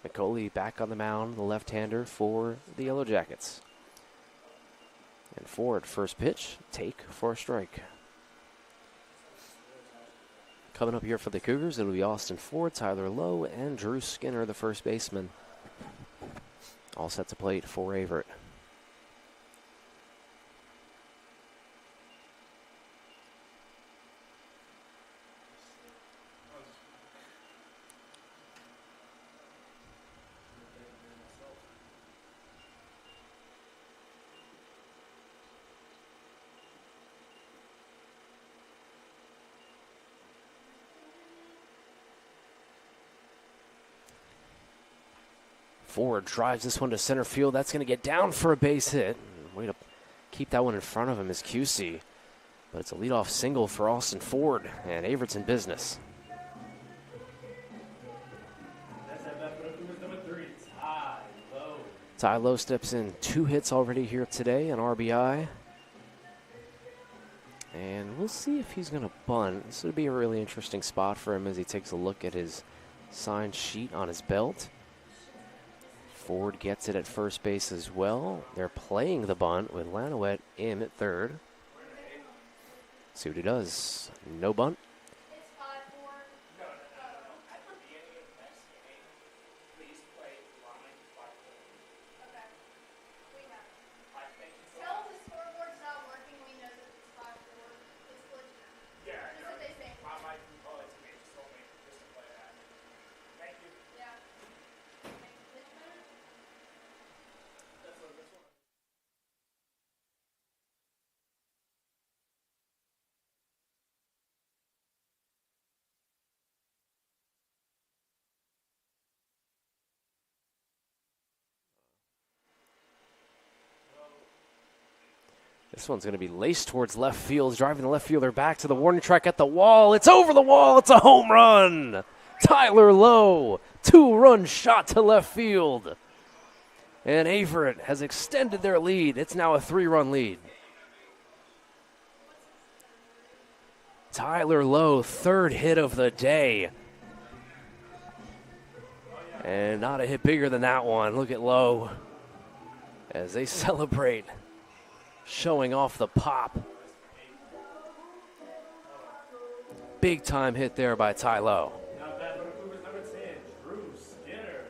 McCauley back on the mound, the left-hander for the Yellow Jackets. And Ford, first pitch, take for a strike. Coming up here for the Cougars, it'll be Austin Ford, Tyler Lowe, and Drew Skinner, the first baseman. All set to plate for Averett. Ford drives this one to center field. That's going to get down for a base hit. Way to keep that one in front of him is QC. But it's a leadoff single for Austin Ford, and Averett's in business. That's at bat for number 3, Ty Lowe. Ty Lowe steps in, 2 hits already here today, an RBI. And we'll see if he's going to bunt. This would be a really interesting spot for him as he takes a look at his sign sheet on his belt. Ford gets it at first base as well. They're playing the bunt with Lanowet in at third. See what he does. No bunt. This one's going to be laced towards left field, driving the left fielder back to the warning track at the wall. It's over the wall. It's a home run. Tyler Lowe, 2-run shot to left field. And Averett has extended their lead. It's now a 3-run lead. Tyler Lowe, third hit of the day. And not a hit bigger than that one. Look at Lowe as they celebrate, showing off the pop. Big time hit there by Ty Lowe. Now back for the Cougars, number 10, Drew Skinner.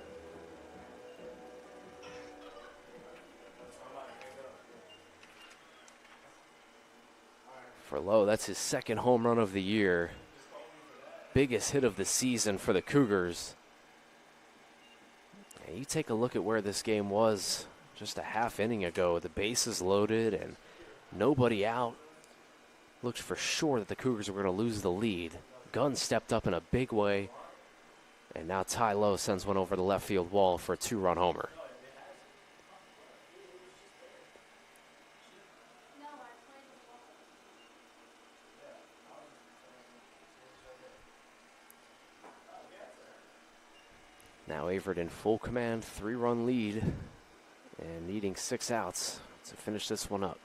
For Lowe, that's his second home run of the year. Biggest hit of the season for the Cougars. And you take a look at where this game was just a half inning ago. The bases loaded and nobody out. Looked for sure that the Cougars were going to lose the lead. Gunn stepped up in a big way. And now Ty Lowe sends one over the left field wall for a 2-run homer. Now Averett in full command, 3-run lead, and needing 6 outs to finish this one up.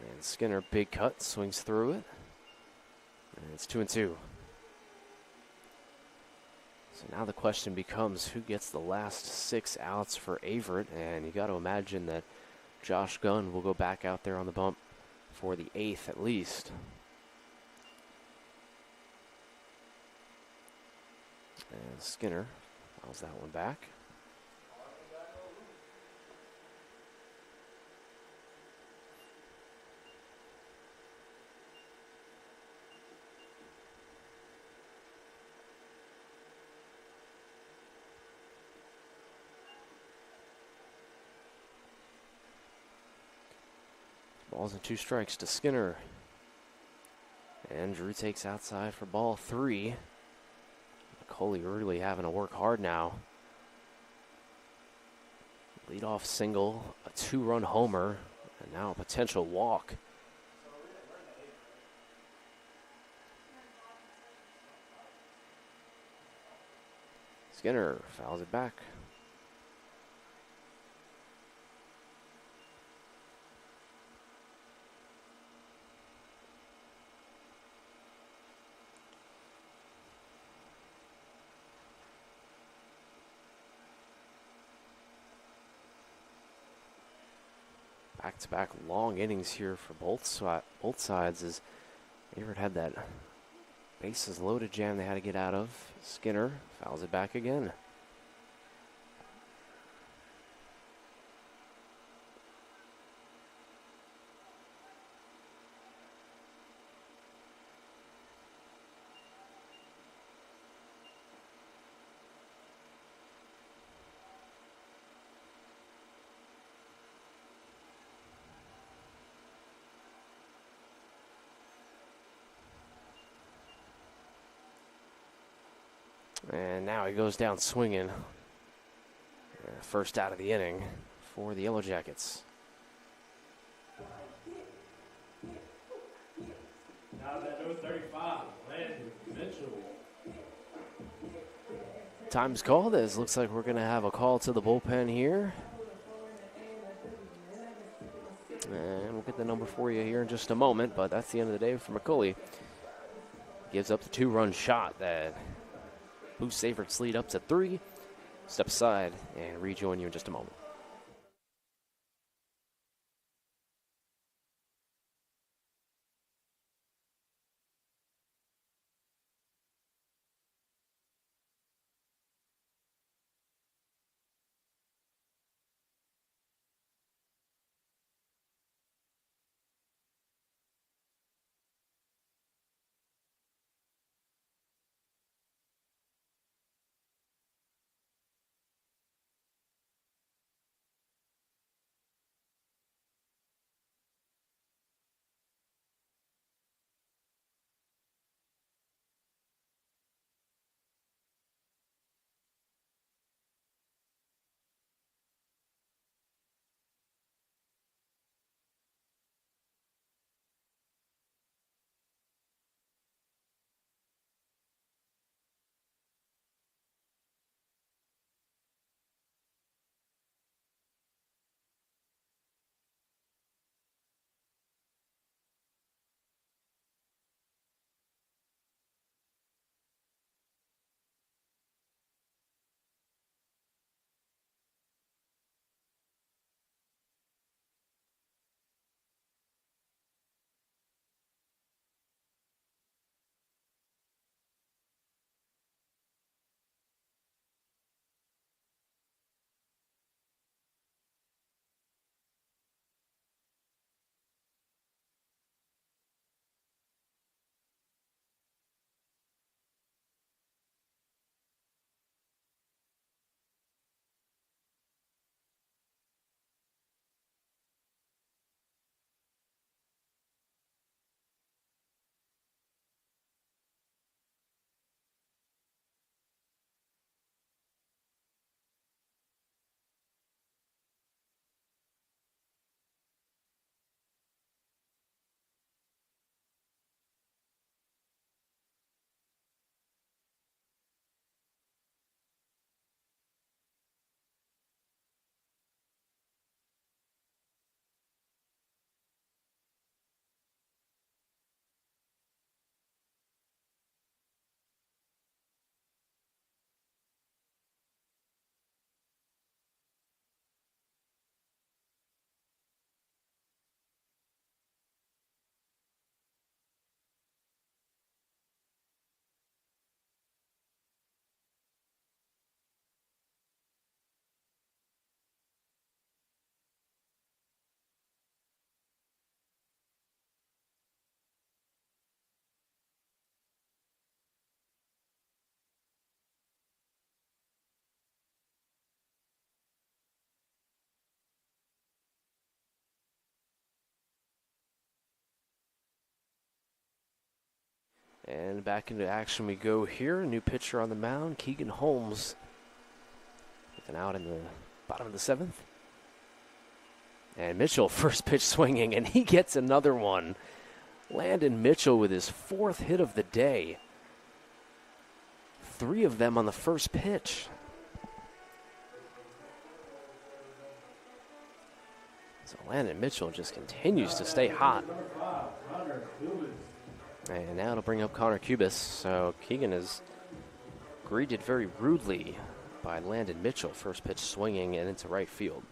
And Skinner, big cut, swings through it. And it's 2-2. So now the question becomes who gets the last 6 outs for Averett. And you got to imagine that Josh Gunn will go back out there on the bump for the 8th at least. And Skinner fouls that one back. Balls and 2 strikes to Skinner. And Drew takes outside for ball 3. Coley really having to work hard now. Leadoff single, a 2-run homer, and now a potential walk. Skinner fouls it back. Back-to-back long innings here for both sides as Averett had that bases loaded jam they had to get out of. Skinner fouls it back again. And now he goes down swinging. First out of the inning for the Yellow Jackets. Now that number 35, Landon Mitchell. Time's called as looks like we're going to have a call to the bullpen here. And we'll get the number for you here in just a moment, but that's the end of the day for McCulley. Gives up the 2-run shot that boosts Averett's lead up to 3. Step aside and rejoin you in just a moment. And back into action we go here. New pitcher on the mound, Keegan Holmes. With an out in the bottom of the 7th. And Mitchell, first pitch swinging, and he gets another one. Landon Mitchell with his 4th hit of the day. 3 of them on the first pitch. So Landon Mitchell just continues to stay hot. And now it'll bring up Connor Cubis. So Keegan is greeted very rudely by Landon Mitchell. First pitch swinging and into right field.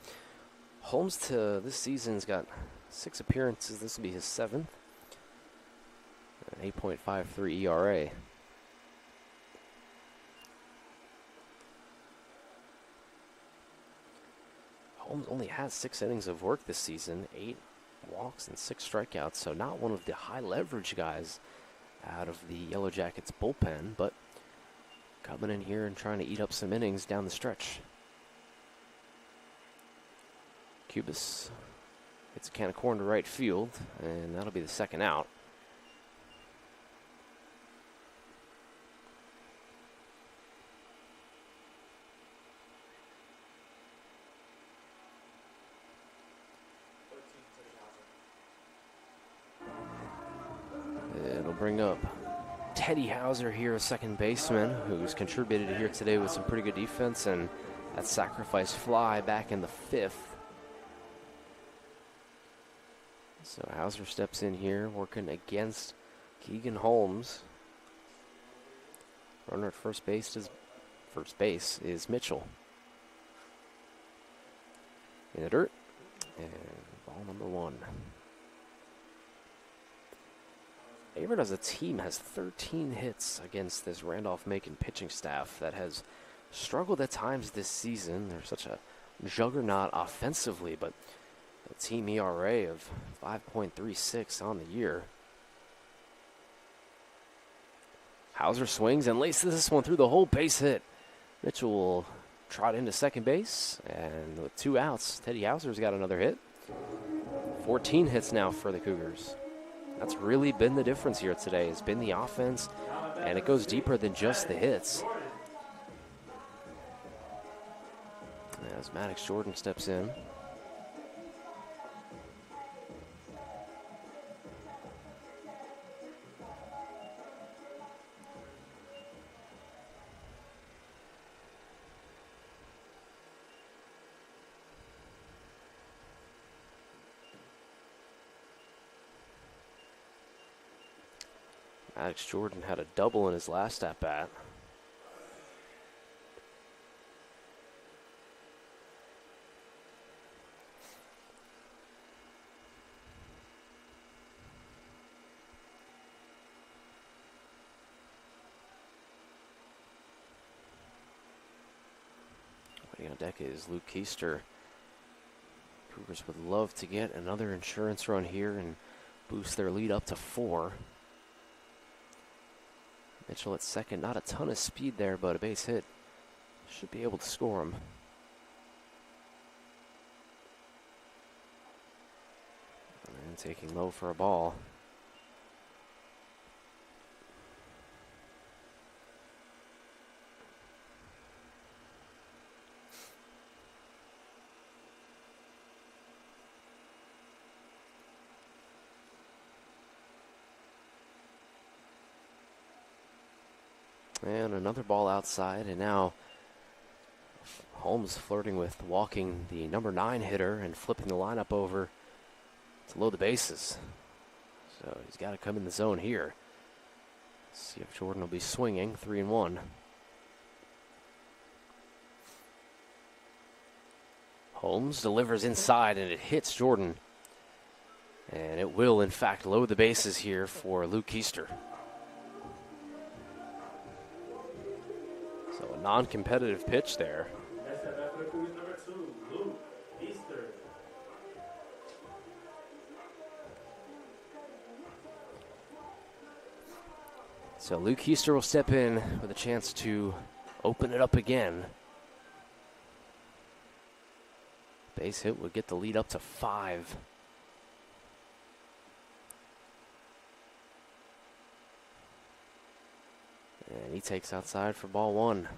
Holmes this season's got 6 appearances. This will be his 7th. An 8.53 ERA. Holmes only has 6 innings of work this season, 8 walks and 6 strikeouts, so not one of the high leverage guys out of the Yellow Jackets bullpen, but coming in here and trying to eat up some innings down the stretch. Cubis hits a can of corn to right field, and that'll be the 2nd out. It'll bring up Teddy Hauser here, a second baseman, who's contributed here today with some pretty good defense, and that sacrifice fly back in the 5th. So Hauser steps in here, working against Keegan Holmes. Runner at first base is Mitchell. In the dirt, and ball number 1. Averett as a team has 13 hits against this Randolph-Macon pitching staff that has struggled at times this season. They're such a juggernaut offensively, but a team ERA of 5.36 on the year. Hauser swings and laces this one through the hole, base hit. Mitchell will trot into second base, and with 2 outs, Teddy Hauser's got another hit. 14 hits now for the Cougars. That's really been the difference here today. It's been the offense, and it goes deeper than just the hits. As Maddox Jordan steps in. Maddox Jordan had a double in his last at-bat. Waiting on deck is Luke Keister. Cougars would love to get another insurance run here and boost their lead up to 4. Mitchell at second, not a ton of speed there, but a base hit should be able to score him. And taking low for a ball. And another ball outside, and now Holmes flirting with walking the number 9 hitter and flipping the lineup over to load the bases. So he's got to come in the zone here. See if Jordan will be swinging. 3-1. Holmes delivers inside, and it hits Jordan. And it will, in fact, load the bases here for Luke Keister. So a non-competitive pitch there. Next at bat for the Cougars, number 2, Luke Easter. So Luke Keister will step in with a chance to open it up again. Base hit would get the lead up to 5. And he takes outside for ball one.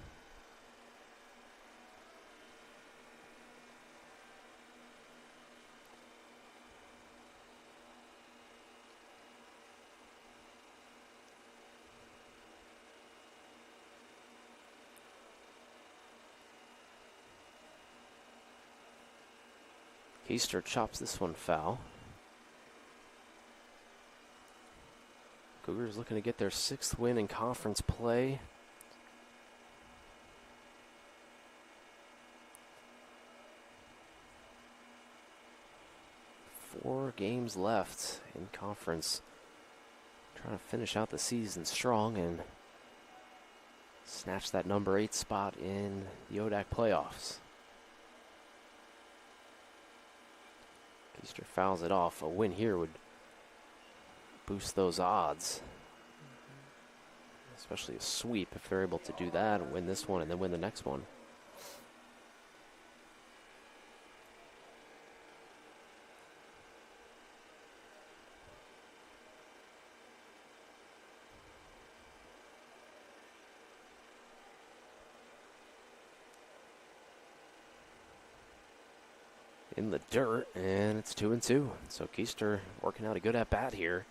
Keister chops this one foul. Cougars looking to get their 6th win in conference play. Four games left in conference. Trying to finish out the season strong and snatch that number 8 spot in the ODAC playoffs. Keister fouls it off. A win here would boost those odds. Especially a sweep if they're able to do that and win this one and then win the next one. In the dirt, and it's 2-2. So Keister working out a good at-bat here.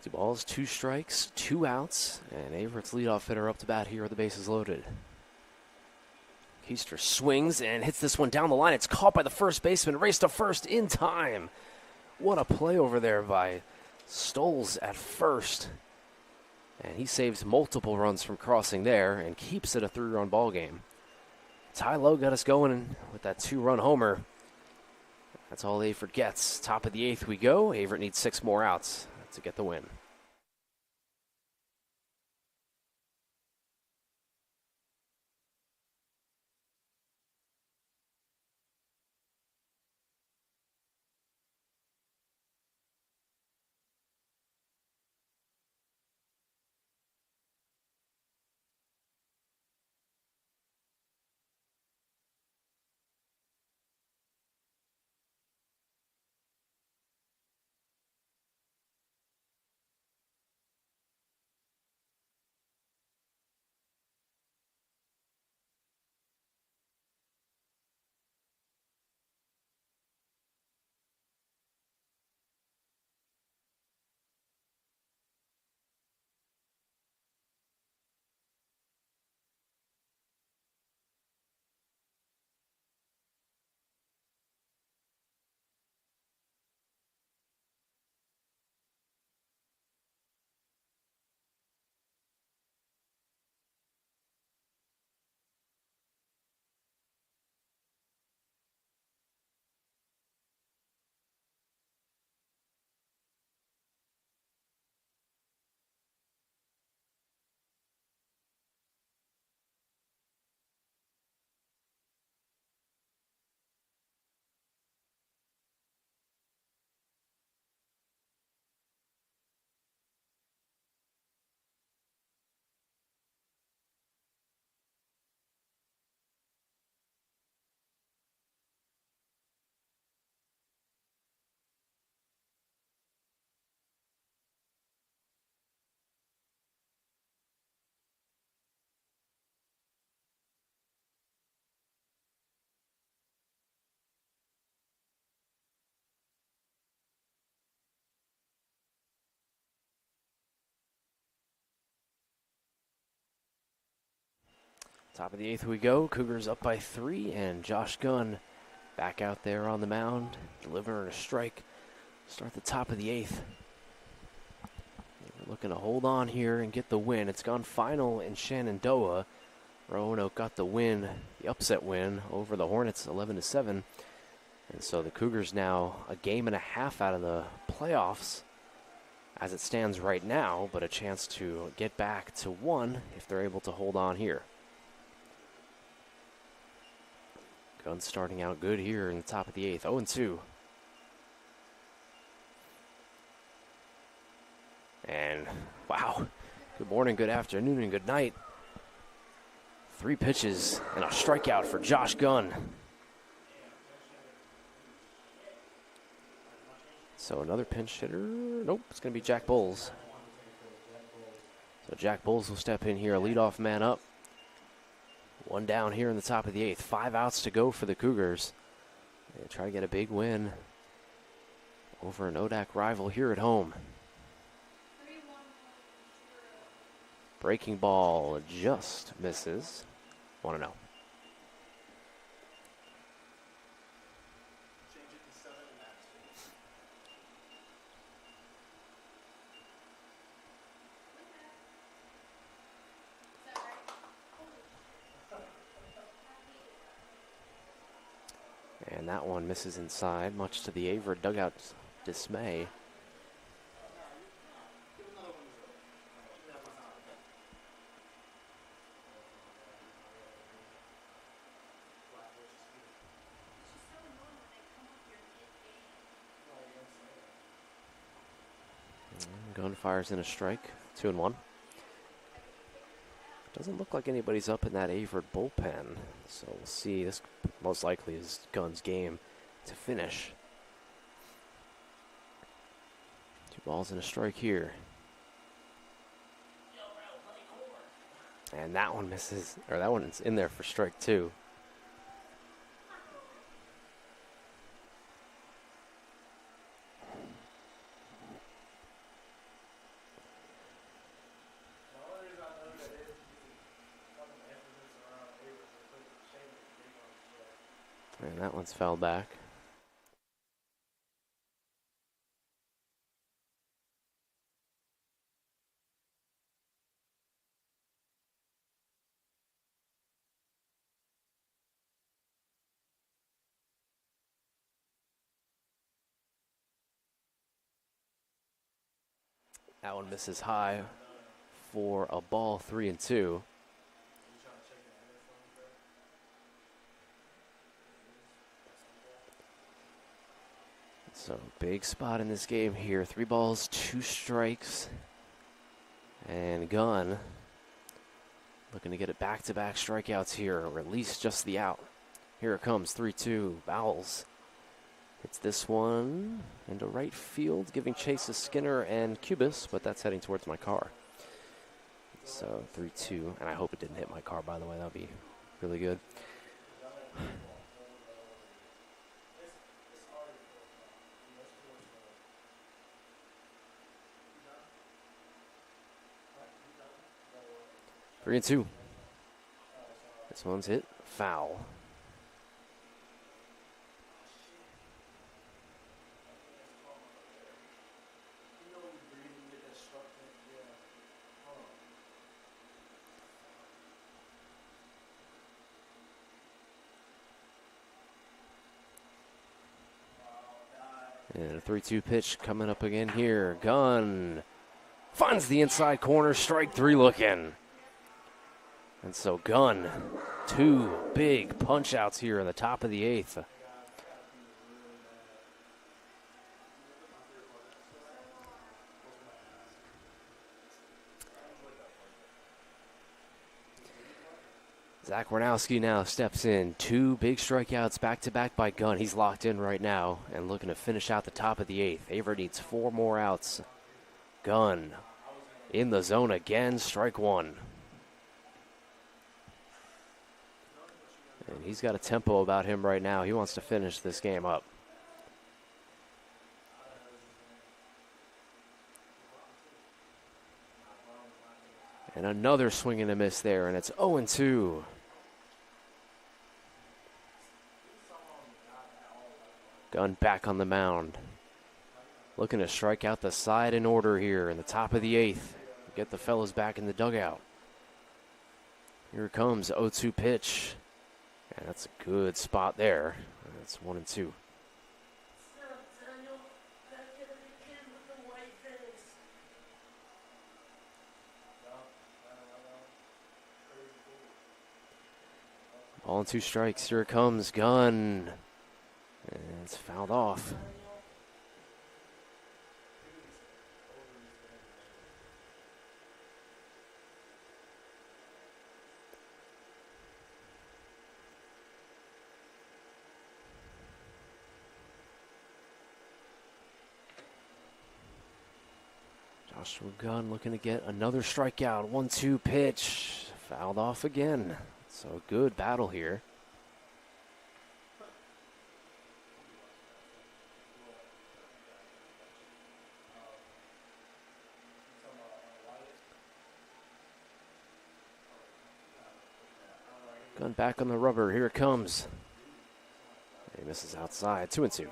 Two balls, 2 strikes, 2 outs, and Averett's leadoff hitter up to bat here with the bases loaded. Keister swings and hits this one down the line. It's caught by the first baseman, raced to first in time. What a play over there by Stoles at first. And he saves multiple runs from crossing there and keeps it a 3-run ball game. Ty Lowe got us going with that 2-run homer. That's all Averett gets. Top of the 8th we go. Averett needs 6 more outs to get the win. Top of the 8th we go. Cougars up by 3, and Josh Gunn back out there on the mound, delivering a strike. Start the top of the 8th. We're looking to hold on here and get the win. It's gone final in Shenandoah. Roanoke got the win, the upset win over the Hornets, 11-7. And so the Cougars now a game and a half out of the playoffs as it stands right now, but a chance to get back to 1 if they're able to hold on here. Gunn starting out good here in the top of the 8th, 0-2. And, wow, good morning, good afternoon, and good night. 3 pitches and a strikeout for Josh Gunn. So another pinch hitter. Nope, it's going to be Jack Bowles. So Jack Bowles will step in here, leadoff man up. 1 down here in the top of the 8th. 5 outs to go for the Cougars. They try to get a big win over an ODAC rival here at home. Breaking ball just misses. 1-0. And that one misses inside, much to the Averett dugout's dismay. Gunn fires in a strike, 2-1. Doesn't look like anybody's up in that Averett bullpen, so we'll see. This most likely is Gunn's game to finish. 2 balls and a strike here. And that one misses, or that one's in there for strike 2. And that one's fouled back. That one misses high for a ball, 3-2. So big spot in this game here. 3 balls, 2 strikes. And Gunn looking to get it back-to-back strikeouts here, or at least just the out. Here it comes, 3-2. Bowles hits this one into right field, giving chase to Skinner and Cubis, but that's heading towards my car. So 3-2, and I hope it didn't hit my car, by the way. That would be really good. 3-2. This one's hit foul. And a 3-2 pitch coming up again here. Gunn finds the inside corner, strike 3 looking. And so Gunn, 2 big punch outs here in the top of the 8th. Zach Warnowski now steps in. 2 big strikeouts back-to-back by Gunn. He's locked in right now and looking to finish out the top of the 8th. Averett needs 4 more outs. Gunn in the zone again, strike 1. And he's got a tempo about him right now. He wants to finish this game up. And another swing and a miss there, and it's 0-2. Gunn back on the mound. Looking to strike out the side in order here in the top of the 8th. Get the fellas back in the dugout. Here it comes, 0-2 pitch. And that's a good spot there. That's 1-2. Ball and 2 strikes. Here it comes, Gunn. And it's fouled off. Joshua Gunn looking to get another strikeout. 1-2 pitch. Fouled off again. So good battle here. Gunn back on the rubber. Here it comes. He misses outside. 2-2.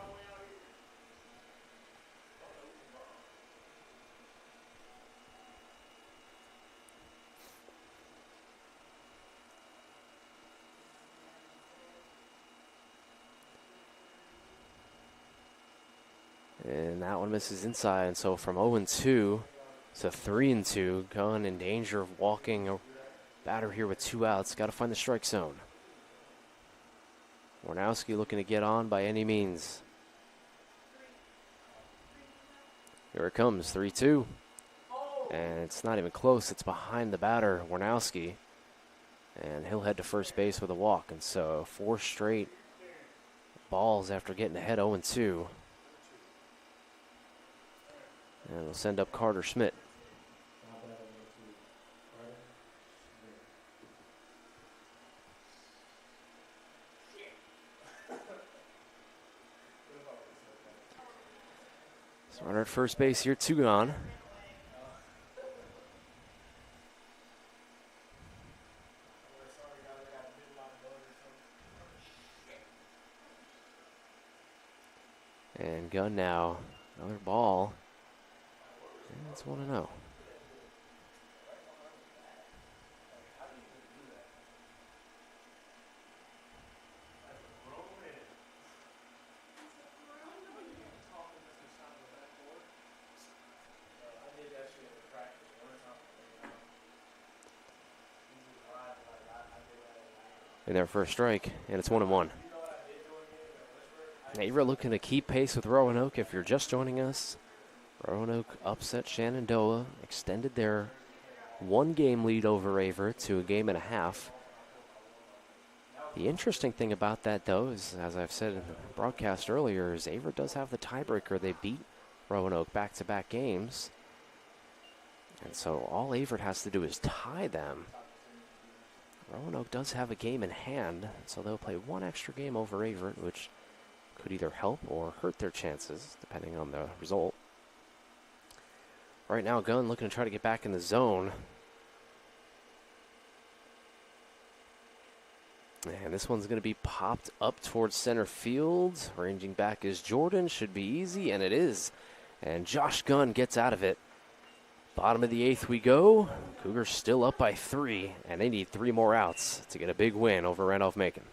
And that one misses inside. And so from 0-2 to 3-2, Gunn in danger of walking a batter here with 2 outs. Got to find the strike zone. Warnowski looking to get on by any means. Here it comes, 3-2. And it's not even close. It's behind the batter, Warnowski. And he'll head to first base with a walk. And so 4 straight balls after getting ahead 0-2. And we'll send up Carter Schmidt. So runner at first base here, 2 gone. And Gunn now, another ball. And it's 1-0. In their first strike, and it's 1-1. Averett looking to keep pace with Roanoke. If you're just joining us, Roanoke upset Shenandoah, extended their 1-game lead over Averett to a 1.5 games. The interesting thing about that, though, is, as I've said in the broadcast earlier, is Averett does have the tiebreaker. They beat Roanoke back-to-back games. And so all Averett has to do is tie them. Roanoke does have a game in hand, so they'll play 1 extra game over Averett, which could either help or hurt their chances, depending on the result. Right now, Gunn looking to try to get back in the zone. And this one's going to be popped up towards center field. Ranging back is Jordan. Should be easy, and it is. And Josh Gunn gets out of it. Bottom of the 8th we go. Cougars still up by 3, and they need 3 more outs to get a big win over Randolph-Macon.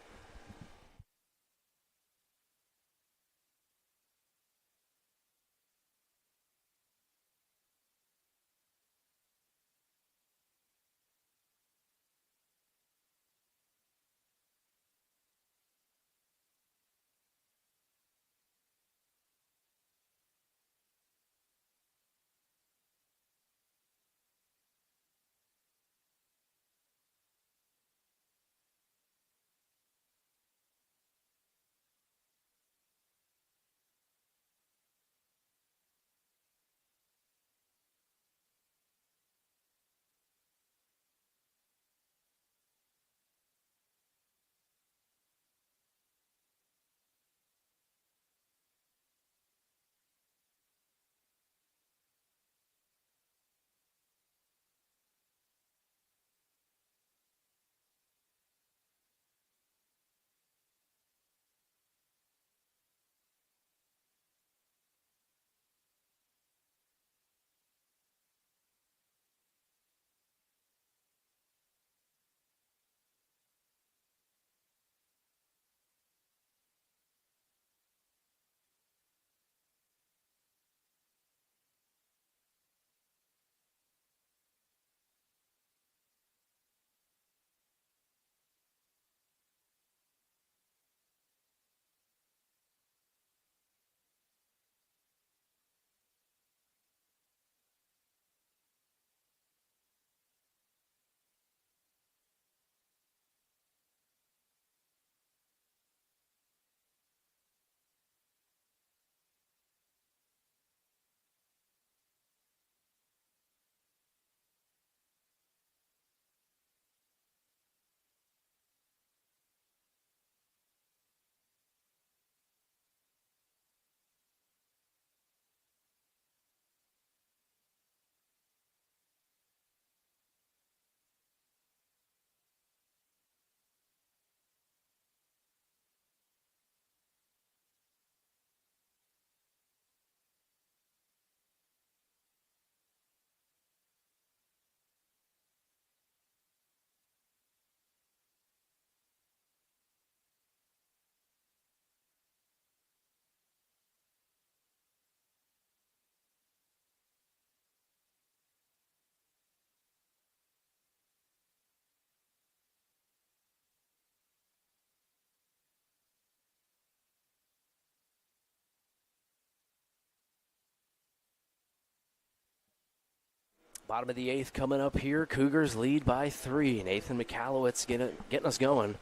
Bottom of the 8th coming up here. Cougars lead by 3. Nathan McAllowitz getting us going.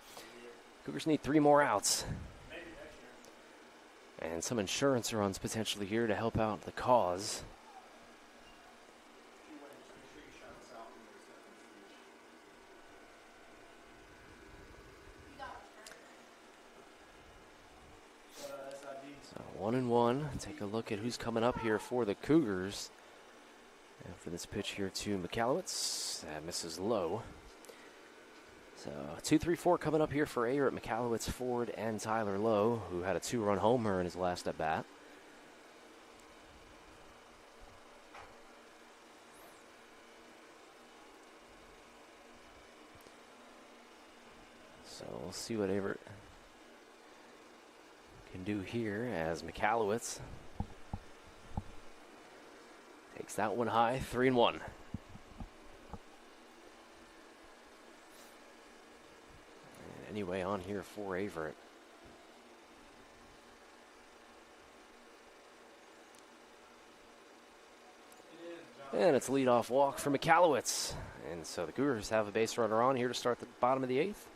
Cougars need 3 more outs. And some insurance runs potentially here to help out the cause. So 1-1. Take a look at who's coming up here for the Cougars. After this pitch here to McAllowitz, that misses low. So 2-3-4 coming up here for Averett, McAllowitz, Ford, and Tyler Lowe, who had a 2-run homer in his last at bat. So we'll see what Averett can do here as McAllowitz takes that one high, 3-1. Anyway, on here for Averett. And it's leadoff walk for McAllowitz. And so the Cougars have a base runner on here to start the bottom of the 8th.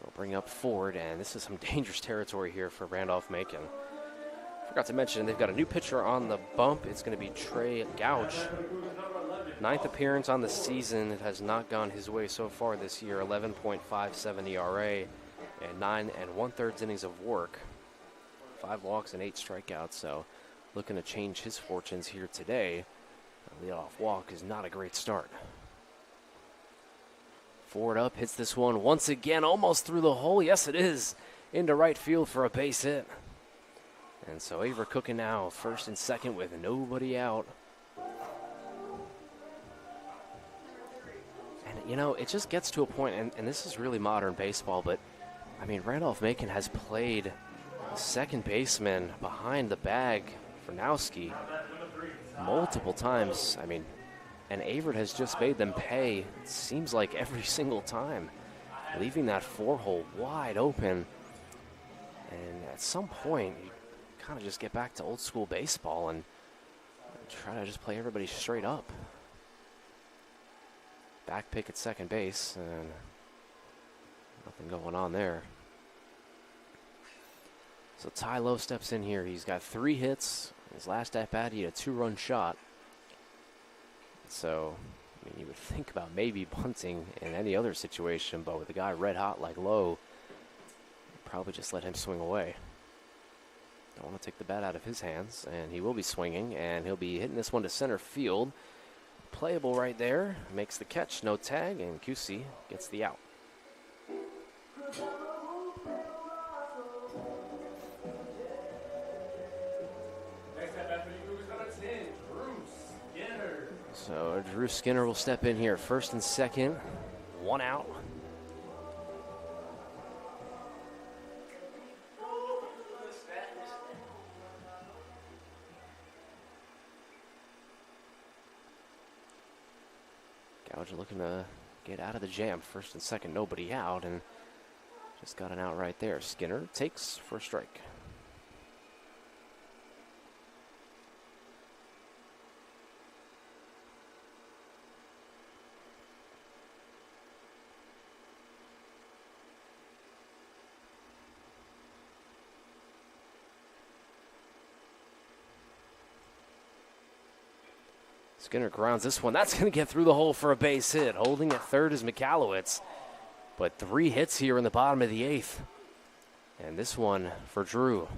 They'll bring up Ford, and this is some dangerous territory here for Randolph-Macon. Forgot to mention, they've got a new pitcher on the bump. It's going to be Trey Gouch. 9th appearance on the season. It has not gone his way so far this year. 11.57 ERA and 9 1/3 innings of work. 5 walks and 8 strikeouts. So looking to change his fortunes here today. A leadoff walk is not a great start. Ford up, hits this one once again, almost through the hole. Yes, it is. Into right field for a base hit. And so Averett cooking now, first and second with nobody out. And, you know, it just gets to a point, and this is really modern baseball, but, I mean, Randolph-Macon has played second baseman behind the bag for Nowski multiple times. I mean, and Averett has just made them pay, it seems like every single time, leaving that 4-hole wide open. And at some point, you kind of just get back to old school baseball and try to just play everybody straight up. Back pick at second base, and nothing going on there. So Ty Lowe steps in here. He's got 3 hits. His last at bat, he had a 2-run shot. So, I mean, you would think about maybe bunting in any other situation, but with a guy red hot like Lowe, probably just let him swing away. Don't want to take the bat out of his hands, and he will be swinging, and he'll be hitting this one to center field. Playable right there, makes the catch, no tag, and QC gets the out. So Drew Skinner will step in here, first and second, 1 out. Gouge looking to get out of the jam. First and second, nobody out, and just got an out right there. Skinner takes for a strike. Skinner grounds this one. That's going to get through the hole for a base hit. Holding at third is McAllowitz. But 3 hits here in the bottom of the 8th. And this one for Drew.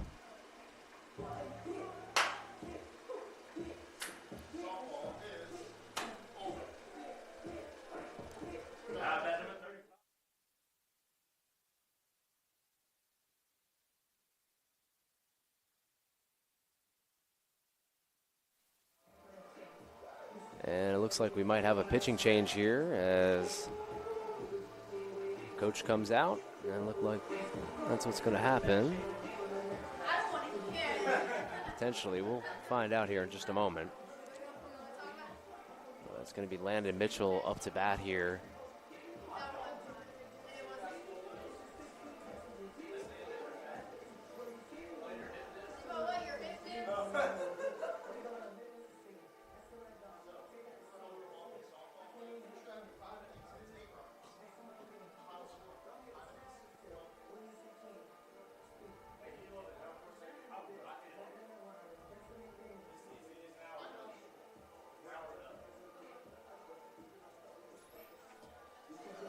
And it looks like we might have a pitching change here as coach comes out. And look like that's what's going to happen. Potentially, we'll find out here in just a moment. It's going to be Landon Mitchell up to bat here.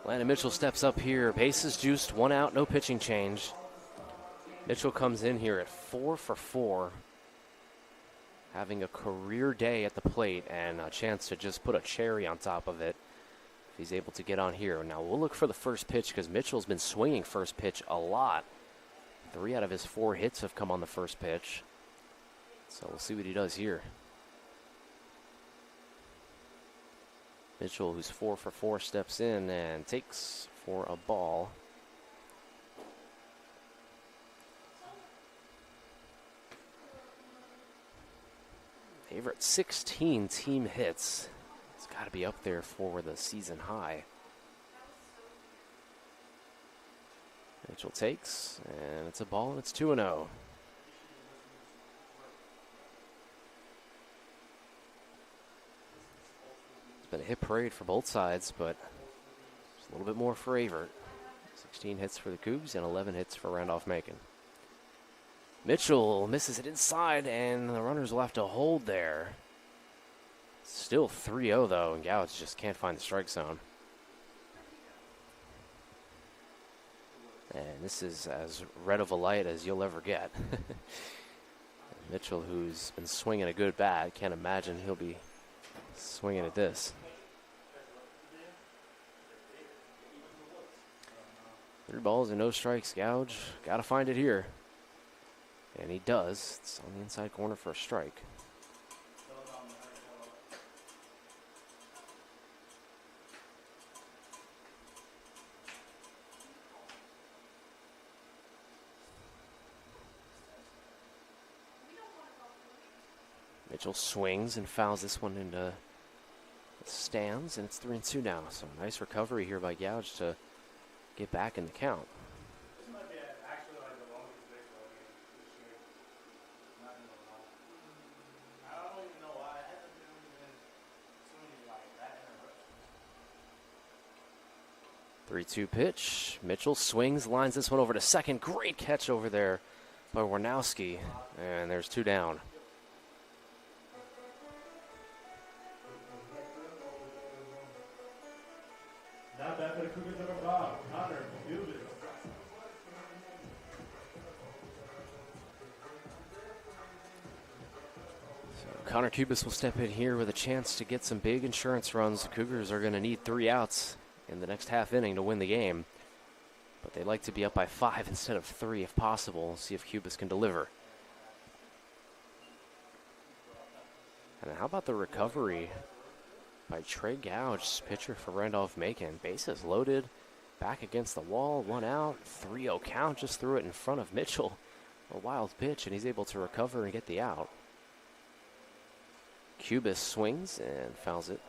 Landon Mitchell steps up here. Bases juiced, 1 out, no pitching change. Mitchell comes in here at 4 for 4, having a career day at the plate and a chance to just put a cherry on top of it if he's able to get on here. Now we'll look for the first pitch because Mitchell's been swinging first pitch a lot. 3 out of his 4 hits have come on the first pitch. So we'll see what he does here. Mitchell, who's 4 for 4, steps in and takes for a ball. Averett 16 team hits. It's got to be up there for the season high. Mitchell takes, and it's a ball, and it's 2-0. Been a hit parade for both sides, but just a little bit more for Averett. 16 hits for the Cougs and 11 hits for Randolph-Macon. Mitchell misses it inside, and the runners will have to hold there. Still 3-0, though, and Gouge just can't find the strike zone. And this is as red of a light as you'll ever get. Mitchell, who's been swinging a good bat, can't imagine he'll be swinging at this. 3 balls and no strikes. Gouge got to find it here. And he does. It's on the inside corner for a strike. Mitchell swings and fouls this one into the stands, and it's 3-2 now. So nice recovery here by Gouge to get back in the count. This might be actually like the longest baseball game this year. Not in a while. I don't even know why. It hasn't been so many like that in a rush. 3-2 pitch. Mitchell swings, lines this one over to second. Great catch over there by Warnowski. And there's 2 down. Now back to the Cougars number 5, Connor Cubis. Connor Cubis will step in here with a chance to get some big insurance runs. The Cougars are going to need 3 outs in the next half inning to win the game. But they'd like to be up by 5 instead of 3 if possible. See if Cubis can deliver. And how about the recovery by Trey Gouge, pitcher for Randolph-Macon. Bases loaded, back against the wall, 1 out, 3-0 count, just threw it in front of Mitchell. A wild pitch, and he's able to recover and get the out. Cubis swings and fouls it.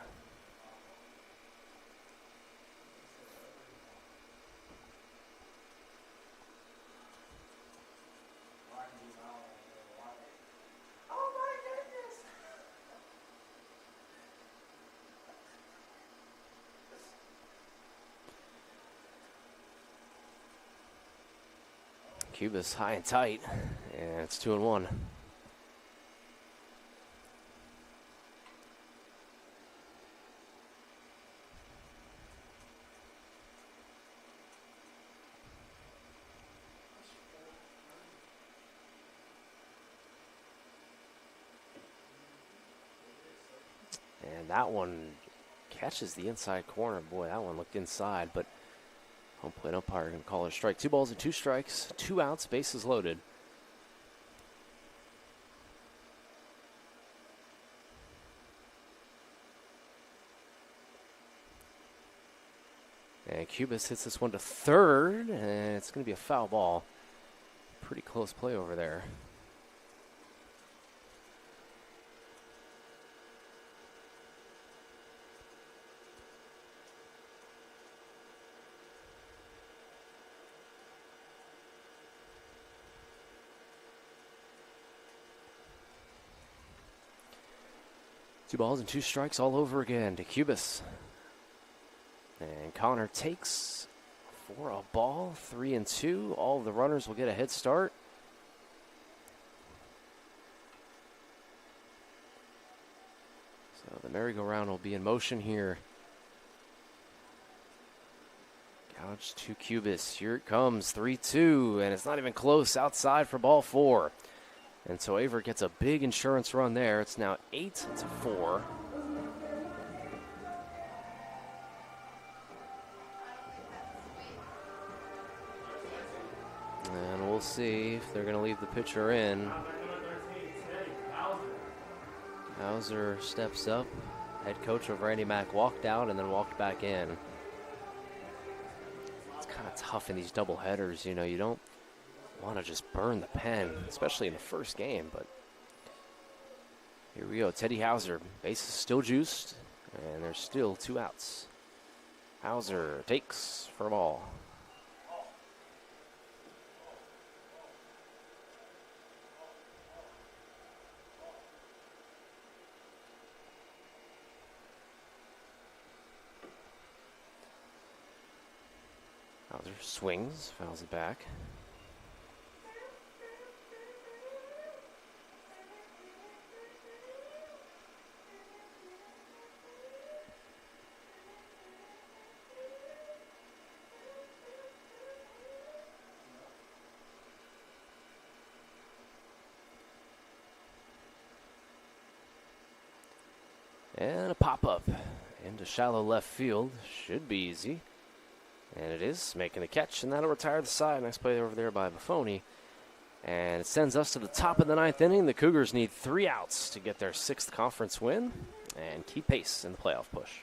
Cubis high and tight, and it's 2-1. And that one catches the inside corner. Boy, that one looked inside, but home plate umpire going to call it a strike. 2 balls and 2 strikes, 2 outs, bases loaded. And Cubis hits this one to third, and it's going to be a foul ball. Pretty close play over there. Two balls and 2 strikes all over again to Cubis. And Connor takes for a ball, 3-2. All of the runners will get a head start. So the merry-go-round will be in motion here. Dodge to Cubis. Here it comes, 3-2, and it's not even close outside for ball 4. And so Averett gets a big insurance run there. It's now 8-4. And we'll see if they're going to leave the pitcher in. Hauser steps up. Head coach of Randy Mack walked out and then walked back in. It's kind of tough in these double headers. You know, you don't want to just burn the pen, especially in the first game. But here we go. Teddy Hauser. Base is still juiced, and there's still 2 outs. Hauser takes for a ball. Hauser swings, fouls it back. And a pop-up into shallow left field. Should be easy. And it is, making a catch, and that'll retire the side. Nice play over there by Buffoni. And it sends us to the top of the 9th inning. The Cougars need 3 outs to get their 6th conference win and keep pace in the playoff push.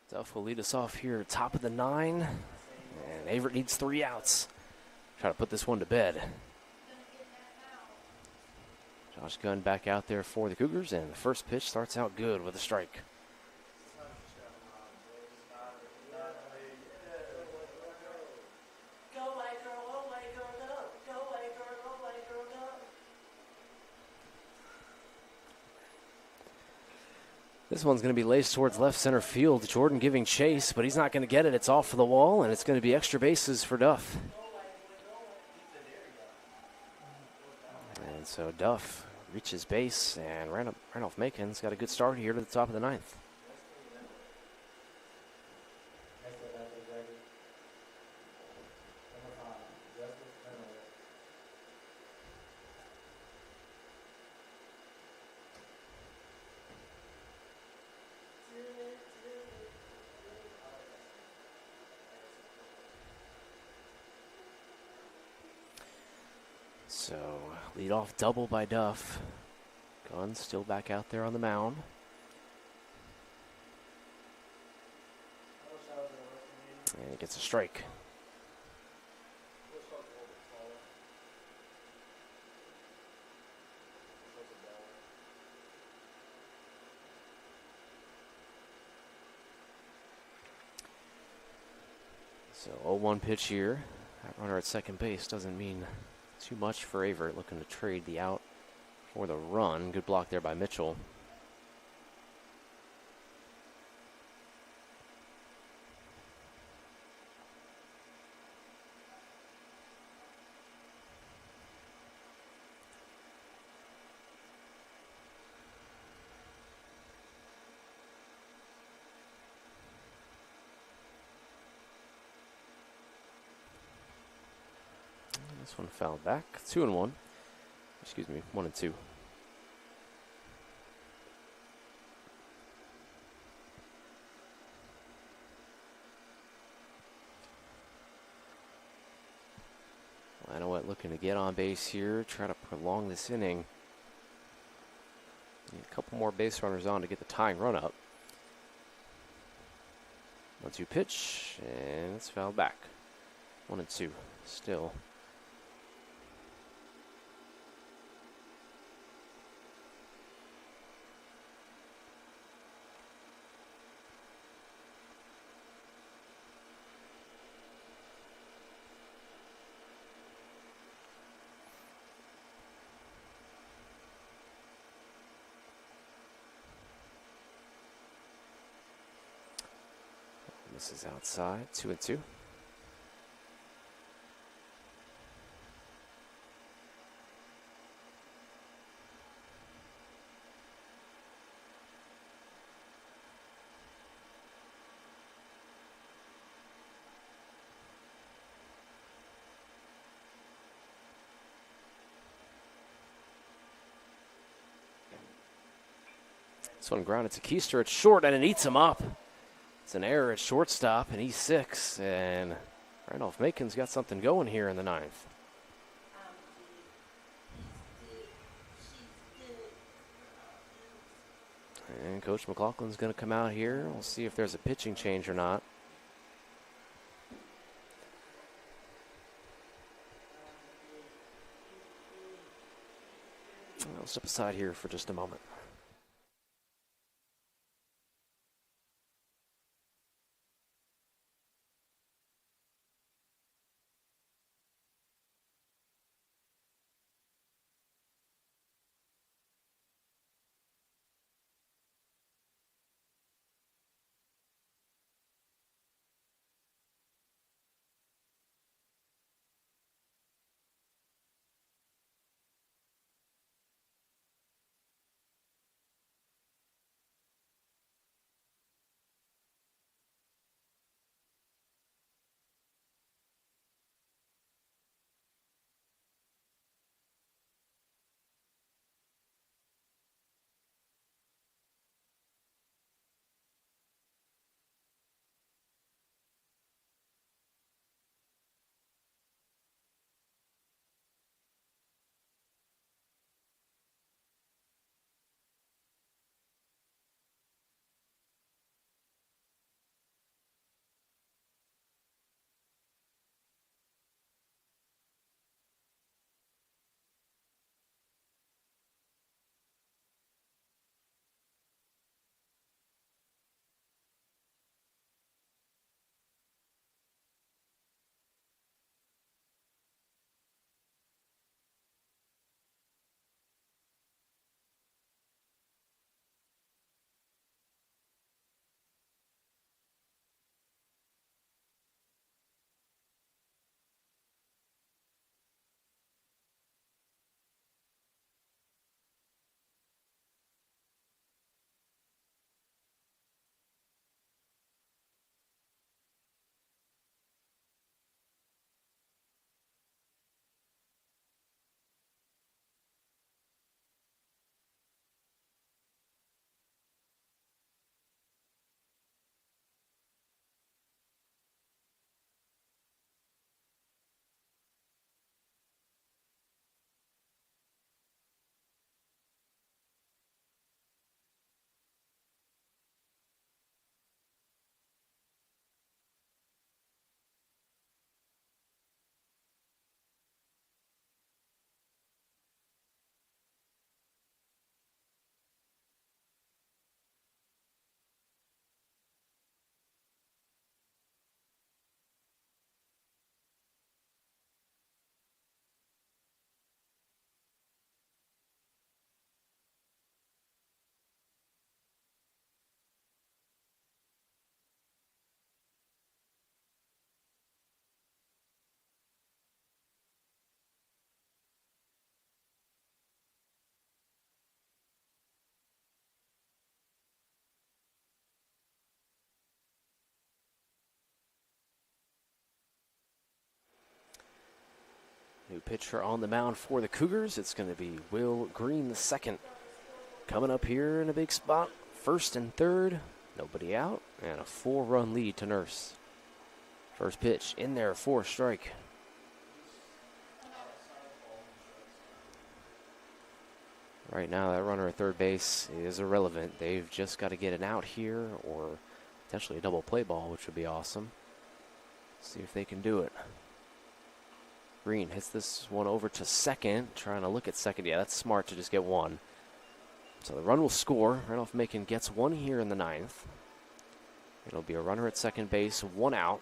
Duff will lead us off here, top of the 9. And Averett needs 3 outs. Try to put this one to bed. Josh Gunn back out there for the Cougars, and the first pitch starts out good with a strike. This one's going to be laced towards left center field. Jordan giving chase, but he's not going to get it. It's off of the wall, and it's going to be extra bases for Duff. And so Duff reaches base, and Randolph-Macon's got a good start here to the top of the 9th. So, leadoff double by Duff. Gunn still back out there on the mound. And he gets a strike. So 0-1 pitch here. That runner at second base doesn't mean too much for Averett, looking to trade the out for the run. Good block there by Mitchell. This one fouled back. 2-1. Excuse me, 1-2. Lanowet looking to get on base here, try to prolong this inning. Need a couple more base runners on to get the tying run up. 1-2 pitch, and it's fouled back. 1-2 still. This is outside, 2-2. This one grounded to Keister at short, and it eats him up. It's an error at shortstop, and he's 6. And Randolph-Macon's got something going here in the 9th. And Coach McLaughlin's going to come out here. We'll see if there's a pitching change or not. I'll step aside here for just a moment. pitcher on the mound for the Cougars. It's going to be Will Green II. Coming up here in a big spot, first and third, nobody out, and a 4-run lead to Nurse. First pitch in there for a strike. Right now, that runner at third base is irrelevant. They've just got to get an out here or potentially a double play ball, which would be awesome. See if they can do it. Green hits this one over to second, trying to look at second. Yeah, that's smart to just get one. So the run will score. Randolph-Macon gets one here in the ninth. It'll be a runner at second base, one out.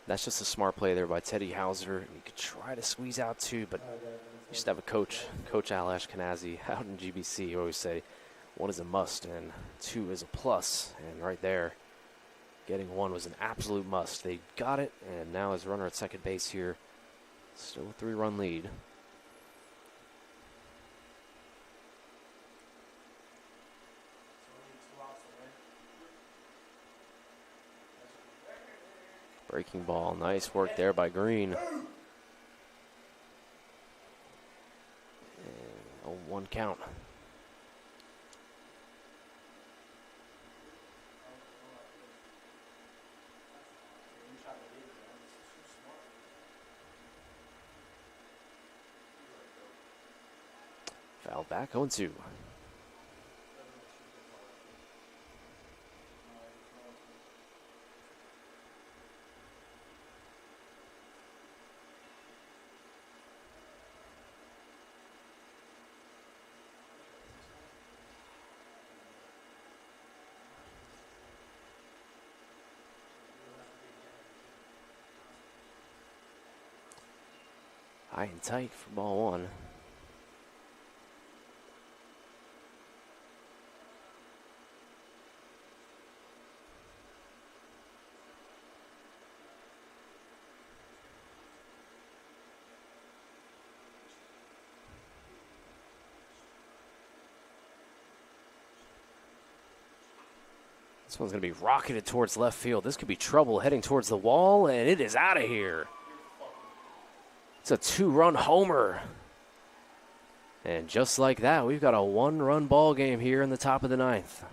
That's just a smart play there by Teddy Hauser. You could try to squeeze out two, but you just have a coach, Coach Al Ashkenazi, out in GBC. You always say one is a must and two is a plus. And right there, getting one was an absolute must. They got it, and now his runner at second base here. Still a 3-run lead. Breaking ball. Nice work there by Green. And a 1 count. Foul back, 0-2. High and tight for ball one. This one's going to be rocketed towards left field. This could be trouble heading towards the wall, and it is out of here. It's a 2-run homer. And just like that, we've got a 1-run ball game here in the top of the ninth.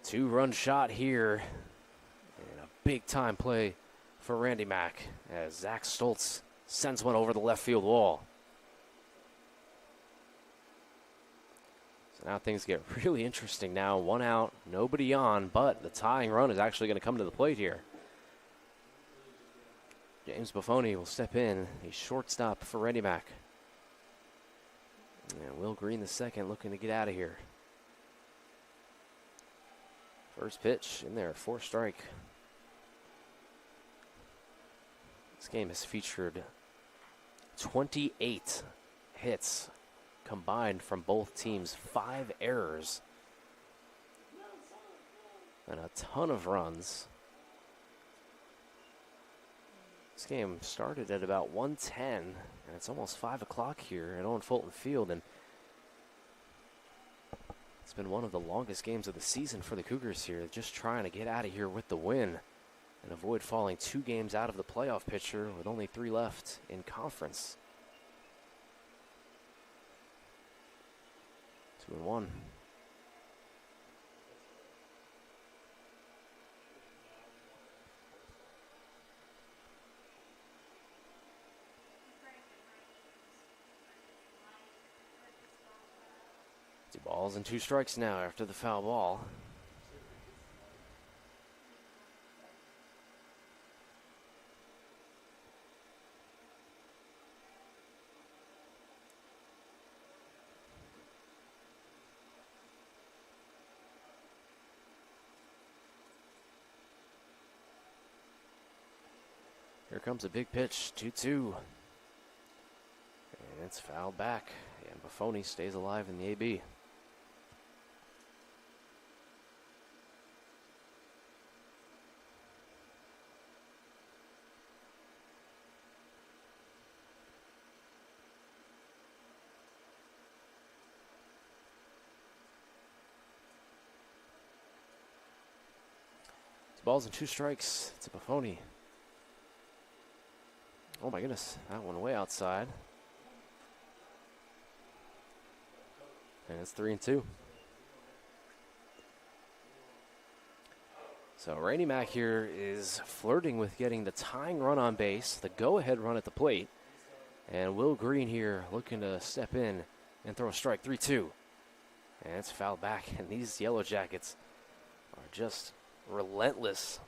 Two-run shot here. And a big-time play for Randy Mack as Zach Stoltz sends one over the left field wall. So now things get really interesting now. 1 out, nobody on, but the tying run is actually going to come to the plate here. James Buffoni will step in. He's shortstop for Randy Mack. And Will Green II looking to get out of here. First pitch in there, 4 strike. This game has featured 28 hits combined from both teams, 5 errors, and a ton of runs. This game started at about 1:10, and it's almost 5 o'clock here at Owen Fulton Field, and it's been one of the longest games of the season for the Cougars here, just trying to get out of here with the win and avoid falling 2 games out of the playoff picture with only 3 left in conference. 2-1. Two balls and 2 strikes now after the foul ball. Here comes a big pitch, 2-2. And it's fouled back. And Buffoni stays alive in the AB. balls and 2 strikes to Buffoni. Oh my goodness, that one way outside. And it's 3-2. So Randy Mack here is flirting with getting the tying run on base, the go-ahead run at the plate. And Will Green here looking to step in and throw a strike, 3-2. And it's fouled back, and these Yellow Jackets are just relentless.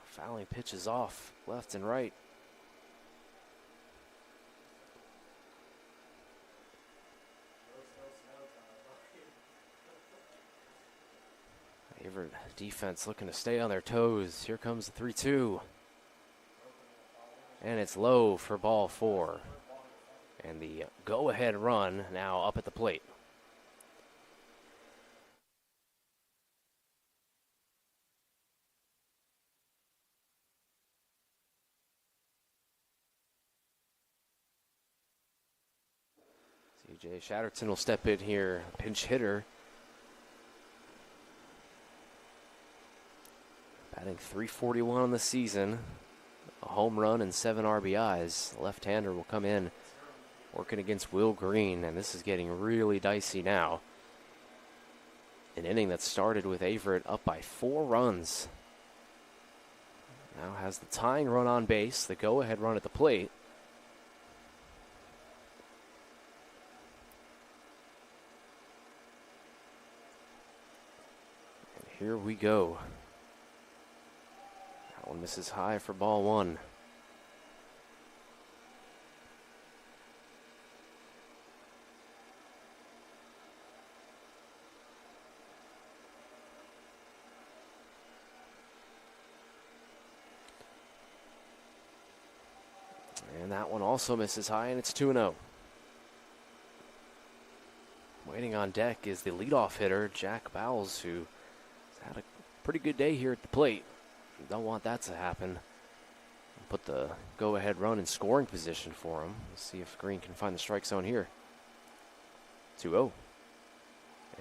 Fouling pitches off left and right. Averett defense looking to stay on their toes. Here comes the 3-2. And it's low for ball 4. And the go-ahead run now up at the plate. CJ Shatterton will step in here, pinch hitter. Batting .341 on the season, a home run and 7 RBIs. Left-hander will come in, working against Will Green, and this is getting really dicey now. An inning that started with Averett up by 4 runs. Now has the tying run on base, the go-ahead run at the plate. And here we go. That one misses high for ball 1. And that one also misses high, and it's 2-0. Waiting on deck is the leadoff hitter, Jack Bowles, who has had a pretty good day here at the plate. Don't want that to happen. Put the go-ahead run in scoring position for him. Let's see if Green can find the strike zone here. 2-0.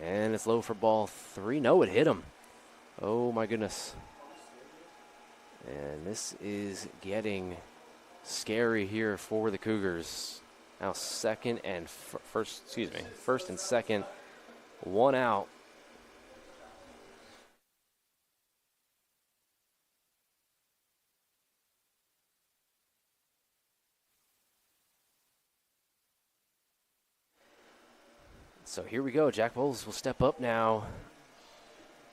And it's low for ball 3. No, it hit him. Oh, my goodness. And this is getting scary here for the Cougars. Now first and second, 1 out. So here we go. Jack Bowles will step up now.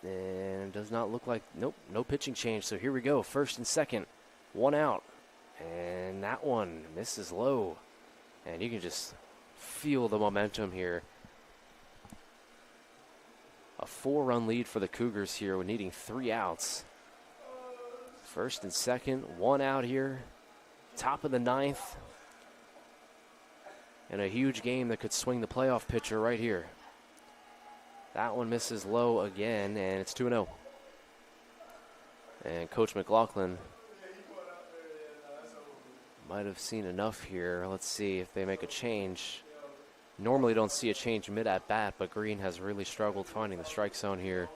And does not look like, nope, no pitching change. So here we go. First and second, 1 out. And that one misses low. And you can just feel the momentum here. A 4-run lead for the Cougars here. We're needing 3 outs. First and second, 1 out here. Top of the 9th. And a huge game that could swing the playoff picture right here. That one misses low again, and it's 2-0. And Coach McLaughlin might have seen enough here. Let's see if they make a change. Normally don't see a change mid at bat, but Green has really struggled finding the strike zone here.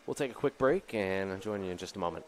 We'll take a quick break and I'll join you in just a moment.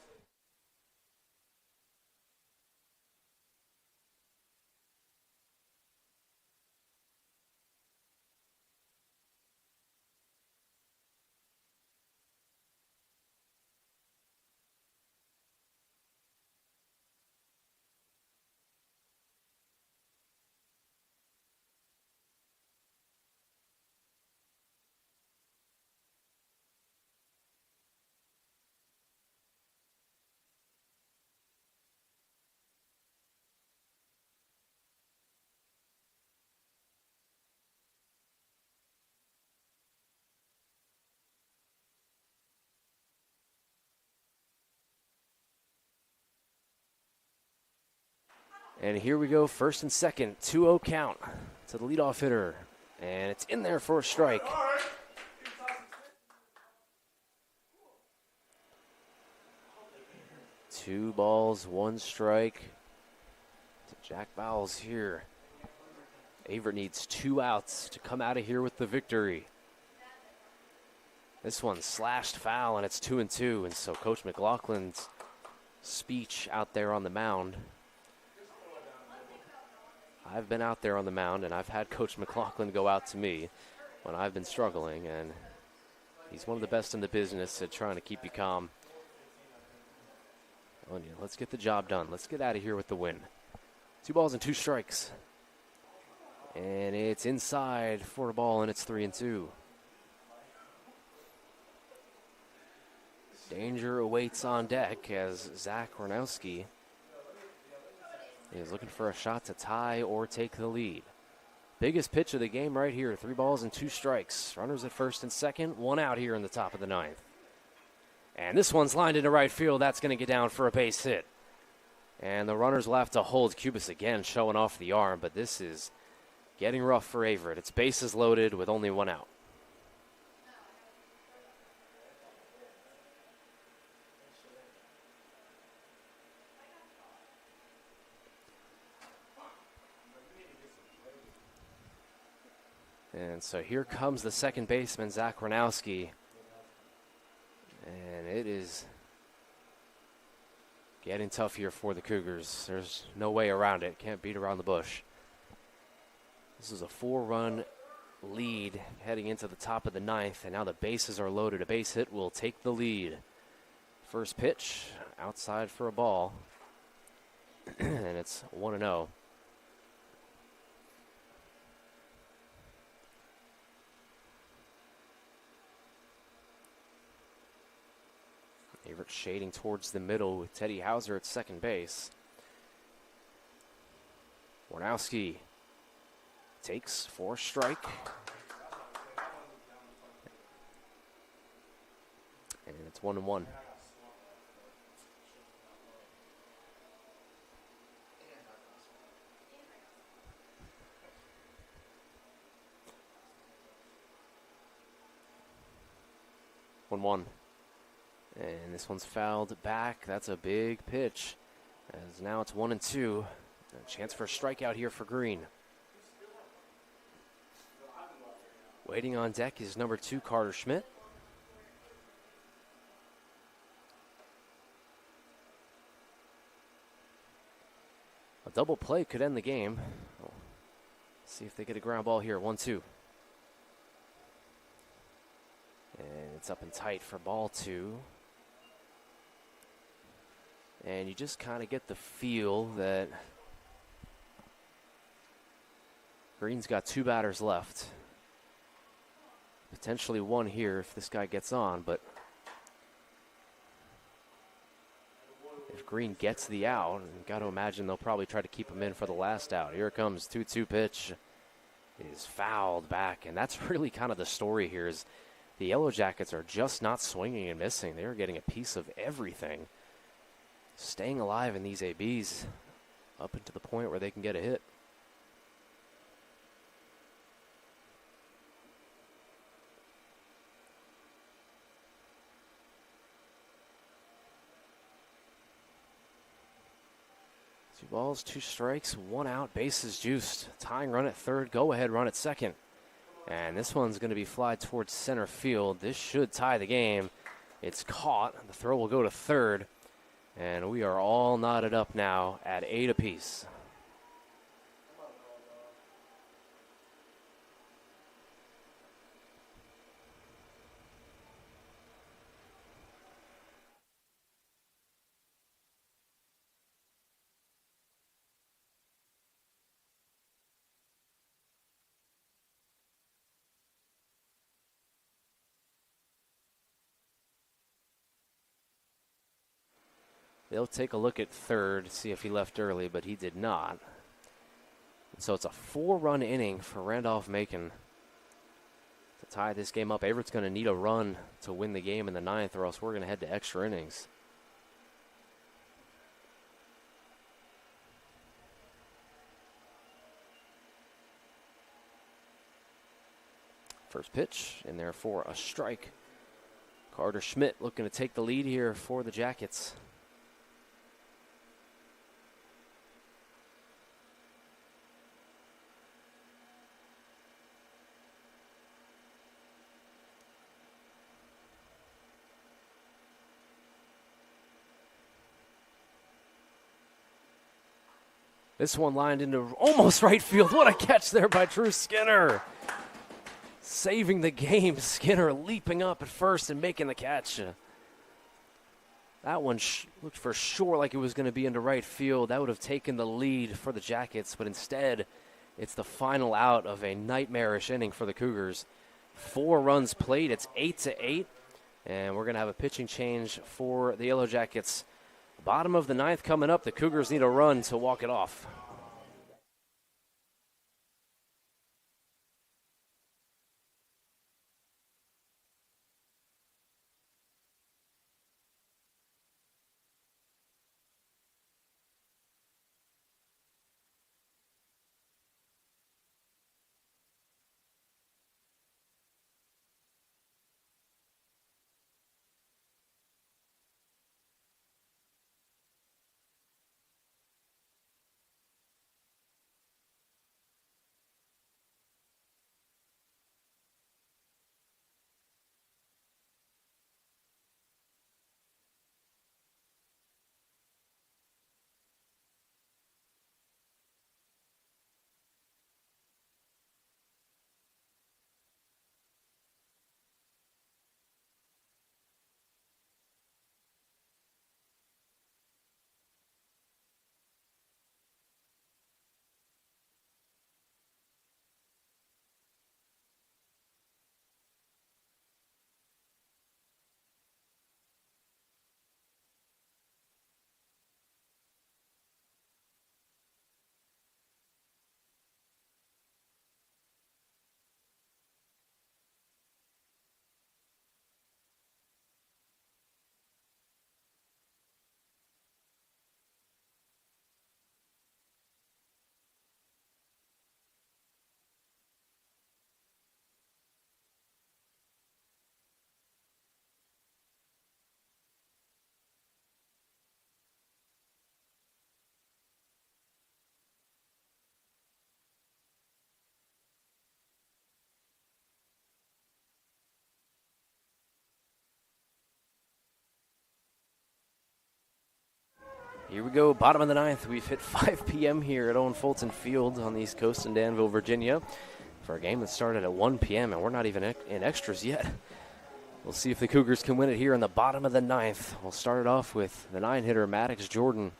And here we go, first and second, 2-0 count to the leadoff hitter. And it's in there for a strike. 2 balls, 1 strike to Jack Bowles here. Averett needs 2 outs to come out of here with the victory. This one slashed foul, and it's 2-2. And so Coach McLaughlin's speech out there on the mound. I've been out there on the mound, and I've had Coach McLaughlin go out to me when I've been struggling, and he's one of the best in the business at trying to keep you calm. Let's get the job done. Let's get out of here with the win. 2 balls and 2 strikes. And it's inside for a ball, and it's 3-2. Danger awaits on deck as Zach Ranowski is looking for a shot to tie or take the lead. Biggest pitch of the game right here. 3 balls and 2 strikes. Runners at first and second. 1 out here in the top of the 9th. And this one's lined into right field. That's going to get down for a base hit. And the runners will have to hold. Cubas again showing off the arm, but this is getting rough for Averett. It's bases loaded with only 1 out. And so here comes the second baseman, Zach Ranowski. And it is getting tough here for the Cougars. There's no way around it. Can't beat around the bush. This is a 4-run lead heading into the top of the 9th, and now the bases are loaded. A base hit will take the lead. First pitch, outside for a ball, and it's 1-0. Averett shading towards the middle with Teddy Hauser at second base. Warnowski takes for a strike. And it's 1-1. And this one's fouled back. That's a big pitch. As now it's 1-2. A chance for a strikeout here for Green. Waiting on deck is number 2, Carter Schmidt. A double play could end the game. See if they get a ground ball here. 1-2. And it's up and tight for ball 2. And you just kind of get the feel that Green's got 2 batters left. Potentially 1 here if this guy gets on, but if Green gets the out, you've got to imagine they'll probably try to keep him in for the last out. Here it comes, 2-2 pitch. It is fouled back, and that's really kind of the story here is the Yellow Jackets are just not swinging and missing. They're getting a piece of everything. Staying alive in these ABs up into the point where they can get a hit. Two balls, 2 strikes, 1 out, bases juiced. Tying run at third, go-ahead run at second. And this one's going to be fly towards center field. This should tie the game. It's caught. The throw will go to third. And we are all knotted up now at 8 apiece. They'll take a look at third, see if he left early, but he did not. So it's a 4-run inning for Randolph-Macon to tie this game up. Averett's going to need a run to win the game in the 9th, or else we're going to head to extra innings. First pitch in there for a strike. Carter Schmidt looking to take the lead here for the Jackets. This one lined into almost right field. What a catch there by Drew Skinner. Saving the game. Skinner leaping up at first and making the catch. That one looked for sure like it was going to be into right field. That would have taken the lead for the Jackets, but instead it's the final out of a nightmarish inning for the Cougars. 4 runs played. It's 8-8, and we're going to have a pitching change for the Yellow Jackets. Bottom of the 9th coming up. The Cougars need a run to walk it off. Here we go, bottom of the 9th. We've hit 5 p.m. here at Owen Fulton Field on the East Coast in Danville, Virginia, for a game that started at 1 p.m., and we're not even in extras yet. We'll see if the Cougars can win it here in the bottom of the 9th. We'll start it off with the 9-hitter, Maddox Jordan,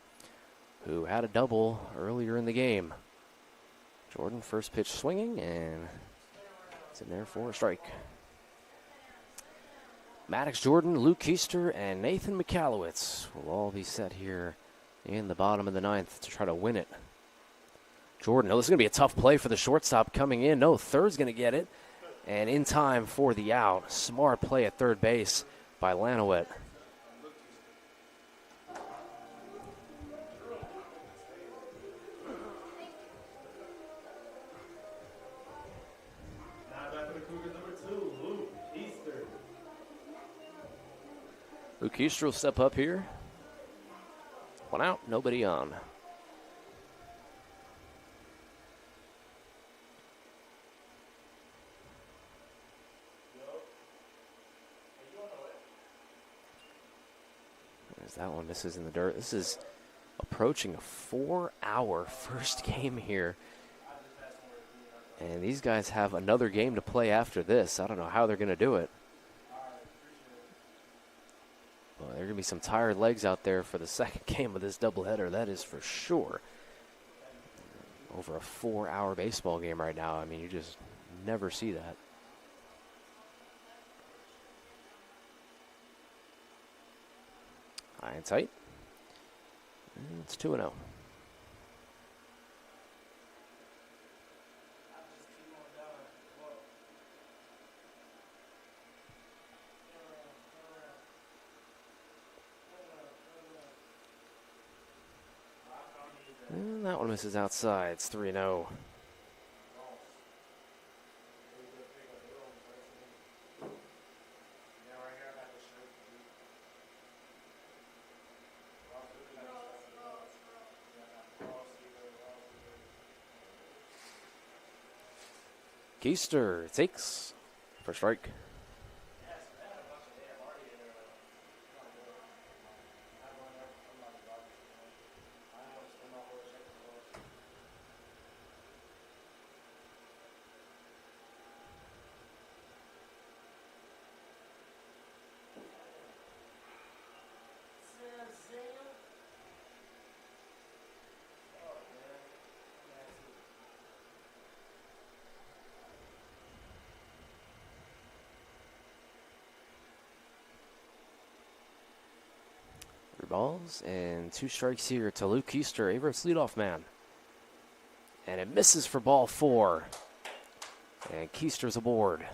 who had a double earlier in the game. Jordan, first pitch swinging, and it's in there for a strike. Maddox Jordan, Luke Keister, and Nathan McAllowitz will all be set here in the bottom of the 9th to try to win it. Jordan, this is going to be a tough play for the shortstop coming in. No, third's going to get it. And in time for the out. Smart play at third base by Lanowet. Luke Keister will step up here. 1 out, nobody on. There's that one, misses in the dirt. This is approaching a 4-hour first game here. And these guys have another game to play after this. I don't know how they're going to do it. Well, there are going to be some tired legs out there for the second game of this doubleheader, that is for sure. Over a 4-hour baseball game right now. I mean, you just never see that. High and tight. And it's 2-0. And that one misses outside. It's 3-0. Keister takes for strike. balls and 2 strikes here to Luke Keister, Averett's leadoff man. And it misses for ball 4. And Keister's aboard.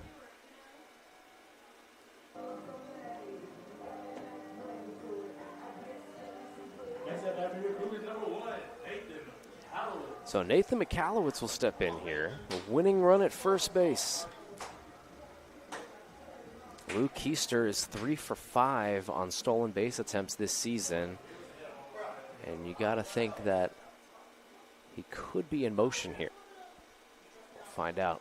So Nathan McCallowitz will step in here. A winning run at first base. Luke Keister is 3 for 5 on stolen base attempts this season. And you got to think that he could be in motion here. We'll find out.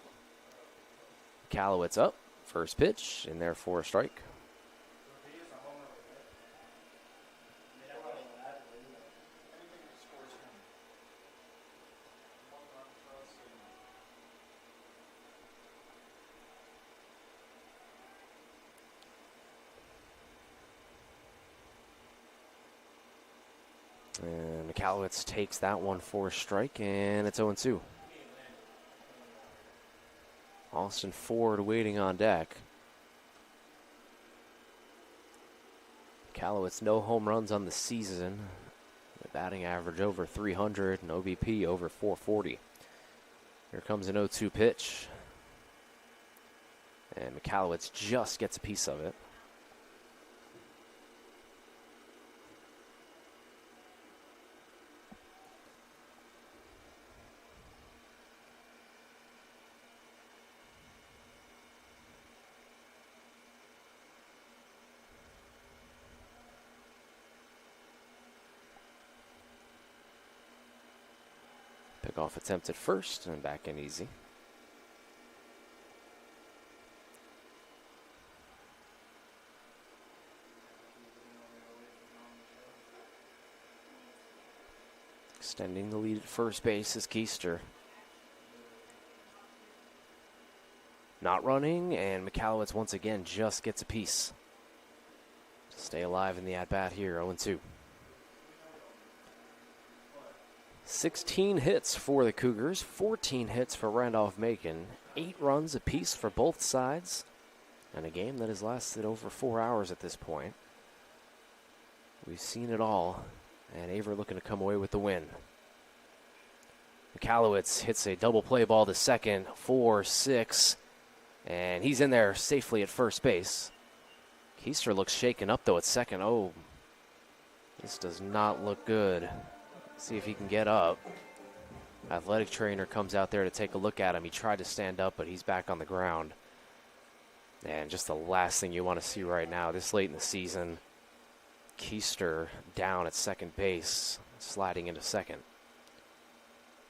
McCallowitz up. First pitch, in there for a strike. And McCallowitz takes that one for a strike, and it's 0-2. Austin Ford waiting on deck. McCallowitz, no home runs on the season. The batting average over 300 and OBP over 440. Here comes an 0-2 pitch. And McCallowitz just gets a piece of it. Off attempt at first and back in easy. Extending the lead at first base is Keister. Not running, and McCallowitz once again just gets a piece to stay alive in the at-bat here, 0-2. 16 hits for the Cougars, 14 hits for Randolph-Macon, 8 runs apiece for both sides, and a game that has lasted over 4 hours at this point. We've seen it all, and Averett looking to come away with the win. McCallowitz hits a double play ball to second, 4-6, and he's in there safely at first base. Keister looks shaken up, though, at second. Oh, this does not look good. See if he can get up. Athletic trainer comes out there to take a look at him. He tried to stand up, but he's back on the ground. And just the last thing you want to see right now, this late in the season, Keister down at second base, sliding into second.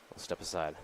We'll step aside.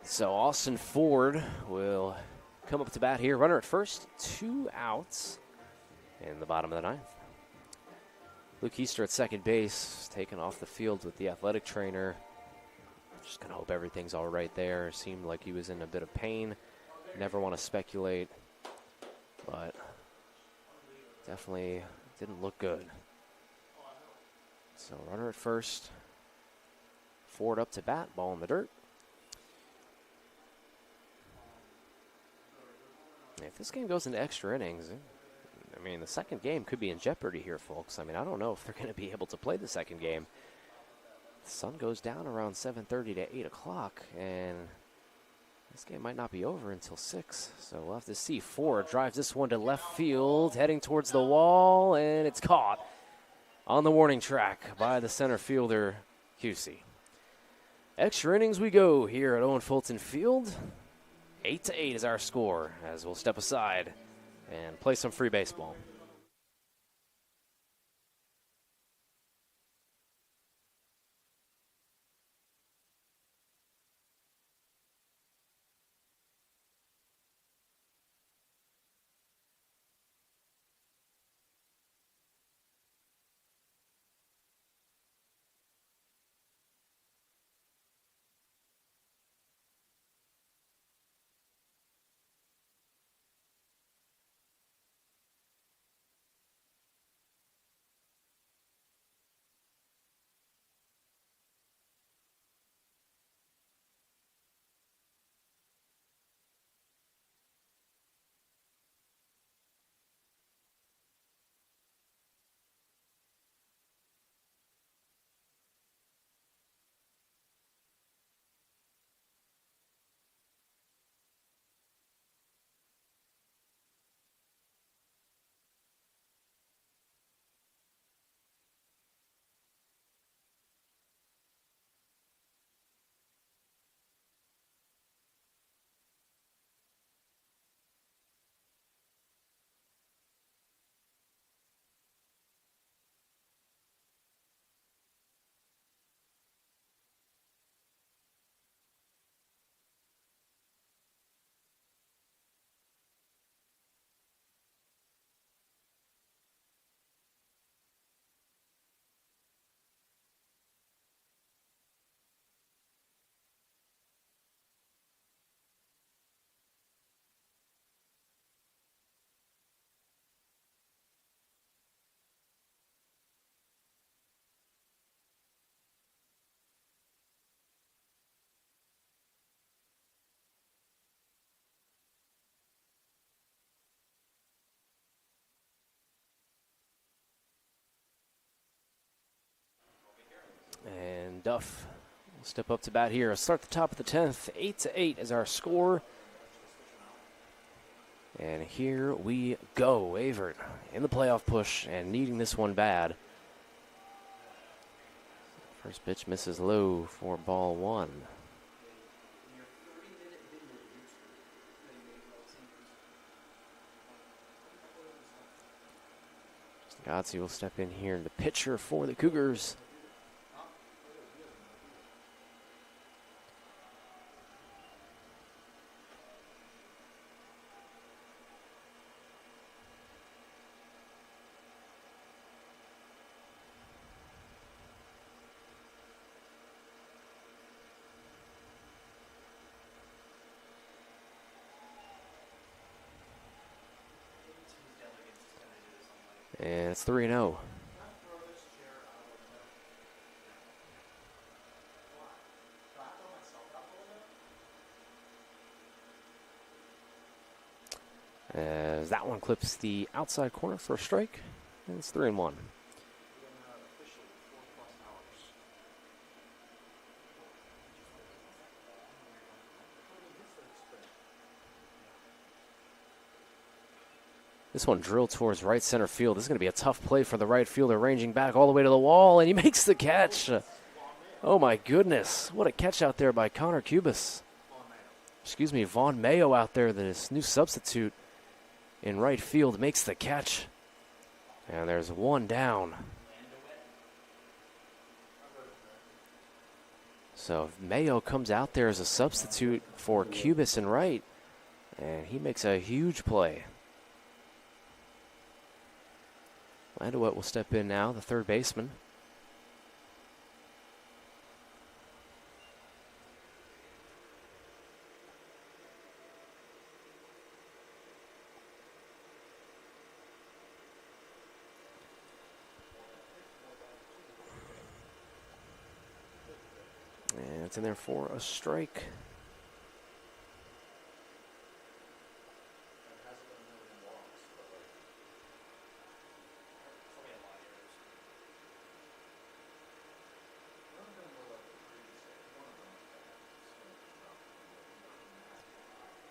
So Austin Ford will come up to bat here. Runner at first, 2 outs in the bottom of the ninth. Luke Keister at second base, taken off the field with the athletic trainer. Just going to hope everything's all right there. Seemed like he was in a bit of pain. Never want to speculate, but definitely didn't look good. So runner at first. Ford up to bat, ball in the dirt. If this game goes into extra innings, I mean, the second game could be in jeopardy here, folks. I mean, I don't know if they're going to be able to play the second game. The sun goes down around 7:30 to 8 o'clock, and this game might not be over until 6. So we'll have to see. Ford drives this one to left field, heading towards the wall, and it's caught on the warning track by the center fielder, Husey. Extra innings we go here at Owen Fulton Field. 8-8 is our score, as we'll step aside and play some free baseball. And Duff will step up to bat here. Start the top of the 10th. 8-8 is our score. And here we go. Averett in the playoff push and needing this one bad. First pitch misses low for ball 1. Godsey will step in here, the pitcher for the Cougars. And it's 3-0. As that one clips the outside corner for a strike, and it's 3-1. This one drilled towards right center field. This is going to be a tough play for the right fielder, ranging back all the way to the wall, and he makes the catch. Oh, my goodness. What a catch out there by Connor Cubis. Excuse me, Vaughn Mayo out there, this new substitute in right field, makes the catch. And there's one down. So Mayo comes out there as a substitute for Cubis in right, and he makes a huge play. Landowet will step in now, the third baseman. And it's in there for a strike.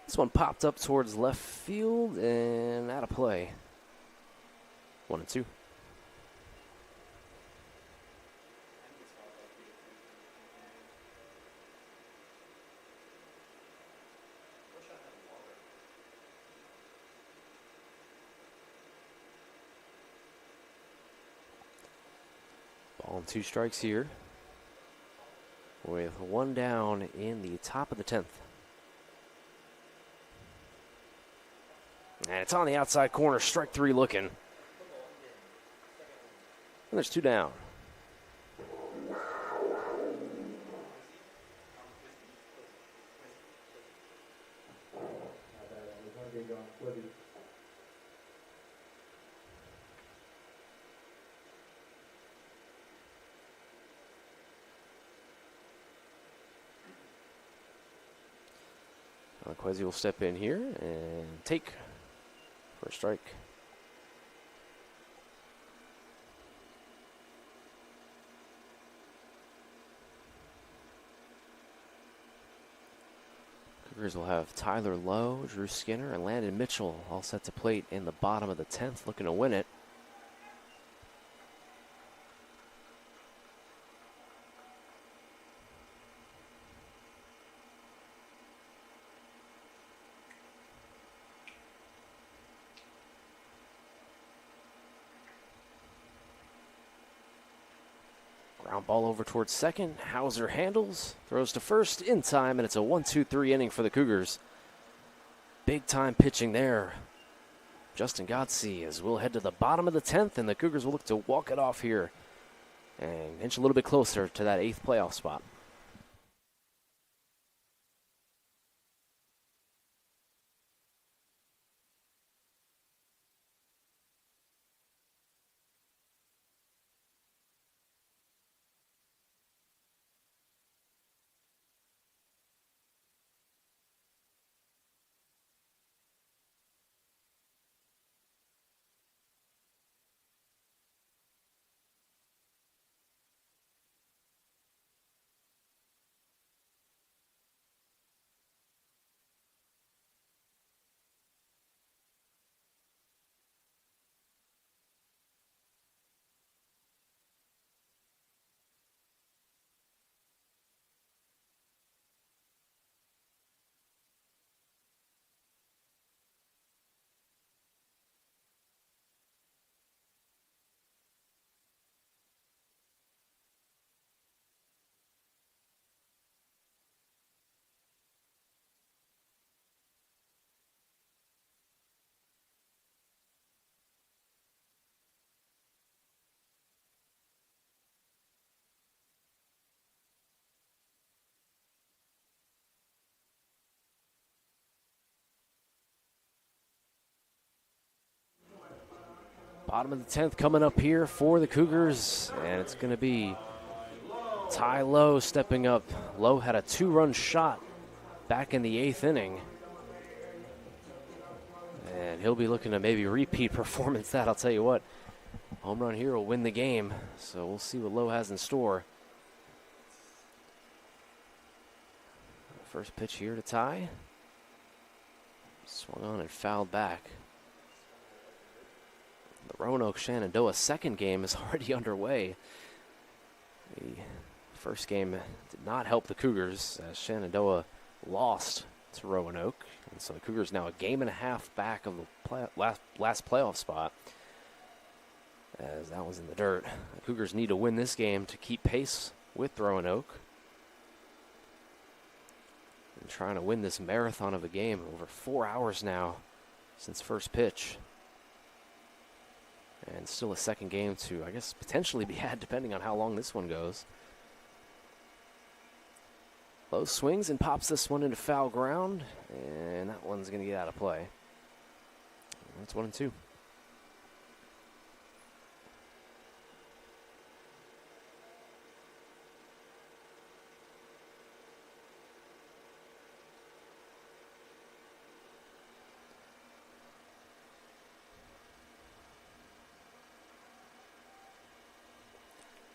This one popped up towards left field and out of play. 1-2. Ball and 2 strikes here, with 1 down in the top of the 10th. And it's on the outside corner, strike 3 looking. And there's 2 down. Quezzy will step in here and take for a strike. Cougars will have Tyler Lowe, Drew Skinner, and Landon Mitchell all set to plate in the bottom of the 10th, looking to win it. Ground ball over towards second. Hauser handles, throws to first in time, and it's a 1-2-3 inning for the Cougars. Big time pitching there. Justin Godsey, as we'll head to the bottom of the 10th, and the Cougars will look to walk it off here and inch a little bit closer to that 8th playoff spot. Bottom of the 10th coming up here for the Cougars, and it's going to be Ty Lowe stepping up. Lowe had a 2-run shot back in the 8th inning, and he'll be looking to maybe repeat performance that. I'll tell you what, home run here will win the game, so we'll see what Lowe has in store. First pitch here to Ty. Swung on and fouled back. The Roanoke-Shenandoah second game is already underway. The first game did not help the Cougars as Shenandoah lost to Roanoke. And so the Cougars now a game and a half back of the last playoff spot, as that was in the dirt. The Cougars need to win this game to keep pace with Roanoke. And trying to win this marathon of a game, over 4 hours now since first pitch. And still a second game to, I guess, potentially be had depending on how long this one goes. Lowe swings and pops this one into foul ground, and that one's going to get out of play. That's 1-2.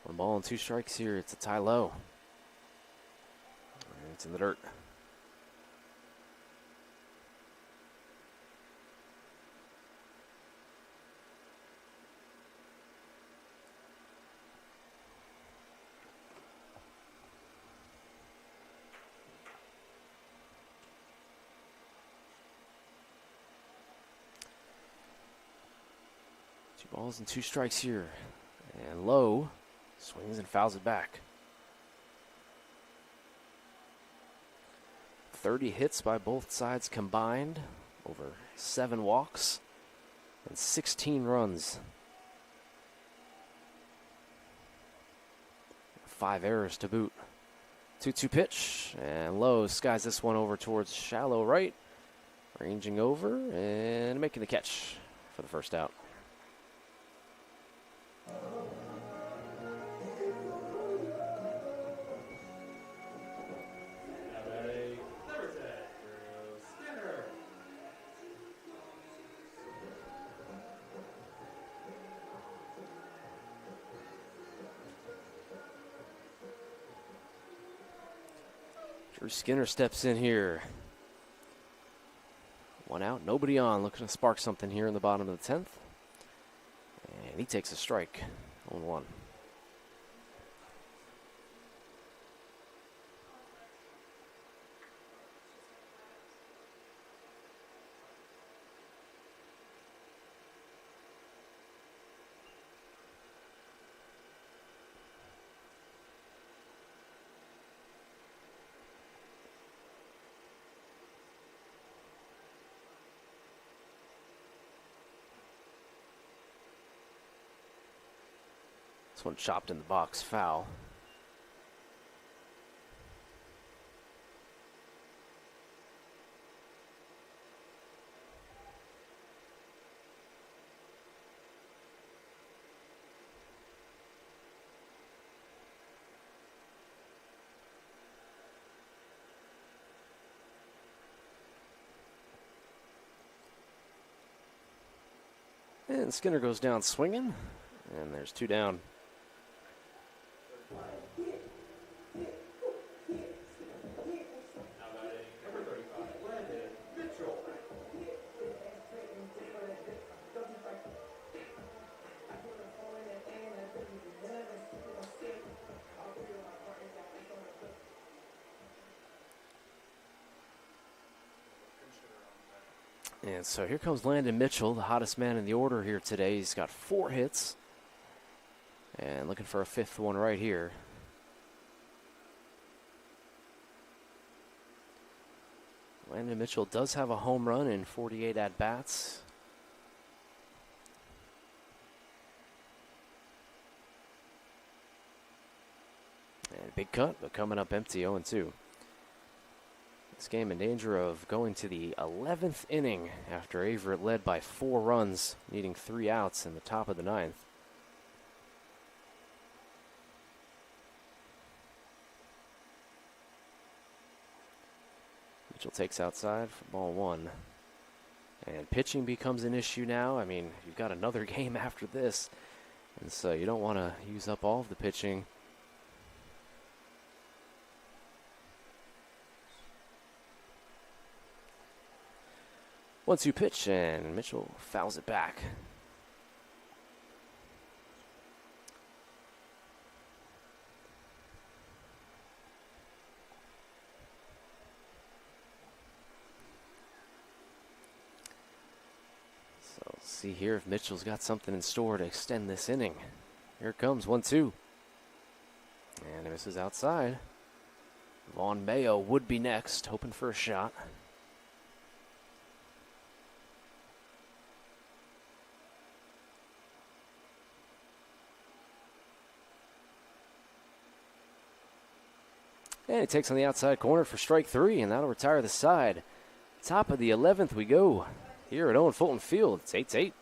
One ball and 2 strikes here. It's a Ty Lowe. And it's in the dirt. Balls and 2 strikes here. And Lowe swings and fouls it back. 30 hits by both sides combined, over 7 walks, and 16 runs. 5 errors to boot. 2-2 pitch, and Lowe skies this one over towards shallow right, ranging over and making the catch for the first out. Drew Skinner steps in here. 1 out, nobody on, looking to spark something here in the bottom of the 10th. And he takes a strike, 0-1. This one chopped in the box, foul. And Skinner goes down swinging, and there's 2 down. And so here comes Landon Mitchell, the hottest man in the order here today. He's got 4 hits and looking for a 5th one right here. Landon Mitchell does have a home run in 48 at-bats. And big cut, but coming up empty, 0-2. This game in danger of going to the 11th inning after Averett led by 4 runs, needing 3 outs in the top of the 9th. Mitchell takes outside for ball 1. And pitching becomes an issue now. I mean, you've got another game after this, and so you don't want to use up all of the pitching. One-two pitch, and Mitchell fouls it back. So see here if Mitchell's got something in store to extend this inning. Here it comes, 1-2. And it misses outside. Vaughn Mayo would be next, hoping for a shot. And he takes on the outside corner for strike 3, and that'll retire the side. Top of the 11th we go here at Owen Fulton Field. It's 8-8.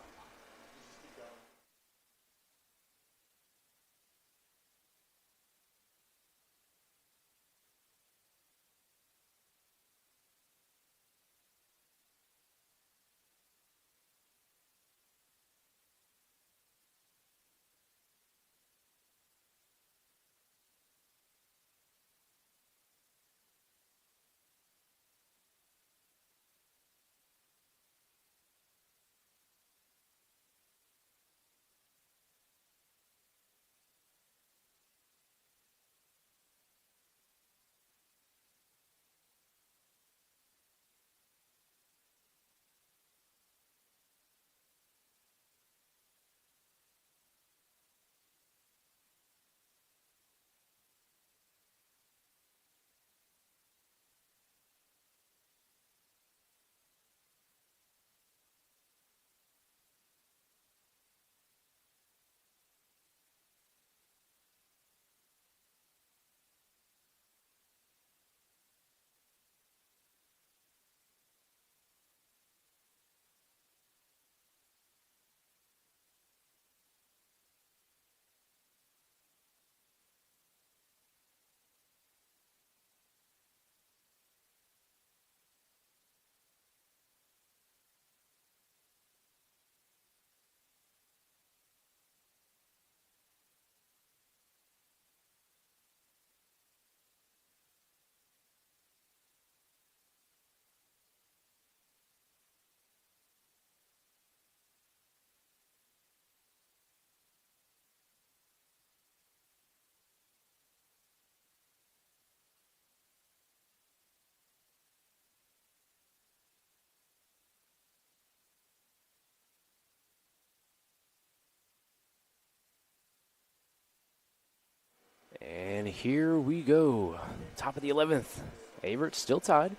here we go. Top of the 11th. Averett still tied.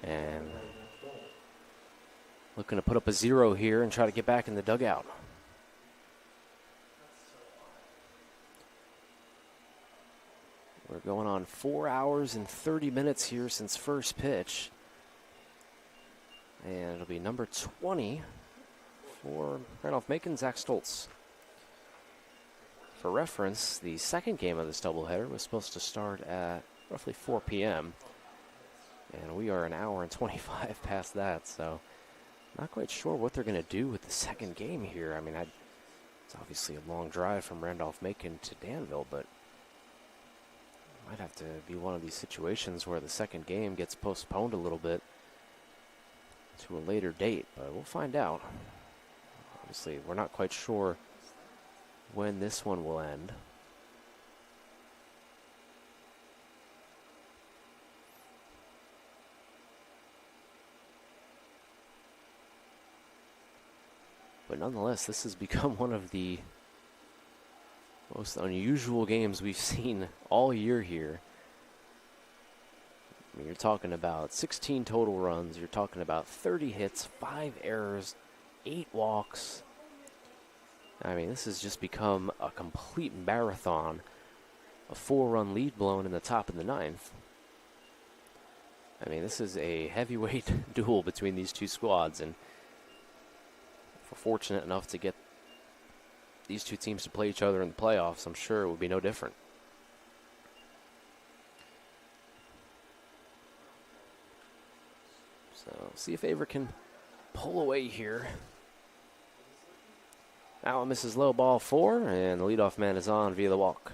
And looking to put up a 0 here and try to get back in the dugout. We're going on 4 hours and 30 minutes here since first pitch. And it'll be number 20 for Randolph-Macon, Zach Stoltz. For reference, the second game of this doubleheader was supposed to start at roughly 4 p.m. And we are an hour and 25 past that, so not quite sure what they're going to do with the second game here. I mean, it's obviously a long drive from Randolph-Macon to Danville, but it might have to be one of these situations where the second game gets postponed a little bit to a later date, but we'll find out. Obviously, we're not quite sure when this one will end. But nonetheless, this has become one of the most unusual games we've seen all year here. I mean, you're talking about 16 total runs. You're talking about 30 hits, 5 errors, 8 walks. I mean, this has just become a complete marathon. A 4-run lead blown in the top of the 9th. I mean, this is a heavyweight duel between these two squads, and if we're fortunate enough to get these two teams to play each other in the playoffs, I'm sure it would be no different. So, see if Averett can pull away here. Now misses low, ball 4, and the leadoff man is on via the walk.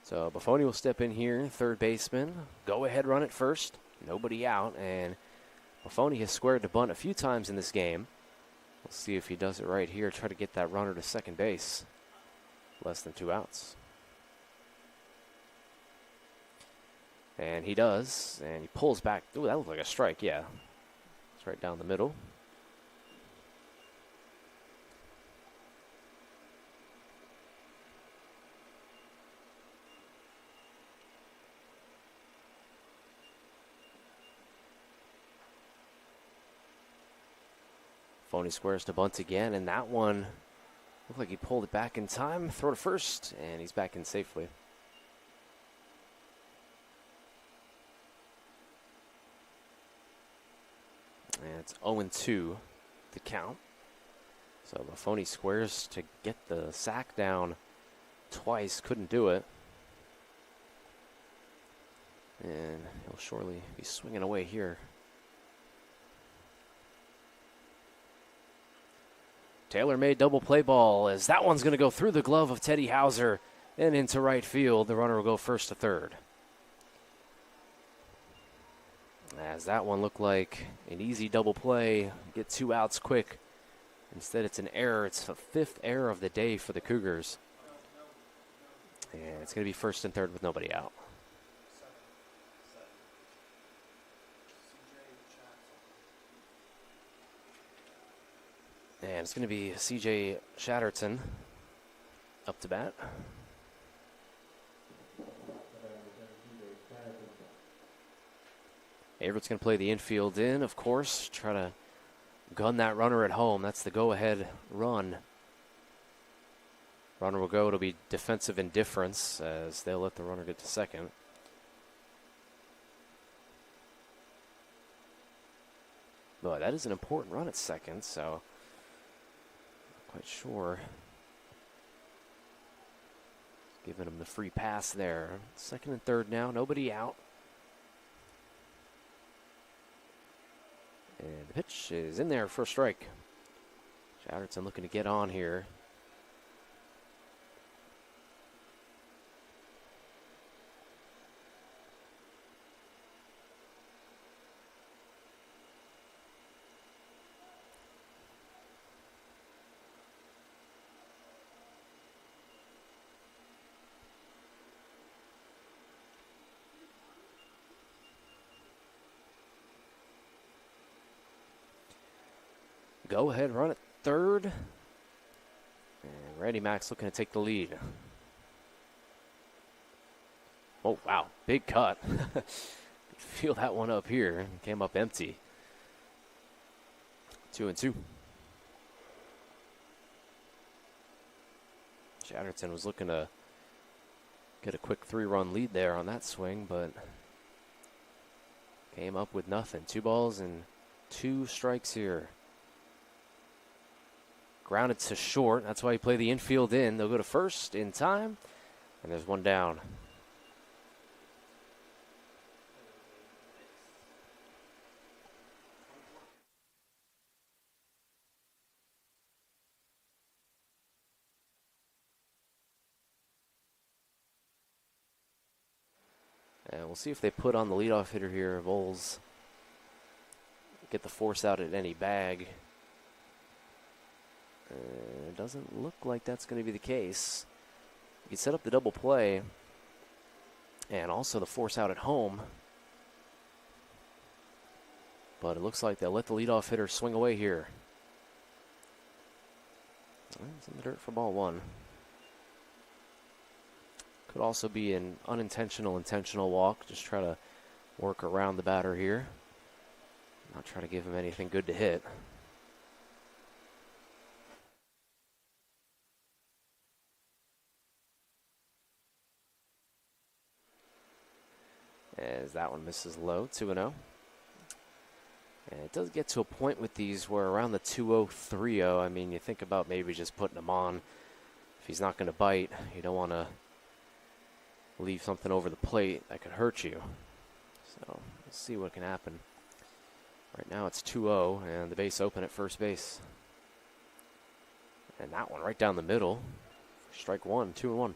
So Buffoni will step in here, third baseman. Go ahead, run it first. Nobody out, and Buffoni has squared the bunt a few times in this game. We'll see if he does it right here. Try to get that runner to second base. Less than 2 outs. And he does, and he pulls back. Ooh, that looked like a strike, yeah. It's right down the middle. Buffoni squares to bunt again, and that one looked like he pulled it back in time. Throw to first, and he's back in safely. And it's 0-2 to count. So Buffoni squares to get the sack down twice. Couldn't do it. And he'll surely be swinging away here. Taylor-made double play ball as that one's going to go through the glove of Teddy Hauser and into right field. The runner will go first to third. As that one looked like an easy double play, get 2 outs quick. Instead, it's an error. It's the 5th error of the day for the Cougars. And it's going to be first and third with nobody out. And it's going to be C.J. Shatterton up to bat. Averett's going to play the infield in, of course. Try to gun that runner at home. That's the go-ahead run. Runner will go. It'll be defensive indifference as they'll let the runner get to second. But that is an important run at second, so quite sure. Giving him the free pass there. Second and third now, nobody out. And the pitch is in there for a strike. Shatterton looking to get on here. go-ahead run at third. And Randy Mack's looking to take the lead. Oh, wow. Big cut. Feel that one up here. Came up empty. 2-2. Chatterton was looking to get a quick 3-run lead there on that swing, but came up with nothing. 2 balls and 2 strikes here. Grounded to short. That's why you play the infield in. They'll go to first in time, and there's 1 down. And we'll see if they put on the leadoff hitter here. Vols get the force out at any bag. It doesn't look like that's going to be the case. You can set up the double play and also the force out at home. But it looks like they'll let the leadoff hitter swing away here. It's in the dirt for ball 1. Could also be an unintentional, intentional walk. Just try to work around the batter here. Not try to give him anything good to hit. As that one misses low, 2-0. And it does get to a point with these where around the 2-0, 3-0, I mean, you think about maybe just putting him on. If he's not going to bite, you don't want to leave something over the plate that could hurt you. So we'll see what can happen. Right now it's 2-0 and the base open at first base. And that one right down the middle. Strike 1, 2-1.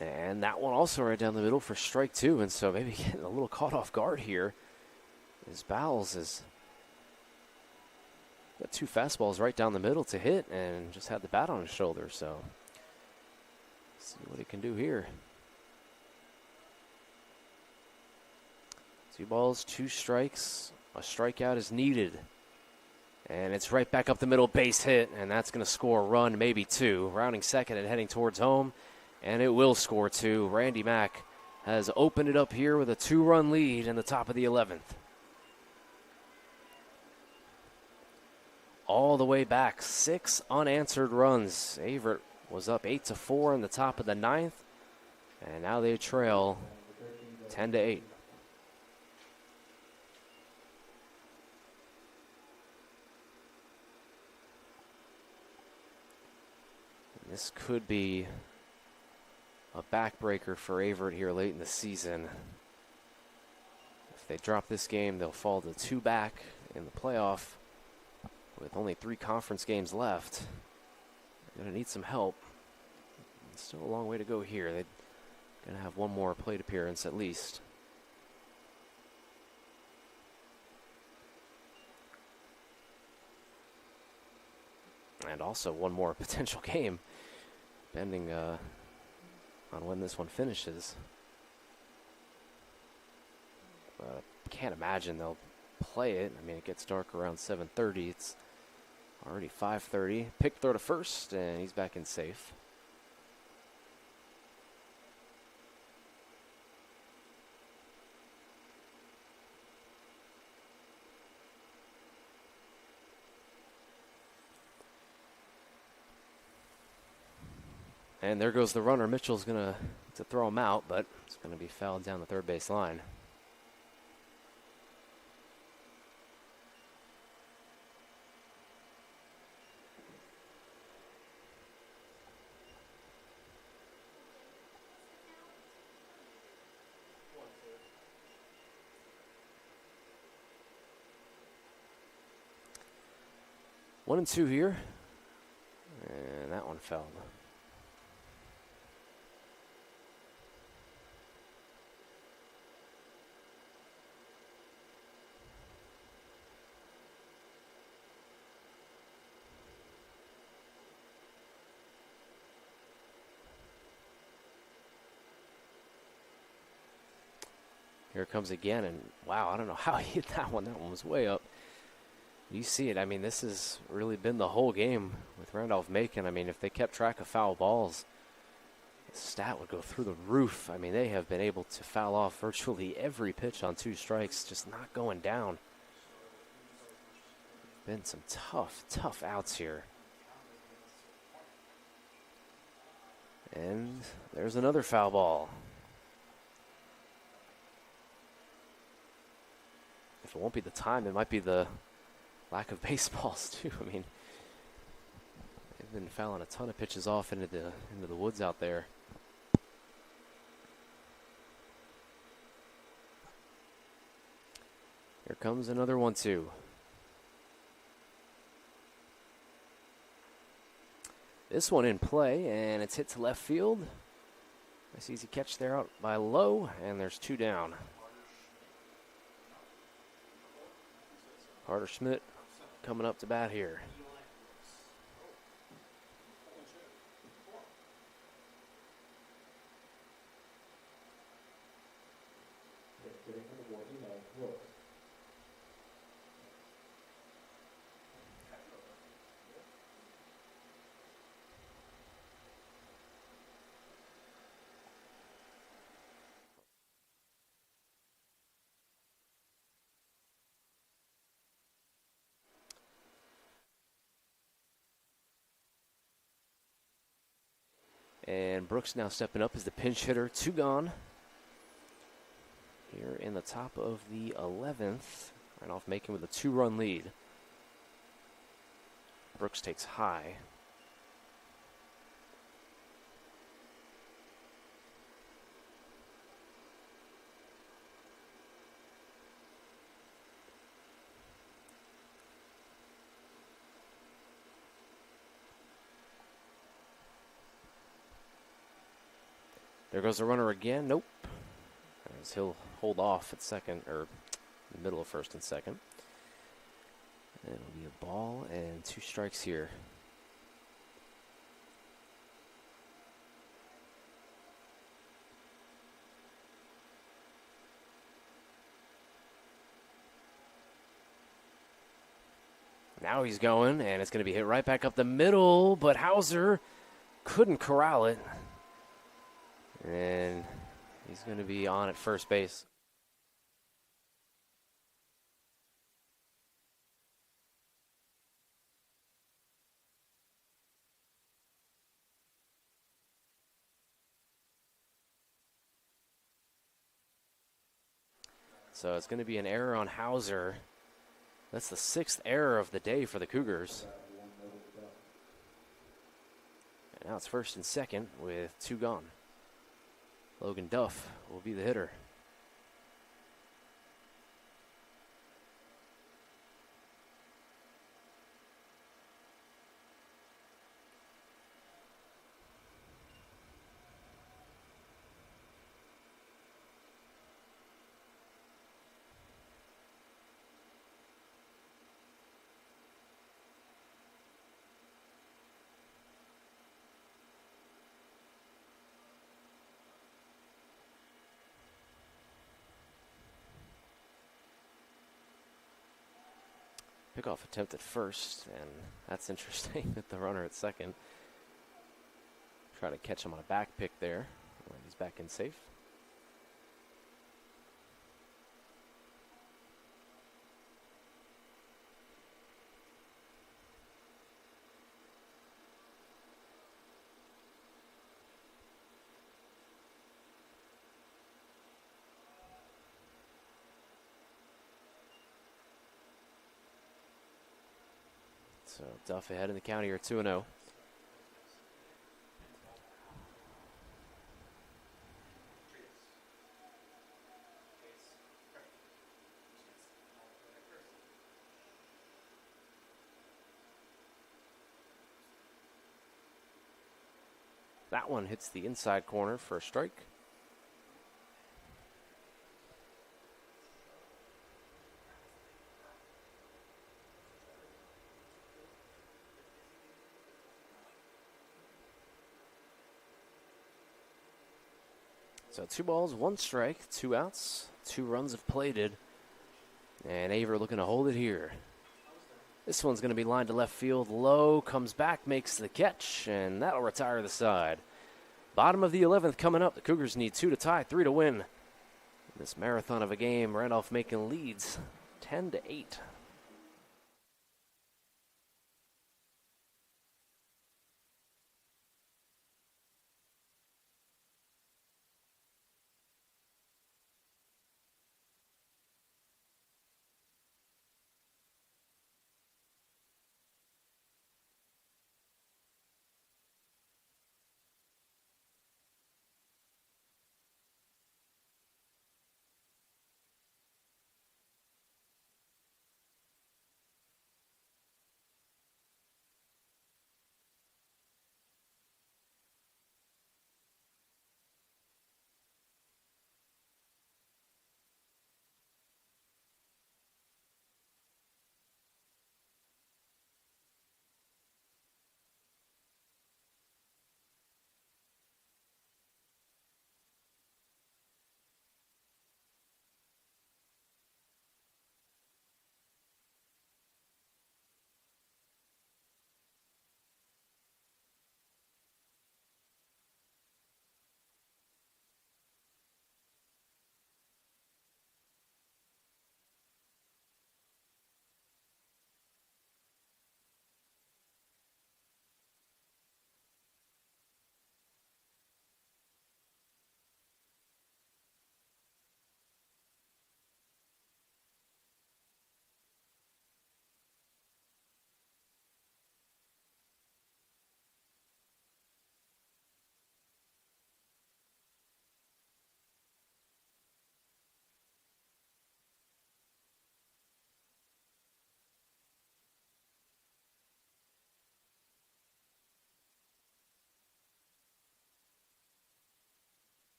And that one also right down the middle for strike 2. And so maybe getting a little caught off guard here. As Bowles has got 2 fastballs right down the middle to hit and just had the bat on his shoulder. So see what he can do here. 2 balls, 2 strikes. A strikeout is needed. And it's right back up the middle, base hit. And that's going to score a run, maybe 2. Rounding second and heading towards home. And it will score 2. Randy Mack has opened it up here with a 2-run lead in the top of the 11th. All the way back, 6 unanswered runs. Averett was up 8-4 in the top of the 9th. And now they trail 10-8. This could be a backbreaker for Averett here late in the season. If they drop this game, they'll fall to 2 back in the playoff with only 3 conference games left. They're going to need some help. Still a long way to go here. They're going to have 1 more plate appearance at least. And also 1 more potential game, depending on when this one finishes. Can't imagine they'll play it. I mean, it gets dark around 7:30. It's already 5:30. Pick throw to first, and he's back in safe. And there goes the runner. Mitchell's going to throw him out, but it's going to be fouled down the third base line. One and two here. And that one fell. Here it comes again, and wow, I don't know how he hit that one. That one was way up. You see it. I mean, this has really been the whole game with Randolph-Macon. I mean, if they kept track of foul balls, the stat would go through the roof. I mean, they have been able to foul off virtually every pitch on 2 strikes, just not going down. Been some tough outs here. And there's another foul ball. If it won't be the time, it might be the lack of baseballs too. I mean, they've been fouling a ton of pitches off into the woods out there. Here comes another 1-2. This one in play, and it's hit to left field. Nice easy catch there out by Lowe, and there's 2 down. Carter Schmidt coming up to bat here. And Brooks now stepping up as the pinch hitter. 2 gone. Here in the top of the 11th. Randolph-Macon with a 2-run lead. Brooks takes high. There goes the runner again. Nope. As he'll hold off at second, or in the middle of first and second. And it'll be a ball and 2 strikes here. Now he's going, and it's going to be hit right back up the middle, but Hauser couldn't corral it. And he's going to be on at first base. So it's going to be an error on Hauser. That's the 6th error of the day for the Cougars. And now it's first and second with 2 gone. Logan Duff will be the hitter. Pickoff attempt at first, and that's interesting with the runner at second. Try to catch him on a back pick there. He's back in safe. So Duff ahead in the count here, 2-0. That one hits the inside corner for a strike. So 2 balls, 1 strike, 2 outs 2 runs have plated. And Averett looking to hold it here. This one's going to be lined to left field. Low, comes back, makes the catch, and that'll retire the side. Bottom of the 11th coming up. The Cougars need 2 to tie, 3 to win. This marathon of a game, Randolph-Macon leads 10-8.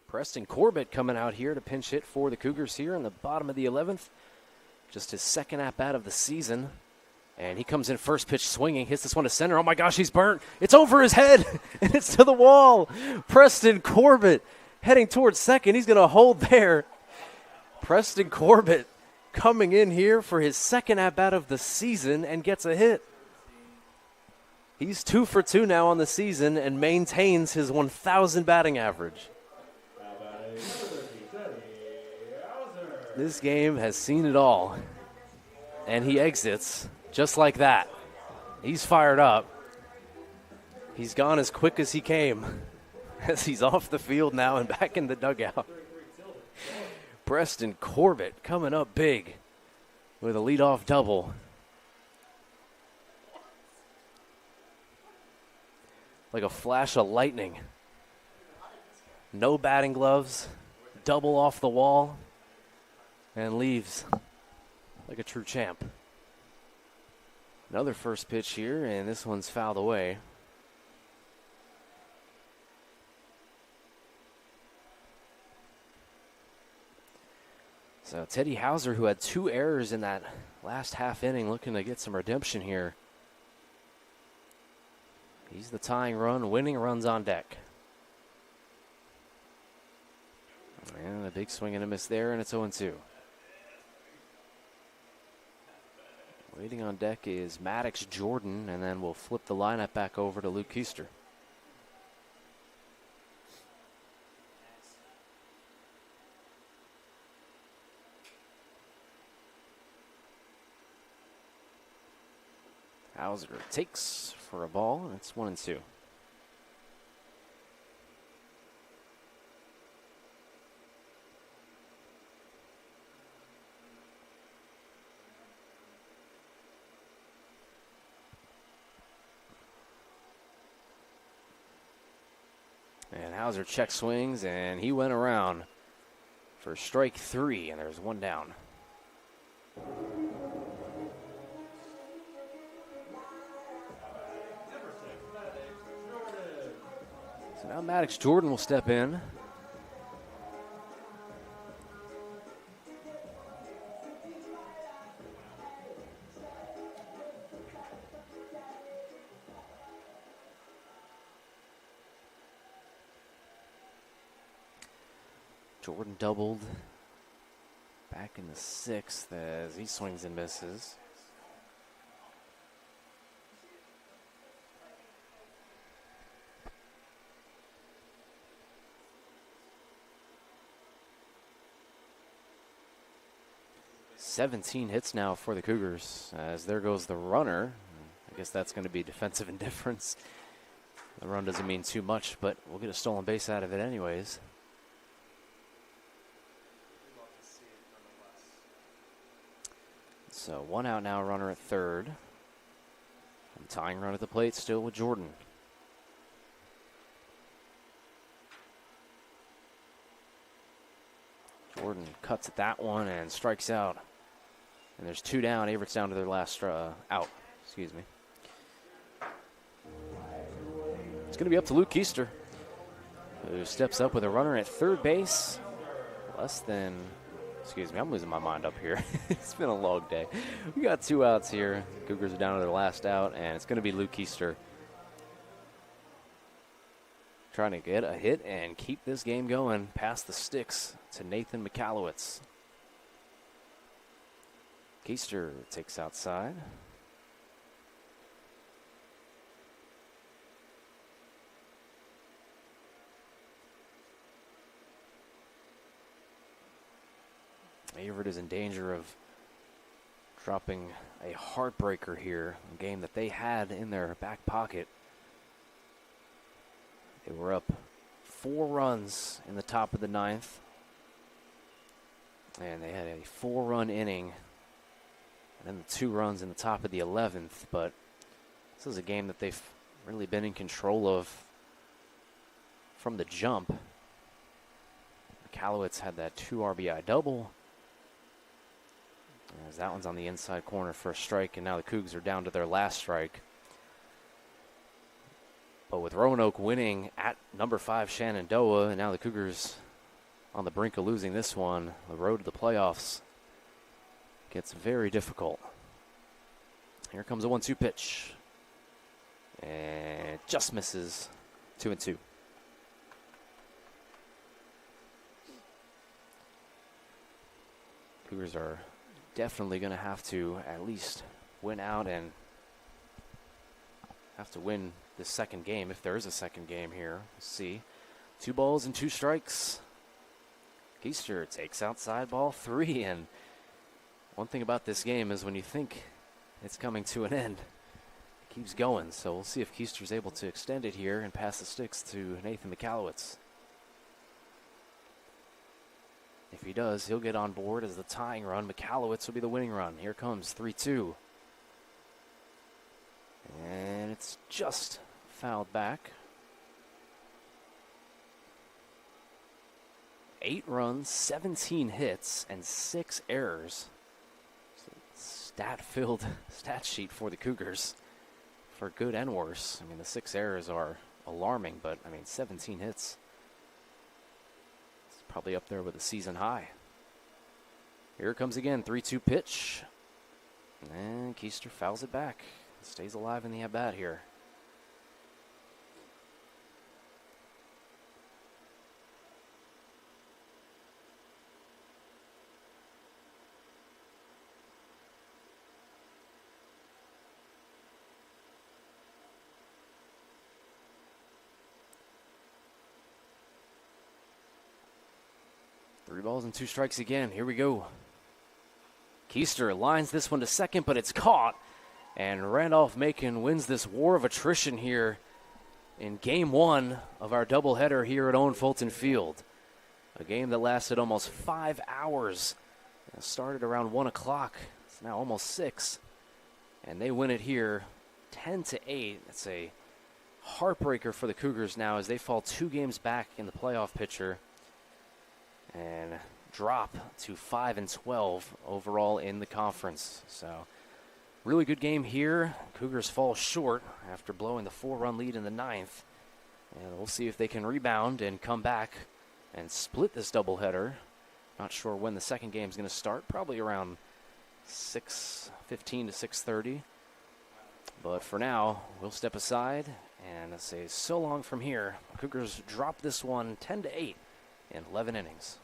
Preston Corbett coming out here to pinch hit for the Cougars here in the bottom of the 11th. Just his second at-bat of the season. And he comes in first pitch swinging, hits this one to center. Oh my gosh, he's burnt. It's over his head, and it's to the wall. Preston Corbett heading towards second. He's going to hold there. Preston Corbett coming in here for his second at-bat of the season and gets a hit. He's 2 for 2 now on the season and maintains his 1,000 batting average. This game has seen it all, and he exits just like that. He's fired up. He's gone as quick as he came, as he's off the field now and back in the dugout. Preston Corbett coming up big with a leadoff double. Like a flash of lightning. No batting gloves, double off the wall, and leaves like a true champ. Another first pitch here, and this one's fouled away. So Teddy Hauser, who had 2 errors in that last half inning, looking to get some redemption here. He's the tying run, winning runs on deck. And a big swing and a miss there, and it's 0-2. Waiting on deck is Maddox Jordan, and then we'll flip the lineup back over to Luke Keister. Hauser takes for a ball, and it's 1-2. And Hauser check swings, and he went around for strike 3, and there's 1 down. So now Maddox Jordan will step in. Jordan doubled back in the 6th as he swings and misses. "17 hits now for the Cougars as there goes the runner. I guess that's going to be defensive indifference. The run doesn't mean too much, but we'll get a stolen base out of it anyways. So 1 out now, runner at third. And tying run at the plate still with Jordan. Jordan cuts at that one and strikes out. And there's 2 down. Averett's down to their last out. Excuse me. It's going to be up to Luke Keister, who steps up with a runner at third base. Excuse me, I'm losing my mind up here. It's been a long day. We got 2 outs here. Cougars are down to their last out, and it's going to be Luke Keister trying to get a hit and keep this game going past the sticks to Nathan Michalowicz. Keister takes outside. Averett is in danger of dropping a heartbreaker here, a game that they had in their back pocket. They were up 4 runs in the top of the 9th, and they had a 4-run inning, and then the 2 runs in the top of the 11th. But this is a game that they've really been in control of from the jump. Michalowicz had that 2 RBI double, as that one's on the inside corner for a strike, and now the Cougs are down to their last strike. But with Roanoke winning at number 5 Shenandoah, and now the Cougars on the brink of losing this one, the road to the playoffs gets very difficult. Here comes a 1-2 pitch. And it just misses. 2-2. Cougars are definitely going to have to at least win out and have to win this second game if there is a second game here. We'll see. 2 balls and 2 strikes. Keister takes outside ball 3, and one thing about this game is when you think it's coming to an end, it keeps going. So we'll see if Keister's able to extend it here and pass the sticks to Nathan Michalowicz. If he does, he'll get on board as the tying run. Michalowicz will be the winning run. Here comes 3-2. And it's just fouled back. 8 runs, 17 hits, and 6 errors. Stat-filled stat sheet for the Cougars, for good and worse. I mean, the 6 errors are alarming, but, 17 hits. Probably up there with a season high. Here it comes again, 3-2 pitch. And Keister fouls it back. Stays alive in the at-bat here. Three balls and 2 strikes again. Here we go. Keister lines this one to second, but it's caught. And Randolph-Macon wins this war of attrition here in Game 1 of our doubleheader here at Owen Fulton Field. A game that lasted almost 5 hours. It started around 1 o'clock. It's now almost 6. And they win it here 10-8. It's a heartbreaker for the Cougars now as they fall 2 games back in the playoff picture and drop to 5-12 overall in the conference. So really good game here. Cougars fall short after blowing the 4-run lead in the 9th. And we'll see if they can rebound and come back and split this doubleheader. Not sure when the second game is going to start. Probably around 6:15 to 6:30. But for now, we'll step aside and say so long from here. Cougars drop this one 10-8 in 11 innings.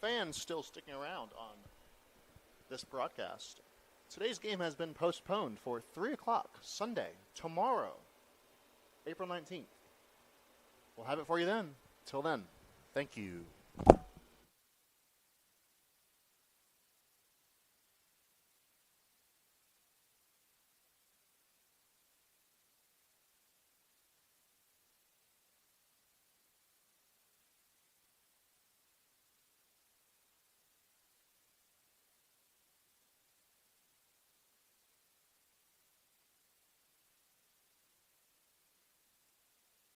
fans still sticking around on this broadcast. Today's game has been postponed for 3 o'clock Sunday, tomorrow, April 19th. We'll have it for you then. Till then, thank you.